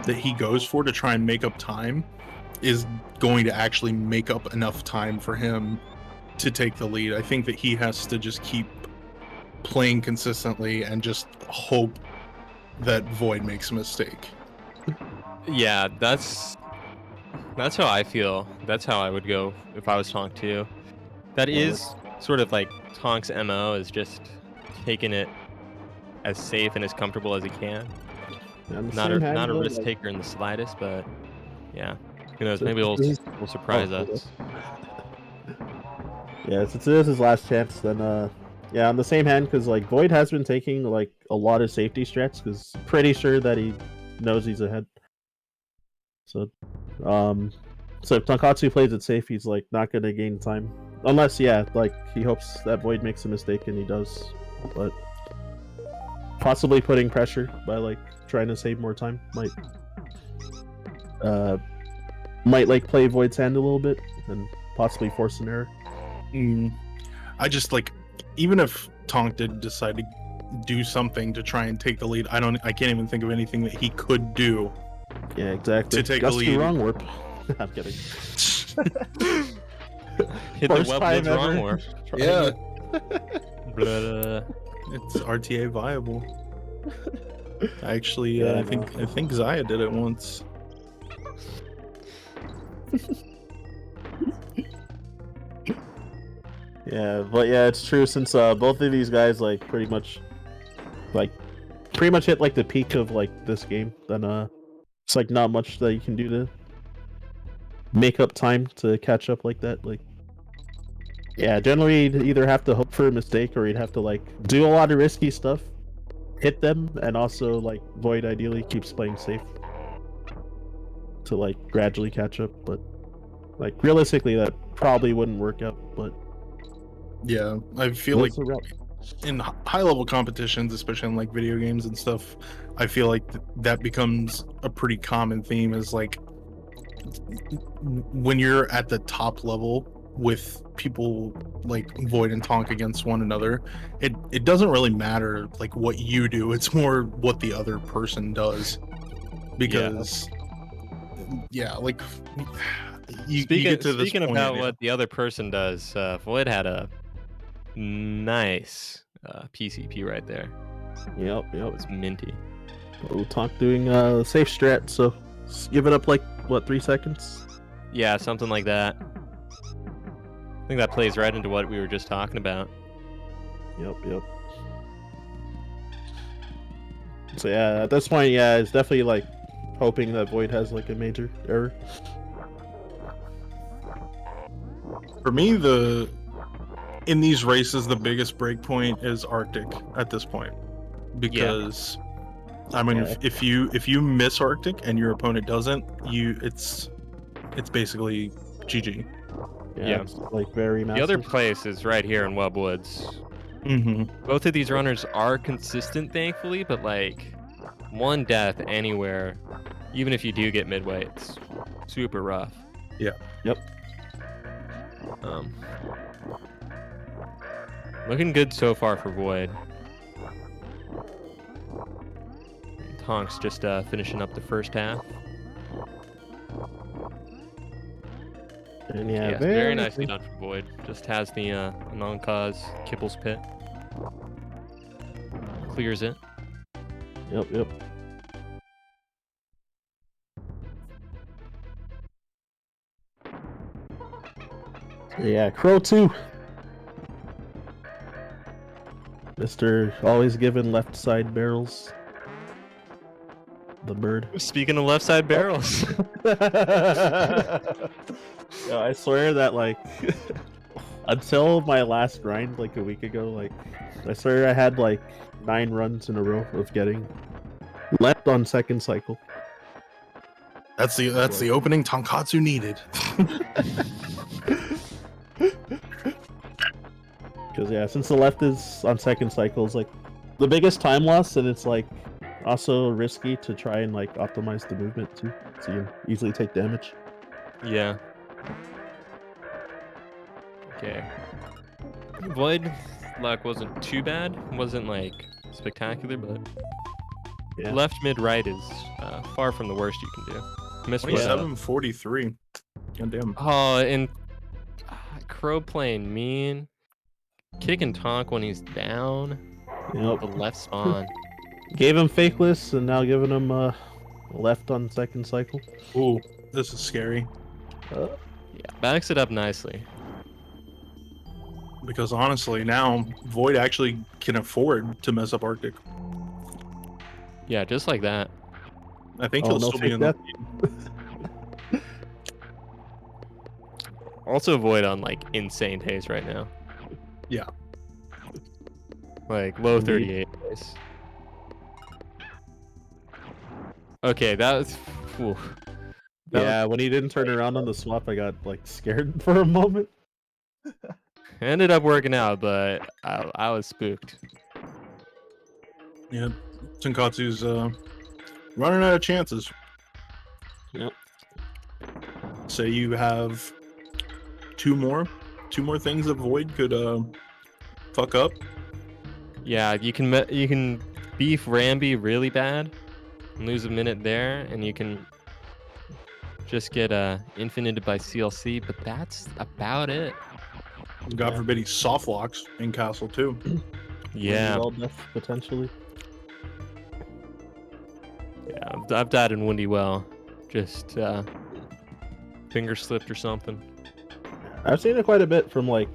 that he goes for to try and make up time is going to actually make up enough time for him to take the lead. I think that he has to just keep playing consistently and just hope that Void makes a mistake. Yeah, that's how I feel. That's how I would go if I was Tonk too. That is sort of like Tonk's MO, is just taking it as safe and as comfortable as he can. Yeah, on the Not same a hand, not a though, risk like, taker in the slightest, but yeah. Who knows? So Maybe this is- will surprise oh, us. Yeah, since it is his last chance, then yeah, on the same hand, because like Void has been taking like a lot of safety strats, because pretty sure that he knows he's ahead. So, so if Tonkatsu plays it safe, he's like not gonna gain time, unless like he hopes that Void makes a mistake, and he does, but possibly putting pressure by like trying to save more time might like play Void's hand a little bit and possibly force an error. I just like even if Tonk did decide to do something to try and take the lead, I can't even think of anything that he could do. Yeah, exactly. To take Gust the to lead. wrong warp. I'm kidding. Hit the First web time with wrong ever. warp. Yeah, But, it's RTA viable. Actually, Yeah, I think Zaya did it once. Yeah, but yeah, it's true since both of these guys like pretty much hit like the peak of like this game, then it's like not much that you can do to make up time to catch up like that. Like, yeah, generally you'd either have to hope for a mistake or you'd have to like do a lot of risky stuff, hit them, and also like Void ideally keeps playing safe to like gradually catch up. But like realistically, that probably wouldn't work out. But Yeah, I feel like it's a route. in high level competitions, especially in like video games and stuff, I feel like that becomes a pretty common theme. Is like when you're at the top level with people like Void and Tonk against one another, it doesn't really matter like what you do. It's more what the other person does, because like you get to this speaking point, about yeah. what the other person does, Void had a nice PCP right there. Yep. It was minty. Oh, Tonk doing safe strat, so give it up like what 3 seconds? Yeah, something like that. I think that plays right into what we were just talking about. Yep. So yeah, at this point, yeah, it's definitely like hoping that Void has like a major error. For me, in these races, the biggest break point is Arctic at this point, because I mean, Yeah. if you miss Arctic and your opponent doesn't, it's basically GG. Yeah. It's like very massive. The other place is right here in Web Woods. Mm-hmm. Both of these runners are consistent, thankfully, but like one death anywhere, even if you do get midway, it's super rough. Yeah. Yep. Looking good so far for Void. Tonk's just finishing up the first half. And yeah, Yes, very nicely done for Void. Just has the non-cause Kipple's Pit. Clears it. Yep. Yeah, Crow 2. Mr. Always giving left side barrels. The bird. Speaking of left side barrels. Yeah, I swear that like until my last grind like a week ago, like I swear I had like 9 runs in a row of getting left on second cycle. That's the opening Tonkatsu needed. Because yeah, since the left is on second cycle, it's like the biggest time loss, and it's like also risky to try and like optimize the movement too, so you can easily take damage. Yeah. Okay. Void luck wasn't too bad. Wasn't like spectacular, but Yeah. left, mid, right is far from the worst you can do. Missed 27-43. Goddamn. Oh, and Crow playing mean. Kicking Tonk when he's down. Yep. The left spawn. Gave him fakeless, and now giving him left on second cycle. Ooh, this is scary. Yeah, backs it up nicely. Because honestly, now Void actually can afford to mess up Arctic. Yeah, just like that. I think Oh, he'll no still be fake in the death. Also Void on like insane haste right now. Yeah. Like low Indeed. 38 haste. Okay, that was. Whew. Yeah, when he didn't turn around on the swap, I got like scared for a moment. Ended up working out, but I was spooked. Yeah, Tonkatsu's running out of chances. Yep. So you have two more things that Void could fuck up. Yeah, you can beef Ramby really bad and lose a minute there, and you can just get infinited by CLC, but that's about it. God Yeah. forbid he soft locks in Castle too. Yeah, All death potentially. yeah, I've died in Windy Well, just finger slipped or something. I've seen it quite a bit from like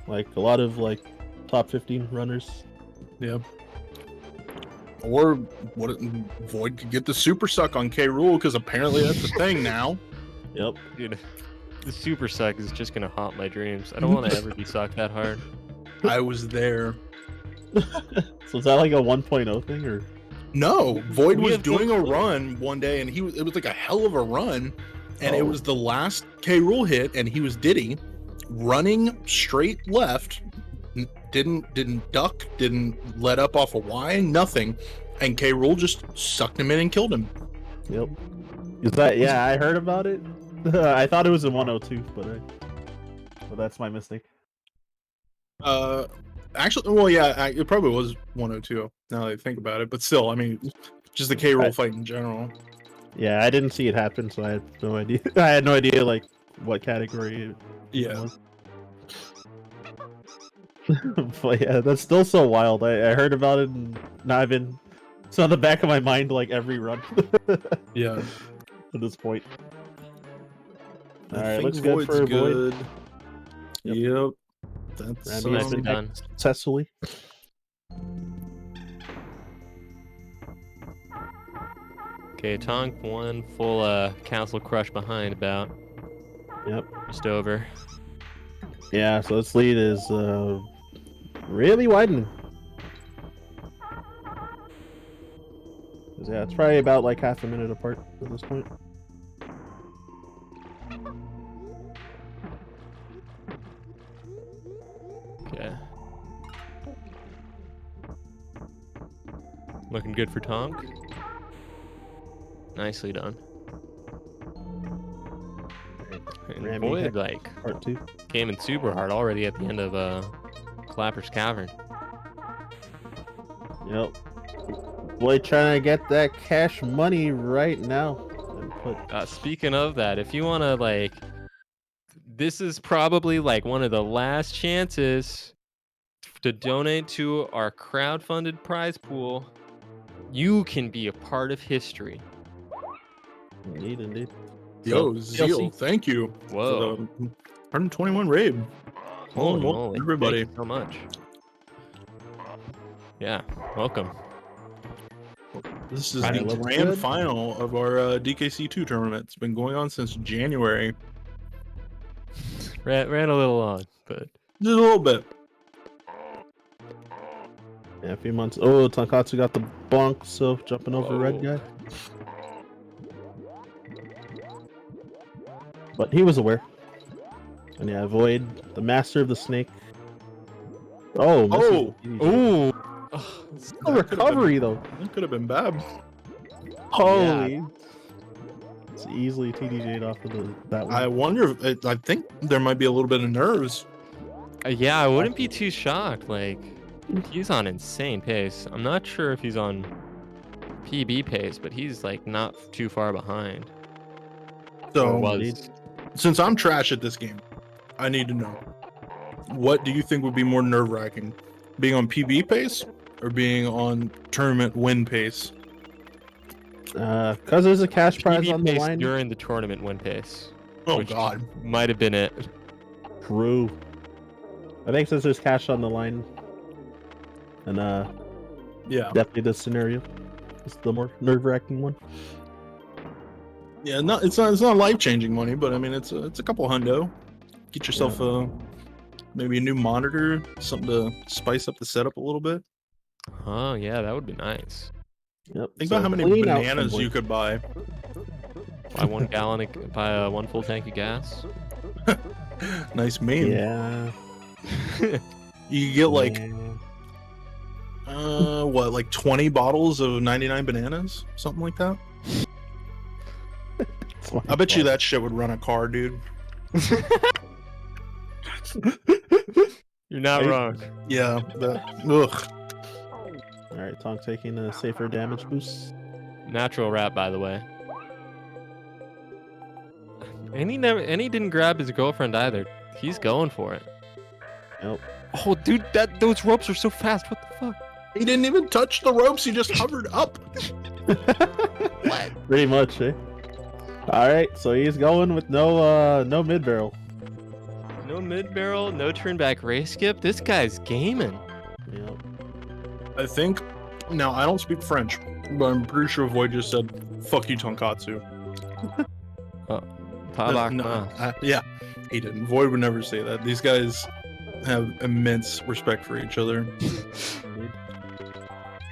a lot of like top 15 runners. Yeah. Or what? Void could get the super suck on K. Rool because apparently that's the thing now. Yep. Dude, the super suck is just gonna haunt my dreams. I don't want to ever be sucked that hard. I was there. So is that like a 1.0 thing or? No, Void We was have doing a no clue. run one day, and it was like a hell of a run, and it Oh. was the last K. Rool hit, and he was Diddy, running straight left, didn't duck, didn't let up off a Y, nothing, and K. Rool just sucked him in and killed him. Yep. Is that? Yeah, I heard about it. I thought it was in 102, but that's my mistake. Actually, well, yeah, it probably was 102 now that I think about it, but still, I mean, just the K. Rool fight in general. Yeah, I didn't see it happen, so I had no idea. I had no idea like what category it Yeah. was. But yeah, that's still so wild. I heard about it, and now I've been. It's on the back of my mind like every run. Yeah. At this point. I Alright, think looks good for Void. good. Yep. Yep. That's Randy nice has and been done. successfully. Okay, Tonk one full Council Crush behind about. Yep. Just over. Yeah, so this lead is really widening. 'Cause, yeah, it's probably about like half a minute apart at this point. Okay. Looking good for Tonk. Nicely done. And Rammy Void Heck like Part 2. came in super hard already at the end of Clapper's Cavern. Yep. Boy, trying to get that cash money right now. And put Speaking of that, if you want to like, this is probably like one of the last chances to donate to our crowdfunded prize pool. You can be a part of history. indeed. Yo, So, Zeal, DLC. thank you. Whoa. For the 121 raid. Holy Well, moly. everybody. Thank you so much. Yeah, welcome. This is Right, the looks grand good. final of our DKC2 tournament. It's been going on since January. Ran a little long, but Just a little bit. Yeah, a few months. Oh, Tonkatsu got the bonk, so jumping over red Whoa. guy. But he was aware. And yeah, Void, the master of the snake. Oh, Oh! ooh. Still recovery though. That could have been bad. Holy. It's easily TDJ'd off of that one. I wonder if I think there might be a little bit of nerves. Yeah, I wouldn't be too shocked. Like, he's on insane pace. I'm not sure if he's on PB pace, but he's like not too far behind. Or So, was. since I'm trash at this game, I need to know, what do you think would be more nerve-wracking? Being on PB pace or being on tournament win pace? Because there's a cash prize PB on the pace line. during the tournament win pace. Oh Which- god. Might have been it. True. I think since there's cash on the line, and Yeah. definitely this scenario is the more nerve-wracking one. Yeah, it's not life-changing money, but I mean it's a couple hundo. Get yourself maybe a new monitor, something to spice up the setup a little bit. Oh yeah, that would be nice. Yep. Think so about how many clean out bananas some you wood. could buy. Buy 1 gallon, buy 1 full tank of gas. Nice meme. Yeah. You could get like yeah. what, like 20 bottles of 99 bananas, something like that. It's my I bet you fault. that shit would run a car, dude. You're not Right? wrong. Yeah. Ugh. All right, Tonk taking a safer damage boost. Natural rat, by the way. And he didn't grab his girlfriend either. He's going for it. Nope. Oh, dude, those ropes are so fast. What the fuck? He didn't even touch the ropes. He just hovered up. Pretty much, eh? All right, so he's going with no mid barrel. No mid barrel, no turn back race skip. This guy's gaming. Yep. I think. Now I don't speak French, but I'm pretty sure Void just said "fuck you, Tonkatsu." Yeah, he didn't. Void would never say that. These guys have immense respect for each other,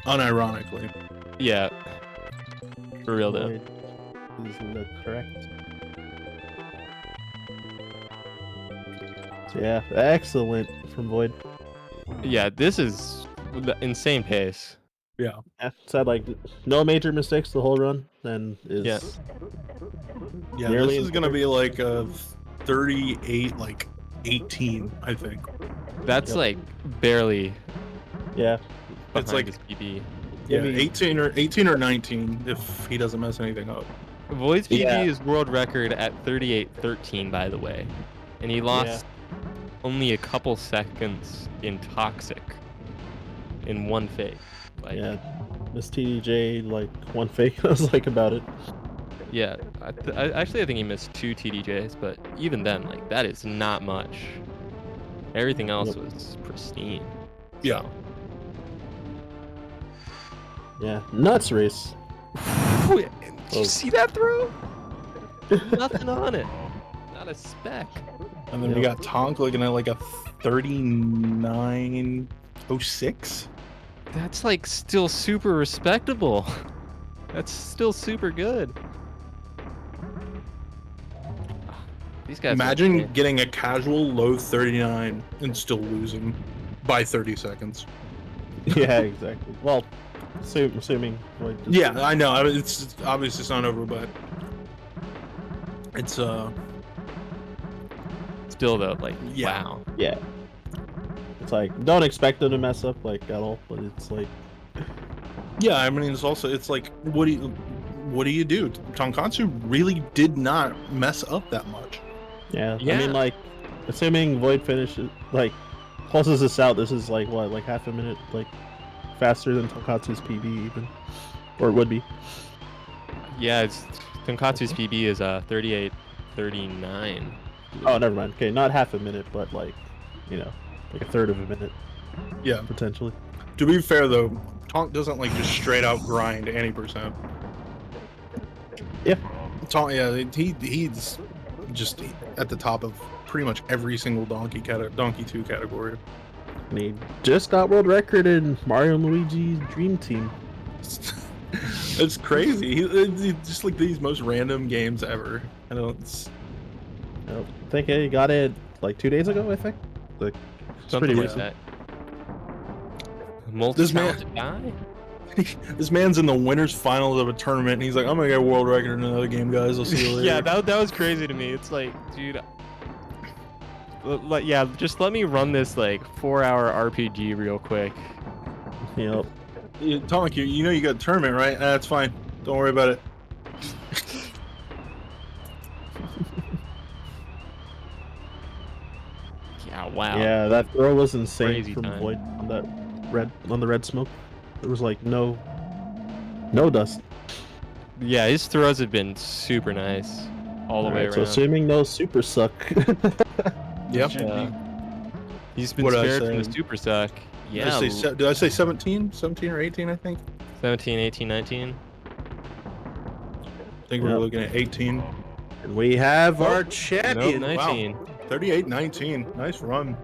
unironically. Yeah. For real though. Void is the correct. So yeah, excellent from Void. Yeah, this is the insane pace. Yeah. Yeah, said like no major mistakes the whole run. Then is Yeah. Yeah, Nearly this is gonna be like a 38, like 18, I think. That's Yep. like barely yeah. It's behind like his PB. yeah, Maybe- 18 or 19 if he doesn't mess anything up. Void's PB Yeah. is world record at 38:13, by the way, and he lost only a couple seconds in toxic in one fake. Like, Yeah, Miss TDJ like one fake. I was like about it. yeah, I think he missed 2 TDJs, but even then, like that is not much. Everything else Yep. was pristine. Yeah. Yeah, nuts race. Did Oh. you see that throw? Nothing on it. Not a speck. And then we got Tonk looking at like a 39.06. That's like still super respectable. That's still super good. These guys. Imagine getting a casual low 39 and still losing by 30 seconds. Yeah, exactly. Well, assuming. Like, Yeah, I know. I mean, it's obviously it's not over, but it's still though, like Yeah. wow. Yeah. It's like don't expect them to mess up like at all, but it's like yeah. I mean, it's like what do you do? Tonkatsu really did not mess up that much. yeah. I Yeah. mean like assuming Void finishes like closes this out, this is like what, like half a minute like faster than Tonkatsu's PB even. Or it would be. Yeah, it's Tonkatsu's PB is 38:39. Oh never mind. Okay, not half a minute, but like, you know, like a third of a minute Yeah. potentially. To be fair though, Tonk doesn't like just straight out grind any percent. Yeah. Tonk, yeah, he's just at the top of pretty much every single Donkey 2 category. And he just got world record in Mario and Luigi's Dream Team. It's crazy. He's just like these most random games ever. I don't. I think he got it like 2 days ago, I think. Like it's Something pretty like recent. that. Multi-talented guy. This man's in the winners finals of a tournament, and he's like, "I'm gonna get a world record in another game, guys. I'll see you later." Yeah, that was crazy to me. It's like, dude. Yeah, just let me run this like 4-hour RPG real quick. Yep. Tonk, you know you got a tournament, right? That's fine. Don't worry about it. Yeah, wow. Yeah, that throw was insane Crazy from time. Void on the red smoke. There was like no dust. Yeah, his throws have been super nice all the way Alright, so around. assuming no super suck. Yep. Yeah. He's been What'd I spared from the say? super suck. Yeah, Did I say 17? 17 or 18, I think? 17, 18, 19. I think we're Yep. looking at 18. And we have our Nope, champion. 19. 38-19. Nice run.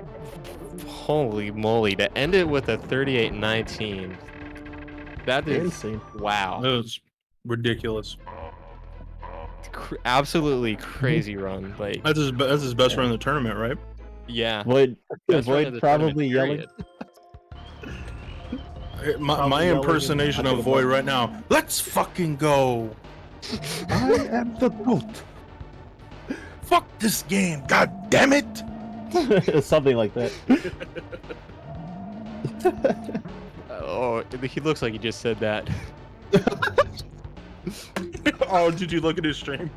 Holy moly, to end it with a 38-19. That is Insane. wow. That was ridiculous. Absolutely crazy run. Like That's his best run in the tournament, right? yeah. Void, Best run of Void the probably tournament, yelling. My Probably yelling impersonation and- of Void right now. Let's fucking go. I am the goat. Fuck this game. God damn it. Something like that. Oh, he looks like he just said that. Oh, did you look at his stream?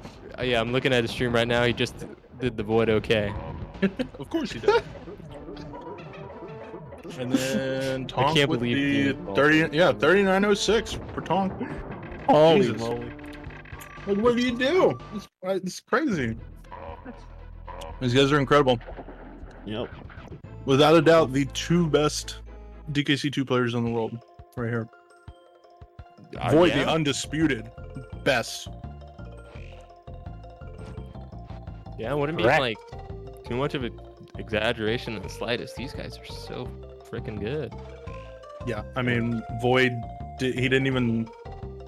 Yeah, I'm looking at his stream right now. He just did the Void okay. Of course he did. And then Tonk can't with believe the 3906 for Tonk. Holy Jesus. moly. Like, what do you do? It's crazy. These guys are incredible. Yep. Without a doubt, the two best DKC2 players in the world, right here. Void, the undisputed best. Yeah, it wouldn't be Correct. like too much of an exaggeration in the slightest. These guys are so freaking good. Yeah, I mean, Void, he didn't even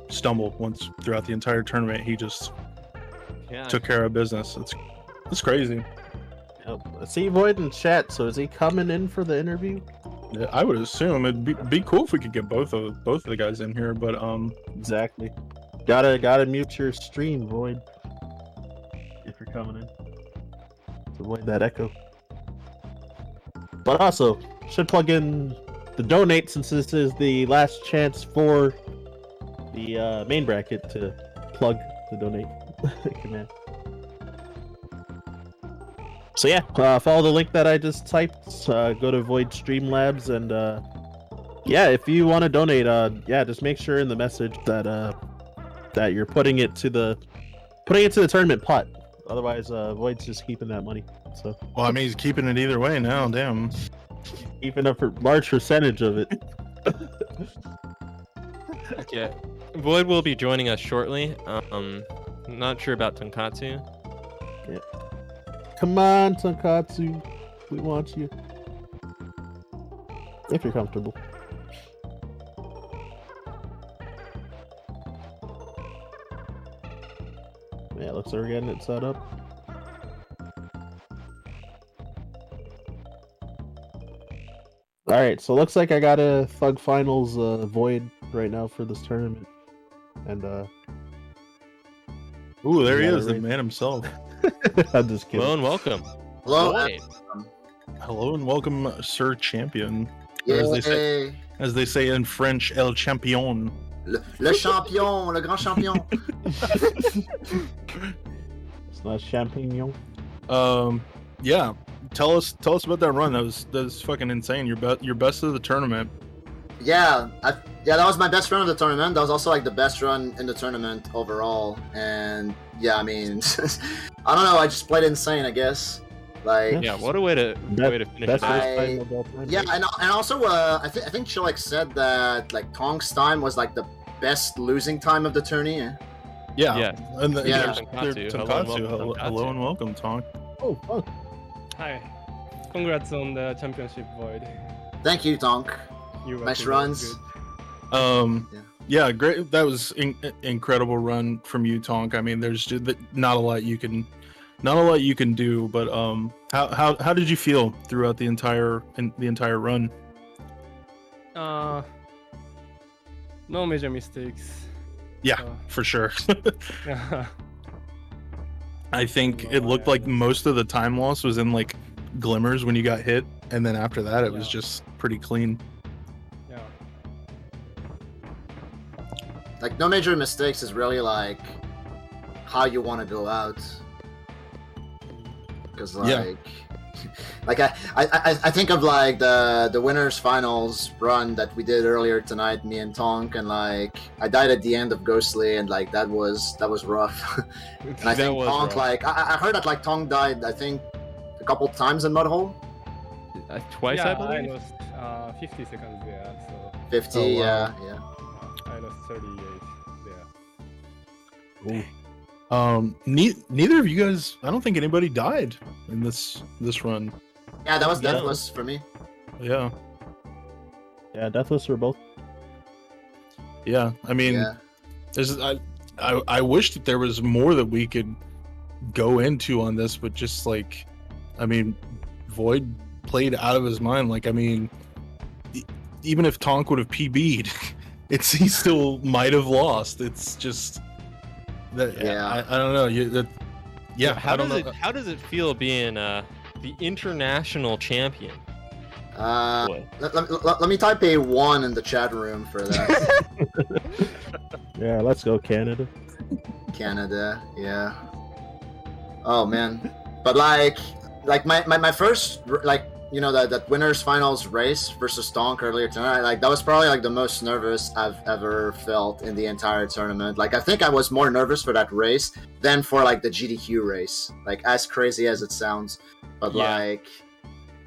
stumble once throughout the entire tournament. He just Yeah. took care of business. It's crazy. Yep. I see Void in chat, so is he coming in for the interview? Yeah, I would assume it'd be cool if we could get both of the guys in here, but Exactly. Gotta mute your stream, Void. If you're coming in. To avoid that echo. But also, should plug in the donate since this is the last chance for the main bracket to plug the donate command. So yeah, follow the link that I just typed. Go to Void Streamlabs and yeah, if you want to donate, yeah, just make sure in the message that that you're putting it to the tournament pot. Otherwise, Void's just keeping that money. So well, I mean, he's keeping it either way now. Damn. keeping a large percentage of it. Okay. Void will be joining us shortly. Not sure about Tonkatsu. Come on, Tonkatsu, we want you. If you're comfortable. Yeah, looks like we're getting it set up. Alright, so looks like I got a Thug Finals Void right now for this tournament. And Ooh, there he Yeah, is, the right. man himself. I'm just kidding. Hello and welcome. Hello. Void. Hello and welcome, Sir Champion. Yeah, As they say in French, El Champion. le champion, le grand champion. It's not champignon. Yeah. Tell us about that run. That was fucking insane. You're best of the tournament. Yeah, that was my best run of the tournament. That was also like the best run in the tournament overall. And yeah, I mean, I don't know. I just played insane, I guess. Like Yeah, what a way to finish That's it. first time of all time. yeah, and also I think Chilex said that like Tonk's time was like the best losing time of the tourney. Yeah. Yeah. And the, Yeah. Tonkatsu. Hello and welcome, Hello, Tonkatsu. hello and welcome, Tonk. Oh, fuck. Hi. Congrats on the championship, Void. Thank you, Tonk. You Nice were runs. good. Yeah, great. That was incredible run from you, Tonk. I mean, there's just not a lot you can do. But how did you feel throughout the entire run? No major mistakes. Yeah, Uh, for sure. yeah. I think it looked like most of the time loss was in like glimmers when you got hit, and then after that it was Yeah. just pretty clean. Like no major mistakes is really like how you want to go out. Because like, Yeah. like I think of like the winners finals run that we did earlier tonight, me and Tonk, and like I died at the end of Ghostly, and like that was rough. And I That think was Tonk rough. like I heard that like Tonk died I think a couple times in Mudhole. Twice, yeah, I believe. lost 50 seconds there, so 50, Oh, wow. yeah. I lost 38 there. Neither of you guys, I don't think anybody died in this run. Yeah, that was Yeah. deathless for me. Yeah. Yeah, deathless for both. Yeah. I mean, Yeah. there's I wish that there was more that we could go into on this, but just like, I mean, Void played out of his mind. Like, I mean, even if Tonk would have PB'd, he still might have lost. It's just that. Yeah. I don't know. Yeah. How I don't does know. how does it feel being the international champion. Boy. Let me type a 1 in the chat room for that. Yeah, let's go Canada. Canada, yeah. Oh man, but like my first that winners finals race versus Donk earlier tonight, like that was probably like the most nervous I've ever felt in the entire tournament. Like I think I was more nervous for that race than for like the GDQ race. Like as crazy as it sounds, but like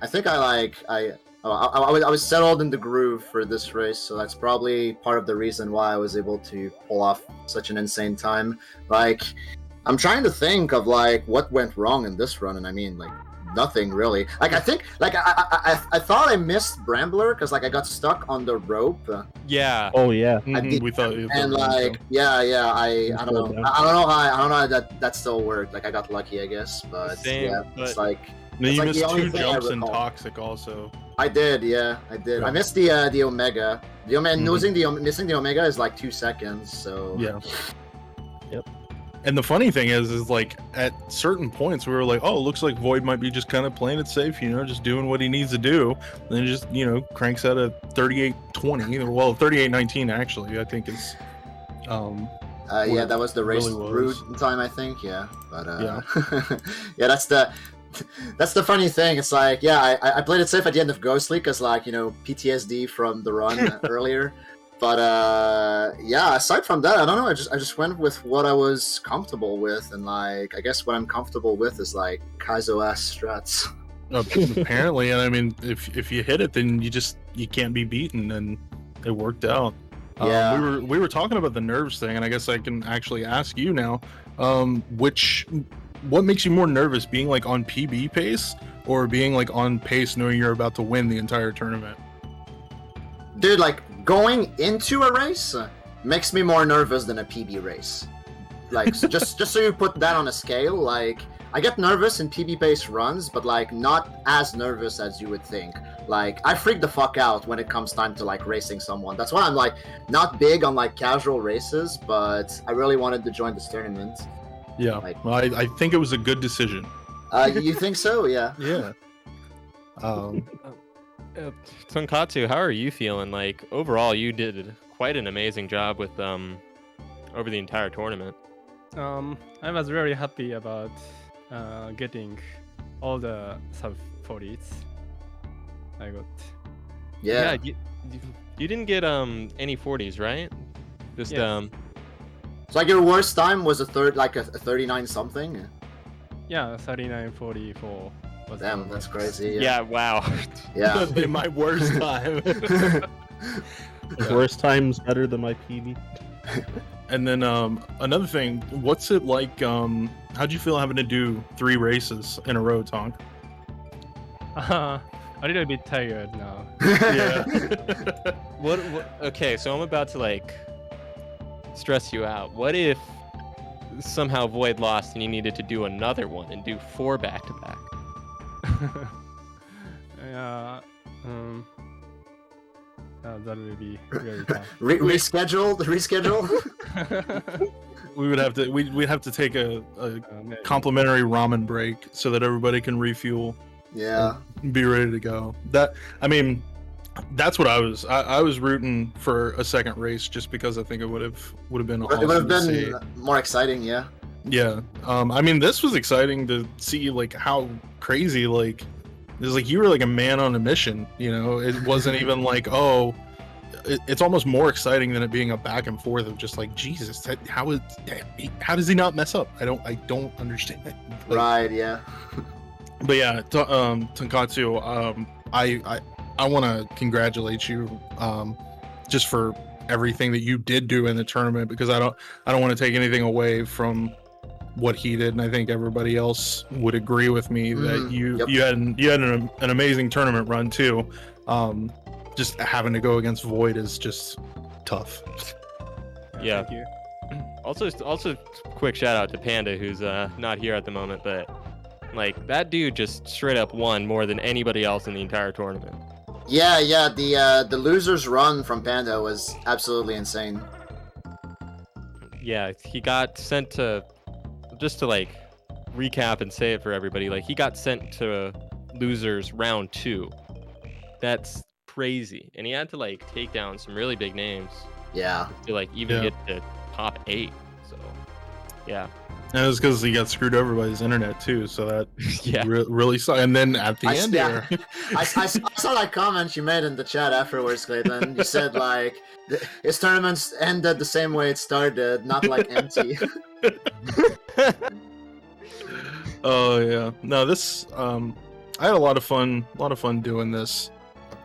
I think I was settled in the groove for this race, so that's probably part of the reason why I was able to pull off such an insane time. Like, I'm trying to think of like what went wrong in this run, and I mean like nothing really. Like I think like I thought I missed Brambler because like I got stuck on the rope. Yeah. Oh yeah. We thought, And like I don't know how that still worked. Like I got lucky, I guess, but Same, yeah, but... it's like. Then you like missed the only 2 thing I jumps in recall. Toxic also. I did, yeah, I did. Yeah. I missed the Omega. The Omega, missing the Omega is like 2 seconds. So Yeah. Yep. And the funny thing is like at certain points we were like, oh, it looks like Void might be just kind of playing it safe, just doing what he needs to do. And then just cranks out a 38-20, well 38-19 actually. I think is. yeah, that was the race really route was. time, I think. Yeah, but Yeah. yeah, that's the funny thing. It's like, yeah, I played it safe at the end of Ghostly because like PTSD from the run earlier. But yeah, aside from that, I don't know. I just went with what I was comfortable with, and like I guess what I'm comfortable with is like Kaizo ass strats. Apparently, and I mean, if you hit it, then you can't be beaten, and it worked out. Yeah. We were talking about the nerves thing, and I guess I can actually ask you now. What makes you more nervous, being like on PB pace or being like on pace knowing you're about to win the entire tournament? Dude, like going into a race makes me more nervous than a PB race. Like just so you put that on a scale, like I get nervous in PB pace runs, but like not as nervous as you would think. Like I freak the fuck out when it comes time to like racing someone. That's why I'm like not big on like casual races, but I really wanted to join this tournament. Yeah, Like- well, I think it was a good decision. You think so? Yeah. Yeah. Tonkatsu, how are you feeling? Like overall, you did quite an amazing job with over the entire tournament. I was very happy about getting all the sub 40s. I got. Yeah. You didn't get any 40s, right? Just Yes. So like your worst time was a 39 something. Yeah, 39:44 was. Damn, the that's worst. crazy. yeah. Wow. Yeah. That'd be my worst time. Worst time's better than my PB. And then another thing, what's it like? How'd you feel having to do 3 races in a row, Tonk? A little bit tired now. Yeah. What? Okay, so I'm about to like stress you out. What if somehow Void lost and you needed to do another one and do 4 back-to-back? Yeah. That would be very tough. Reschedule. We'd have to take a Maybe. complimentary ramen break so that everybody can refuel, Yeah. be ready to go. That's what I was rooting for a second race just because I think it would have been It would awesome have to see. been more exciting, yeah. Yeah. I mean, this was exciting to see like how crazy like it was, like you were like a man on a mission, it wasn't even like, oh, it's almost more exciting than it being a back and forth of just like, Jesus, how does he not mess up? I don't understand. Like, Right, yeah. But yeah, Tonkatsu, I want to congratulate you just for everything that you did do in the tournament, because I don't want to take anything away from what he did, and I think everybody else would agree with me that you had an amazing tournament run too. Just having to go against Void is just tough. Yeah. Thank you. Also, quick shout out to Panda, who's not here at the moment, but like that dude just straight up won more than anybody else in the entire tournament. Yeah, the loser's run from Panda was absolutely insane. Yeah, he got sent to just to like recap and say it for everybody. Like, he got sent to losers round 2. That's crazy, and he had to like take down some really big names Yeah. to like even get to top 8. So, yeah. And it's because he got screwed over by his internet too, so that Yeah. really sucked. And then at the end, I saw that comment you made in the chat afterwards, Clayton. You said like his tournaments ended the same way it started, not like empty. Oh yeah, no, this I had a lot of fun doing this.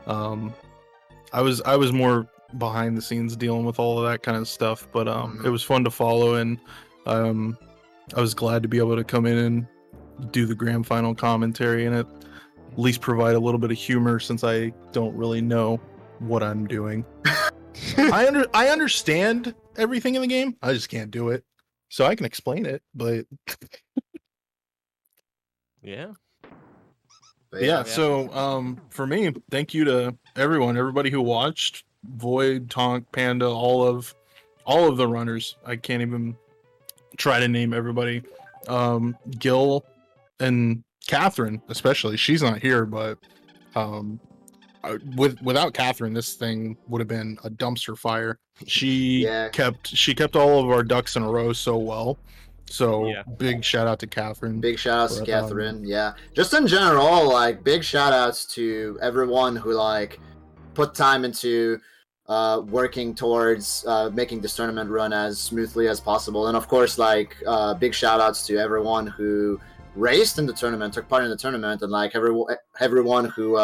I was more behind the scenes dealing with all of that kind of stuff, but it was fun to follow, and I was glad to be able to come in and do the grand final commentary and at least provide a little bit of humor, since I don't really know what I'm doing. I understand everything in the game, I just can't do it, so I can explain it, but Yeah. yeah, so for me, thank you to everybody who watched, Void, Tonk, Panda, all of the runners. I can't even try to name everybody. Gil and Catherine, especially. She's not here, but without Catherine, this thing would have been a dumpster fire. She kept all of our ducks in a row so well. So big shout out to Catherine. Big shout outs to Catherine. Yeah, just in general, like big shout outs to everyone who like put time into working towards making this tournament run as smoothly as possible. And of course, like big shout outs to everyone who raced in the tournament, took part in the tournament, and like everyone who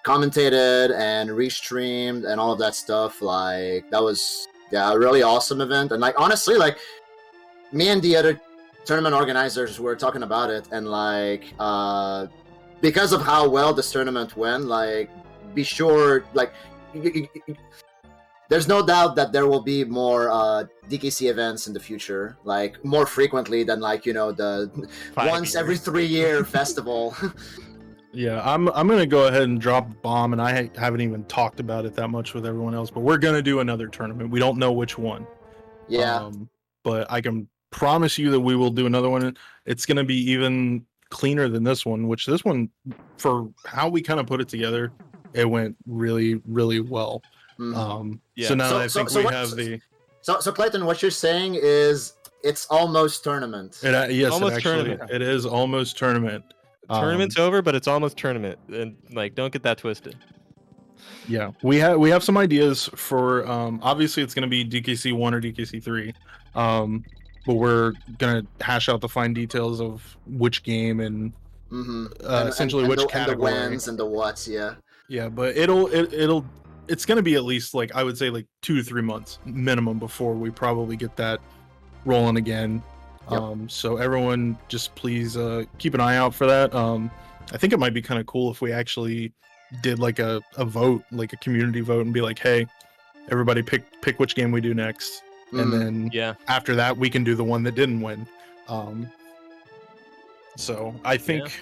commentated and restreamed and all of that stuff. Like that was a really awesome event. And like honestly, like me and the other tournament organizers were talking about it, and like because of how well this tournament went, like be sure like there's no doubt that there will be more DKC events in the future, like more frequently than like the once every 3-year festival. Yeah, I'm gonna go ahead and drop a bomb, and I haven't even talked about it that much with everyone else, but we're gonna do another tournament. We don't know which one. Yeah. But I can promise you that we will do another one. It's gonna be even cleaner than this one, which this one, for how we kind of put it together, it went really, really well. So now I think we have the. So Clayton, what you're saying is it's almost tournament. Yes, almost tournament. It is almost tournament. Tournament's over, but it's almost tournament, and like don't get that twisted. Yeah, we have some ideas for. Obviously, it's going to be DKC1 or DKC3, but we're gonna hash out the fine details of which game and essentially which category, and the whens and the whats. Yeah. Yeah, but it's gonna be at least like I would say like 2 to 3 months minimum before we probably get that rolling again. Yep. So everyone just please keep an eye out for that. I think it might be kind of cool if we actually did like a vote, like a community vote, and be like, hey, everybody pick which game we do next, and then after that we can do the one that didn't win. So I think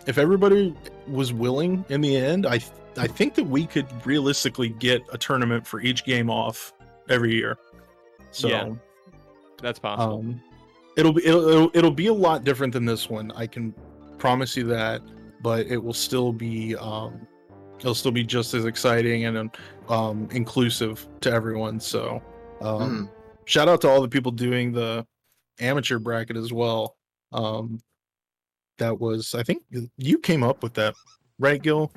if everybody was willing in the end, I think that we could realistically get a tournament for each game off every year. So yeah, that's possible. It'll be a lot different than this one. I can promise you that, but it will still be just as exciting and inclusive to everyone. So shout out to all the people doing the amateur bracket as well. That was, I think you came up with that, right, Gil?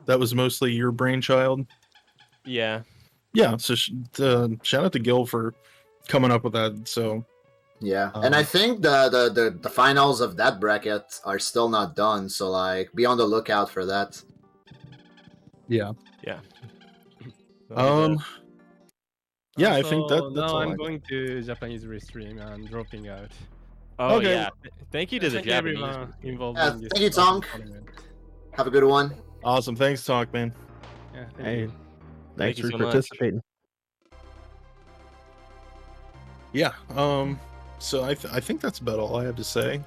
That was mostly your brainchild. Yeah. So shout out to Gil for coming up with that. So yeah, and I think the finals of that bracket are still not done. So like, be on the lookout for that. Yeah. Yeah. Yeah, I think that's now all I'm going to Japanese restream and dropping out. Oh Okay. yeah. Thank you to the Japanese. everyone involved Yeah, in this thank you, Tonk. tournament. Have a good one. Awesome. Thanks, Talk, man. Yeah, thank Hey, you. thanks you for so much. participating. Yeah. So I think that's about all I have to say.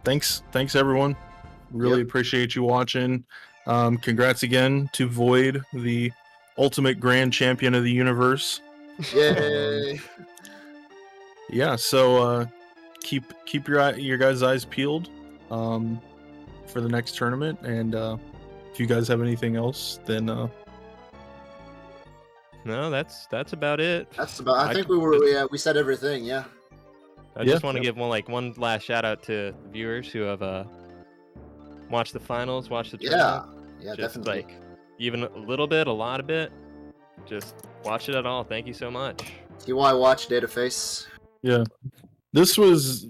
Thanks everyone. Really appreciate you watching. Congrats again to Void, the ultimate grand champion of the universe. Yay! Yeah, so keep your guys' eyes peeled for the next tournament, and if you guys have anything else, then No, that's about it. That's about. I think we said everything. Yeah. I just want to give one last shout out to the viewers who have watched the finals, watched the tournament. Yeah, just definitely. like even a little bit, a lot of it. Just watch it at all. Thank you so much. TY watch Dataface. yeah, this was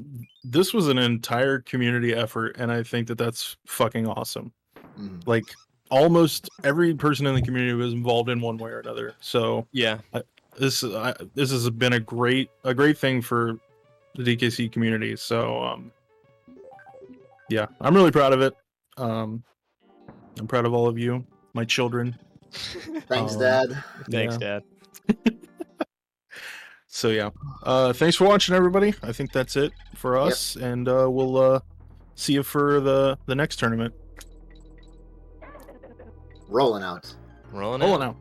an entire community effort, and I think that's fucking awesome. Mhm. Like almost every person in the community was involved in one way or another. So Yeah. this has been a great thing for the DKC community. So yeah, I'm really proud of it. I'm proud of all of you, my children. Thanks, Dad. Thanks, Yeah. Dad. So yeah, thanks for watching, everybody. I think that's it for us, and we'll see you for the next tournament. Rolling out. Rolling Rolling out. out.